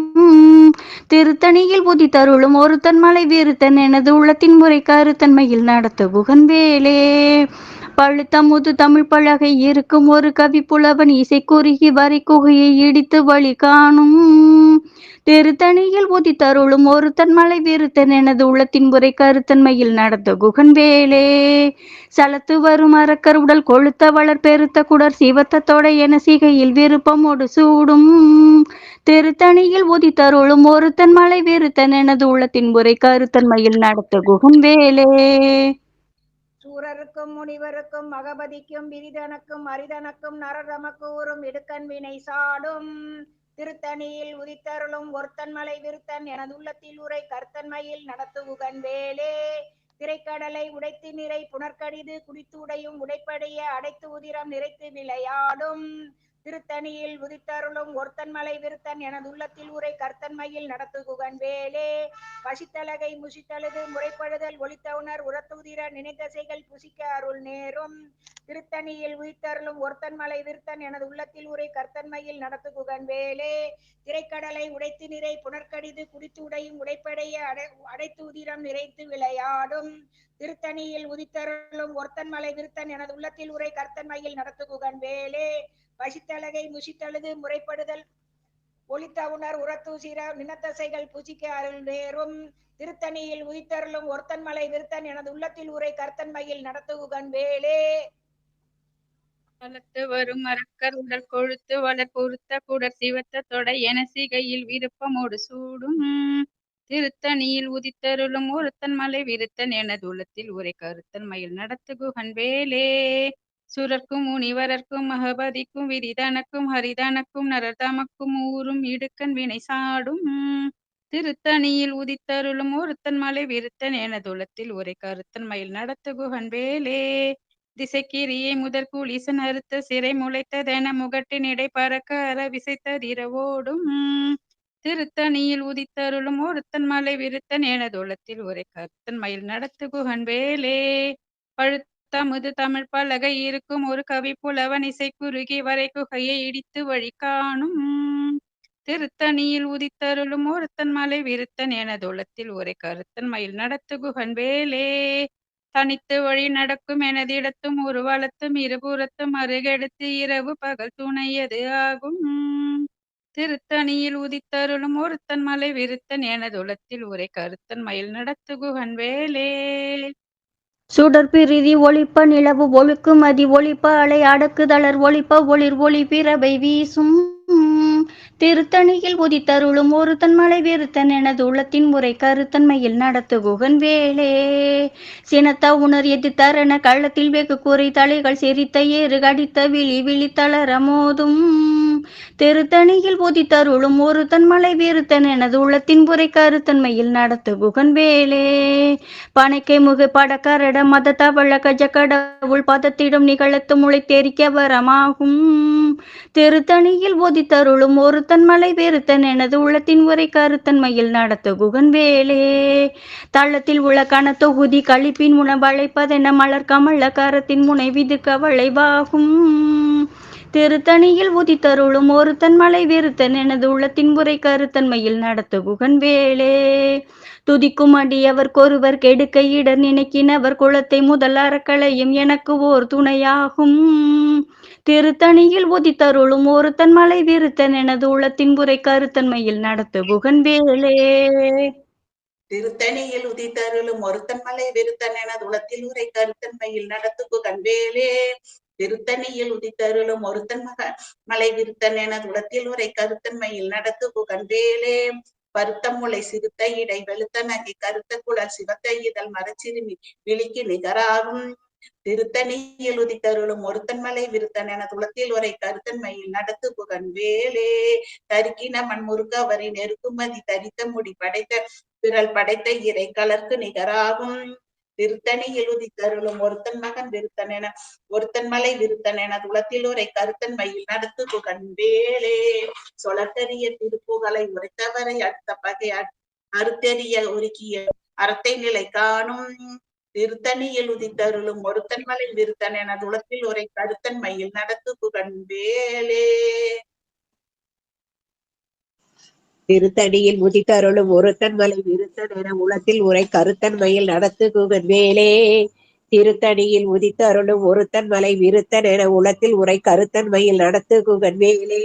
திருத்தணியில் உதித்தருளும் ஒருத்தன் மலை விருத்தன் எனது உள்ளத்தின் முறை கருத்தன்மையில் நடத்த குகன் வேலே பழுத்த முது தமிழ் பலகை இருக்கும் ஒரு கவி புலவன் இசை குறுகி வரை குகையை இடித்து வழி காணும் திருத்தணியில் உதித்தருளும் ஒருத்தன் மலை விருத்தன் எனது உள்ளத்தின் முறை கருத்தன்மையில் நடத்த குகன் வேலே சலத்து வரும் அரக்கர் உடல் கொழுத்த வளர் பெருத்த குடர் சிவத்த தொடை என சிகையில் விருப்பமோடு சூடும் திருத்தணியில் உதித்தருளும் ஒருத்தன் மலை விருத்தன் எனது உள்ளத்தின் முறை கருத்தன்மையில் நடத்த குகன் வேலே சூரருக்கும் முனிவருக்கும் மகபதிக்கும் விரிதனக்கும் அரிதனக்கும் நரதமக்கூறும் இடுக்கண் வினை சாடும் திருத்தணியில் உதித்தருளும் ஒருத்தன் மலை விருத்தன் எனது உள்ளத்தில் உரை கருத்தன்மையில் நடத்து குகன் வேலே திரைக்கடலை உடைத்து நிறை புனர்கடிது குடித்து உடையும் உடைப்படைய அடைத்து உதிரம் நிறைத்து விளையாடும் திருத்தணியில் உதித்தருளும் ஒருத்தன் மலை விருத்தன் எனது உள்ளத்தில் உரை கர்த்தன்மையில் நடத்து குகன் வேலே. பசித்தலகை முசித்தழுது முறைப்படுதல் ஒளித்தவுணர் உரத்துதிர நினைத்தசைகள் புசிக்க அருள் நேரும். திருத்தணியில் உதித்தருளும் ஒருத்தன் மலை விருத்தன் எனது உள்ளத்தில் உரை கர்த்தன்மையில் நடத்து குகன் வேலே. திரைக்கடலை உடைத்து நிறை புனர்கடிது குடித்து உடையும் உடைப்படைய அடைத்து உதிரம் நிறைத்து விளையாடும். திருத்தணியில் உதித்தருளும் ஒருத்தன் மலை விருத்தன் எனது உள்ளத்தில் உரை கர்த்தன்மையில் நடத்து குகன் வேலே. பசித்தலகை முசித்தழுது முறைப்படுதல் ஒளித்தவுணர் உரத்தூசிர நினத்தசைகள் புசிக்க அருள் நேரும். திருத்தணியில் உதித்தருளும் ஒருத்தன் மலை விருத்தன் எனது உள்ளத்தில் உரை கர்த்தன்மையில் நடத்துகுகன் வேலே. வளர்த்து வரும் மரக்கர் உடல் கொழுத்து வளர் பொருத்த குடர் சிவத்த தொடை என சிகையில் விருப்பமோடு சூடும். திருத்தணியில் உதித்தருளும் ஒருத்தன் மலை விருத்தன் எனது உள்ளத்தில் உரை கருத்தன் மயில் நடத்துகுகன் வேலே. சுரர்க்கும் முனிவரர்க்கும் மகபதிக்கும் விரிதனக்கும் ஹரிதனக்கும் நரதமக்கும் ஊரும் இடுக்கன் வினை சாடும். திருத்தணியில் உதித்தருளும் ஒருத்தன் மலை விருத்தன் எனதுளத்தில் உரை கருத்தன் மயில் நடத்துகுகன் வேலே. திசைக்கிரியை முதற் கூலிசன் அறுத்த சிறை முளைத்ததென முகட்டின் இடை பறக்க அற விசைத்ததிரவோடும். திருத்தணியில் உதித்தருளும் ஒருத்தன் மலை விருத்தன் எனதுளத்தில் உரை கருத்தன் மயில் நடத்துகுகன் வேலே. பழுத்தமுது தமிழ் பலகை இருக்கும் ஒரு கவி புலவன் இசை குறுகி வரை குகையை இடித்து வழி காணும். திருத்தணியில் உதித்தருளும் ஒருத்தன் மலை விருத்தன் எனதுளத்தில் உரை கருத்தன் மயில் நடத்துகுகன் வேலே. தனித்து வழி நடக்கும் எனதிடத்தும் ஒரு வளத்தும் இருபுறத்தும் அருகெடுத்து இரவு பகல் துணையது ஆகும். திருத்தணியில் உதித்தருளும் ஒருத்தன் மலை விருத்தன் எனதுளத்தில் உரை கருத்தன் மயில் நடத்துகுகன் வேலே. சுடற்பிரிதி ஒளிப்ப நிலவு ஒழுக்கும் அதி ஒளிப்ப அலை அடக்குதளர் ஒளிப்ப ஒளிர் ஒளி பிறவை வீசும். திருத்தணியில் உதித்தருளும் ஒருத்தன் மலை விருத்தன் எனது உள்ளத்தின் உரை கருத்தன்மையில் நடத்துகுகன் வேலே. சினத்த உணர் எதிர்த்தரண கள்ளத்தில் வெகு குறை தலைகள் சிரித்த ஏறு கடித்த விழி விழித்தளர மோதும். திருத்தணியில் உதித்தருளும் ஒருத்தன் மலை விருத்தன் எனது உள்ளத்தின் உரை கருத்தன்மையில் நடத்துகுகன் வேலே. பனைக்கை முக படக்கரட மத தவள கஜ கடவுள் பதத்திடும் நிகழத்து முளை தெரிக்க வரமாகும். திருத்தணியில் உதித்தருளும் ஒருத்தன் மலை விருத்தன் எனது உள்ளத்தின் உரை கருத்தன்மையில் நடத்துகுகன் வேலே. தள்ளத்தில் உள்ள கன தொகுதி கழிப்பின் உணவழைப்பதென மலர் கமல கரத்தின் முனை விதுக்க வளைவாகும். திருத்தணியில் உதித்தருளும் ஒருத்தன் மலை விருத்தன் எனது உள்ளத்தின் உரை கருத்தன்மையில் நடத்துகுகன் வேலே. துதிக்கும் அடியவர் கொருவர் கெடுக்க இடர் நினைக்கினவர் குலத்தை முதல் அறக்களையும் எனக்கு ஓர் துணையாகும். திருத்தணியில் உதித்தருளும் ஒருத்தன் மலை விருத்தன் எனது உள்ளத்தின் உரை கருத்தன்மையில் நடத்துகுகன் வேலே. திருத்தணியில் உதித்தருளும் ஒருத்தன் மலை விருத்தன் எனது உளத்தில் உரை கருத்தன்மையில் நடத்துகுகன் வேலே. திருத்தணியில் உதித்தருளும் ஒருத்தன் மலை விருத்தன் எனது உளத்தில் உரை கருத்தன்மையில் நடத்துகுகன் வேலே. பருத்த முளை சிறுத்த இடை வெளுத்த நகை கருத்த குழல் சிவத்த இதழ் மரச்சிறுமி விழிக்கு நிகராகும். திருத்தணியில் உதித்தருளும் ஒருத்தன் மலை விருத்தன் எனது உளத்தில் உரை கருத்தன்மையில் நடத்துகுகன் வேலே. தருக்கின மண்முருக அவரின் நெருக்குமதி தரித்த முடி படைத்த விரல் படைத்த இறை கலர்க்கு நிகராகும். திருத்தணியில் உதித்தருளும் ஒருத்தன் மகன் விருத்தன் என ஒருத்தன் மலை விருத்தன் எனது உளத்தில் உரை கருத்தன்மையில் நடத்துகுகன் வேலே. சொலத்தெரிய திருப்புகளை உரைத்தவரை அடுத்த பகை அறுத்தெறிய உருக்கிய அறத்தை நிலை காணும். திருத்தணியில் உதித்தருளும் ஒருத்தன் மலை விருத்தன் எனது உளத்தில் உரை கருத்தன்மையில் நடத்துகுகன் வேலே. திருத்தணியில் உதித்தருளும் ஒருத்தன் மலை விருத்தன் என உளத்தில் உரை கருத்தன்மையில் நடத்துகுகன் வேலே. திருத்தணியில் உதித்தருளும் ஒருத்தன் மலை விருத்தன் என உளத்தில் உரை கருத்தன்மையில் நடத்துகுகன் வேலே.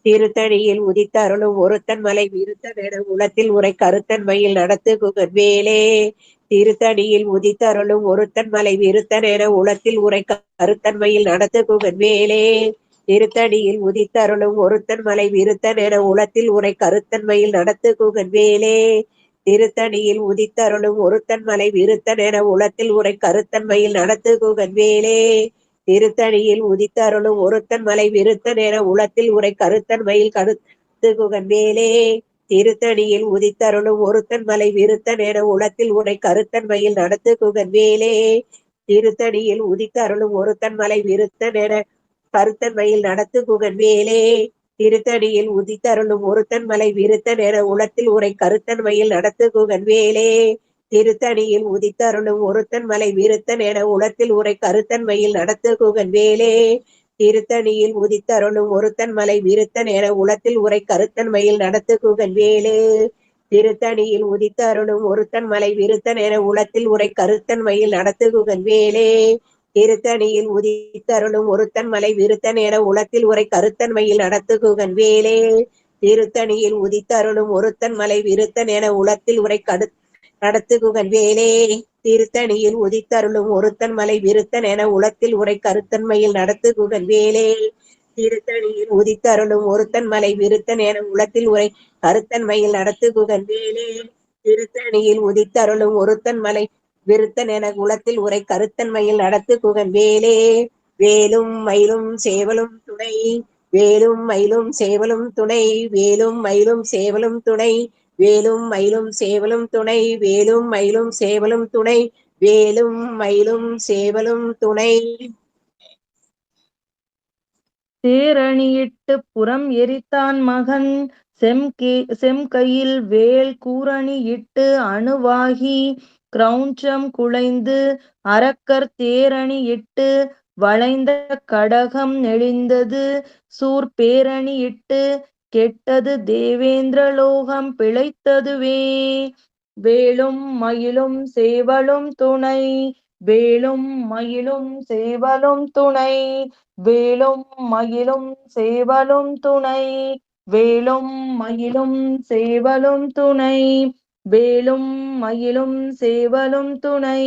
திருத்தணியில் உதித்தருளும் ஒருத்தன் மலை விருத்தன் என உளத்தில் உரை கருத்தன்மையில் நடத்துகுகன் வேலே. திருத்தணியில் உதித்தருளும் ஒருத்தன் மலை விருத்தன் என உளத்தில் உரை கருத்தன்மையில் நடத்துகுகன் வேலே. திருத்தணியில் உதித்தருளும் ஒருத்தன் மலை விருத்தன் என உளத்தில் உரை கருத்தன்மையில் நடத்துகுகன் வேலே. திருத்தணியில் உதித்தருளும் ஒருத்தன் மலை விருத்தன் என உளத்தில் உரை கருத்தன்மையில் நடத்துகுகன் வேலே. திருத்தணியில் உதித்தருளும் ஒருத்தன் மலை விருத்தன் என உளத்தில் உரை கருத்தன்மையில் நடத்துகுகன் வேலே. திருத்தணியில் உதித்தருளும் ஒருத்தன் மலை விருத்தன் என உளத்தில் உரை கருத்தன்மையில் நடத்துகுகன் வேலே. திருத்தணியில் உதித்தருளும் ஒருத்தன் மலை விருத்தன் என கருத்தன்மையில் நடத்து குகன் வேலே திருத்தணியில் உதித்தருளும் ஒருத்தன் மலை விருத்தன் என உளத்தில் உரை கருத்தன்மையில் நடத்து குகன் வேலே திருத்தணியில் உதித்தருளும் ஒருத்தன் மலை விருத்தன் என உளத்தில் உரை கருத்தன்மையில் நடத்து குகன் வேலே திருத்தணியில் உதித்தருளும் ஒருத்தன் மலை விருத்தன் என உளத்தில் உரை கருத்தன்மையில் நடத்து குகன் வேலே திருத்தணியில் உதித்தருளும் ஒருத்தன் மலை விருத்தன் என உளத்தில் உரை கருத்தன்மையில் நடத்து குகன் வேலே திருத்தணியில் உதித்தருளும் ஒருத்தன் மலை விருத்தன் என உளத்தில் உரை கருத்தன்மையில் நடத்து குகன் வேலே திருத்தணியில் உதித்தருளும் ஒருத்தன் மலை விருத்தன் என உளத்தில் உரை நடத்து குகன் வேலே திருத்தணியில் உதித்தருளும் ஒருத்தன் மலை விருத்தன் என உளத்தில் உரை கருத்தன்மையில் நடத்து குகன் வேலே திருத்தணியில் உதித்தருளும் ஒருத்தன் மலை விருத்தன் என உளத்தில் உரை கருத்தன்மையில் நடத்து குகன் வேலே திருத்தணியில் உதித்தருளும் ஒருத்தன் மலை விருத்தன் என உளத்தில் உரை கருத்தன்மையில் நடத்து குகன் வேலே வேலும் மயிலும் சேவலும் துணை வேலும் மயிலும் சேவலும் துணை வேலும் மயிலும் சேவலும் துணை வேலும் மயிலும் சேவலும் துணை வேலும் மயிலும் சேவலும் துணை வேலும் மயிலும் சேவலும் துணை தேரணியிட்டு புறம் எரித்தான் மகன் செம்கையில் வேல் கூரணியிட்டு அணுவாகி கிரௌஞ்சம் குலைந்து அரக்கர் தேரணியிட்டு வளைந்த கடகம் நெளிந்தது சூர் பேரணியிட்டு கெட்டது தேவேந்திரலோகம் பிழைத்ததுவே வேலும் மயிலும் சேவலும் துணை வேலும் மயிலும் சேவலும் துணை வேலும் மயிலும் சேவலும் துணை வேலும் மயிலும் சேவலும் துணை வேலும் மயிலும் சேவலும் துணை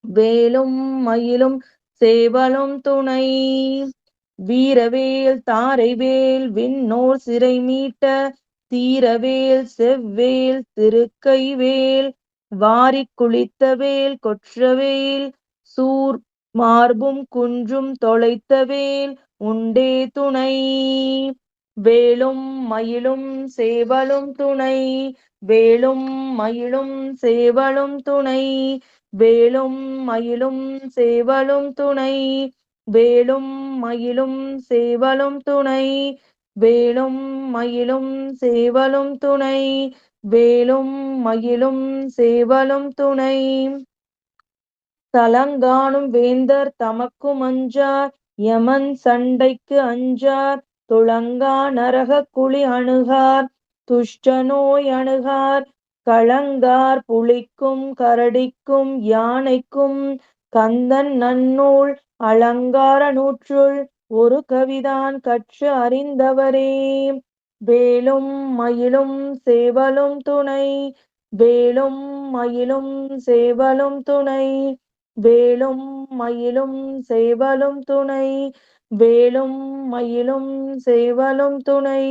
வேலும் மயிலும் சேவலும் துணை வீரவேல் தாரைவேல் விண்ணோர் சிறை மீட்ட தீரவேல் செவ்வேல் திருக்கைவேல் வாரிக் குளித்தவேல் கொற்றவேல் சூர் மார்பும் குன்றும் தொலைத்தவேல் உண்டே துணை வேலும் மயிலும் சேவலும் துணை வேலும் மயிலும் சேவலும் துணை வேலும் மயிலும் சேவலும் துணை வேலும் மயிலும் சேவலும் துணை வேலும் மயிலும் சேவலும் துணை வேலும் மயிலும் சேவலும் துணை தலங்காணும் வேந்தர் தமக்கும் அஞ்சார் யமன் சண்டைக்கு அஞ்சார் துளங்கா நரக குழி அணுகார் துஷ்ட நோய் அணுகார் களங்கார் புலிக்கும் கரடிக்கும் யானைக்கும் கந்தன் நன்னூல் அலங்கார நூற்றுள் ஒரு கவிதான் கற்று அறிந்தவரே வேலும் மயிலும் சேவலும் துணை வேலும் மயிலும் சேவலும் துணை வேலும் மயிலும் சேவலும் துணை வேலும் மயிலும் சேவலும் துணை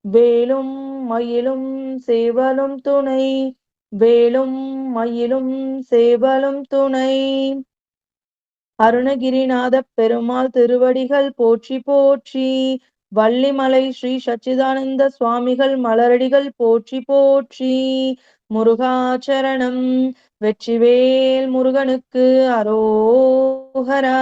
வேலும் மயிலும் சேவலும் துணை வேலும் மயிலும் சேவலும் துணை அருணகிரிநாத பெருமாள் திருவடிகள் போற்றி போற்றி வள்ளிமலை ஸ்ரீ சச்சிதானந்த சுவாமிகள் மலரடிகள் போற்றி போற்றி முருகாச்சரணம் வெற்றிவேல் முருகனுக்கு அரோகரா.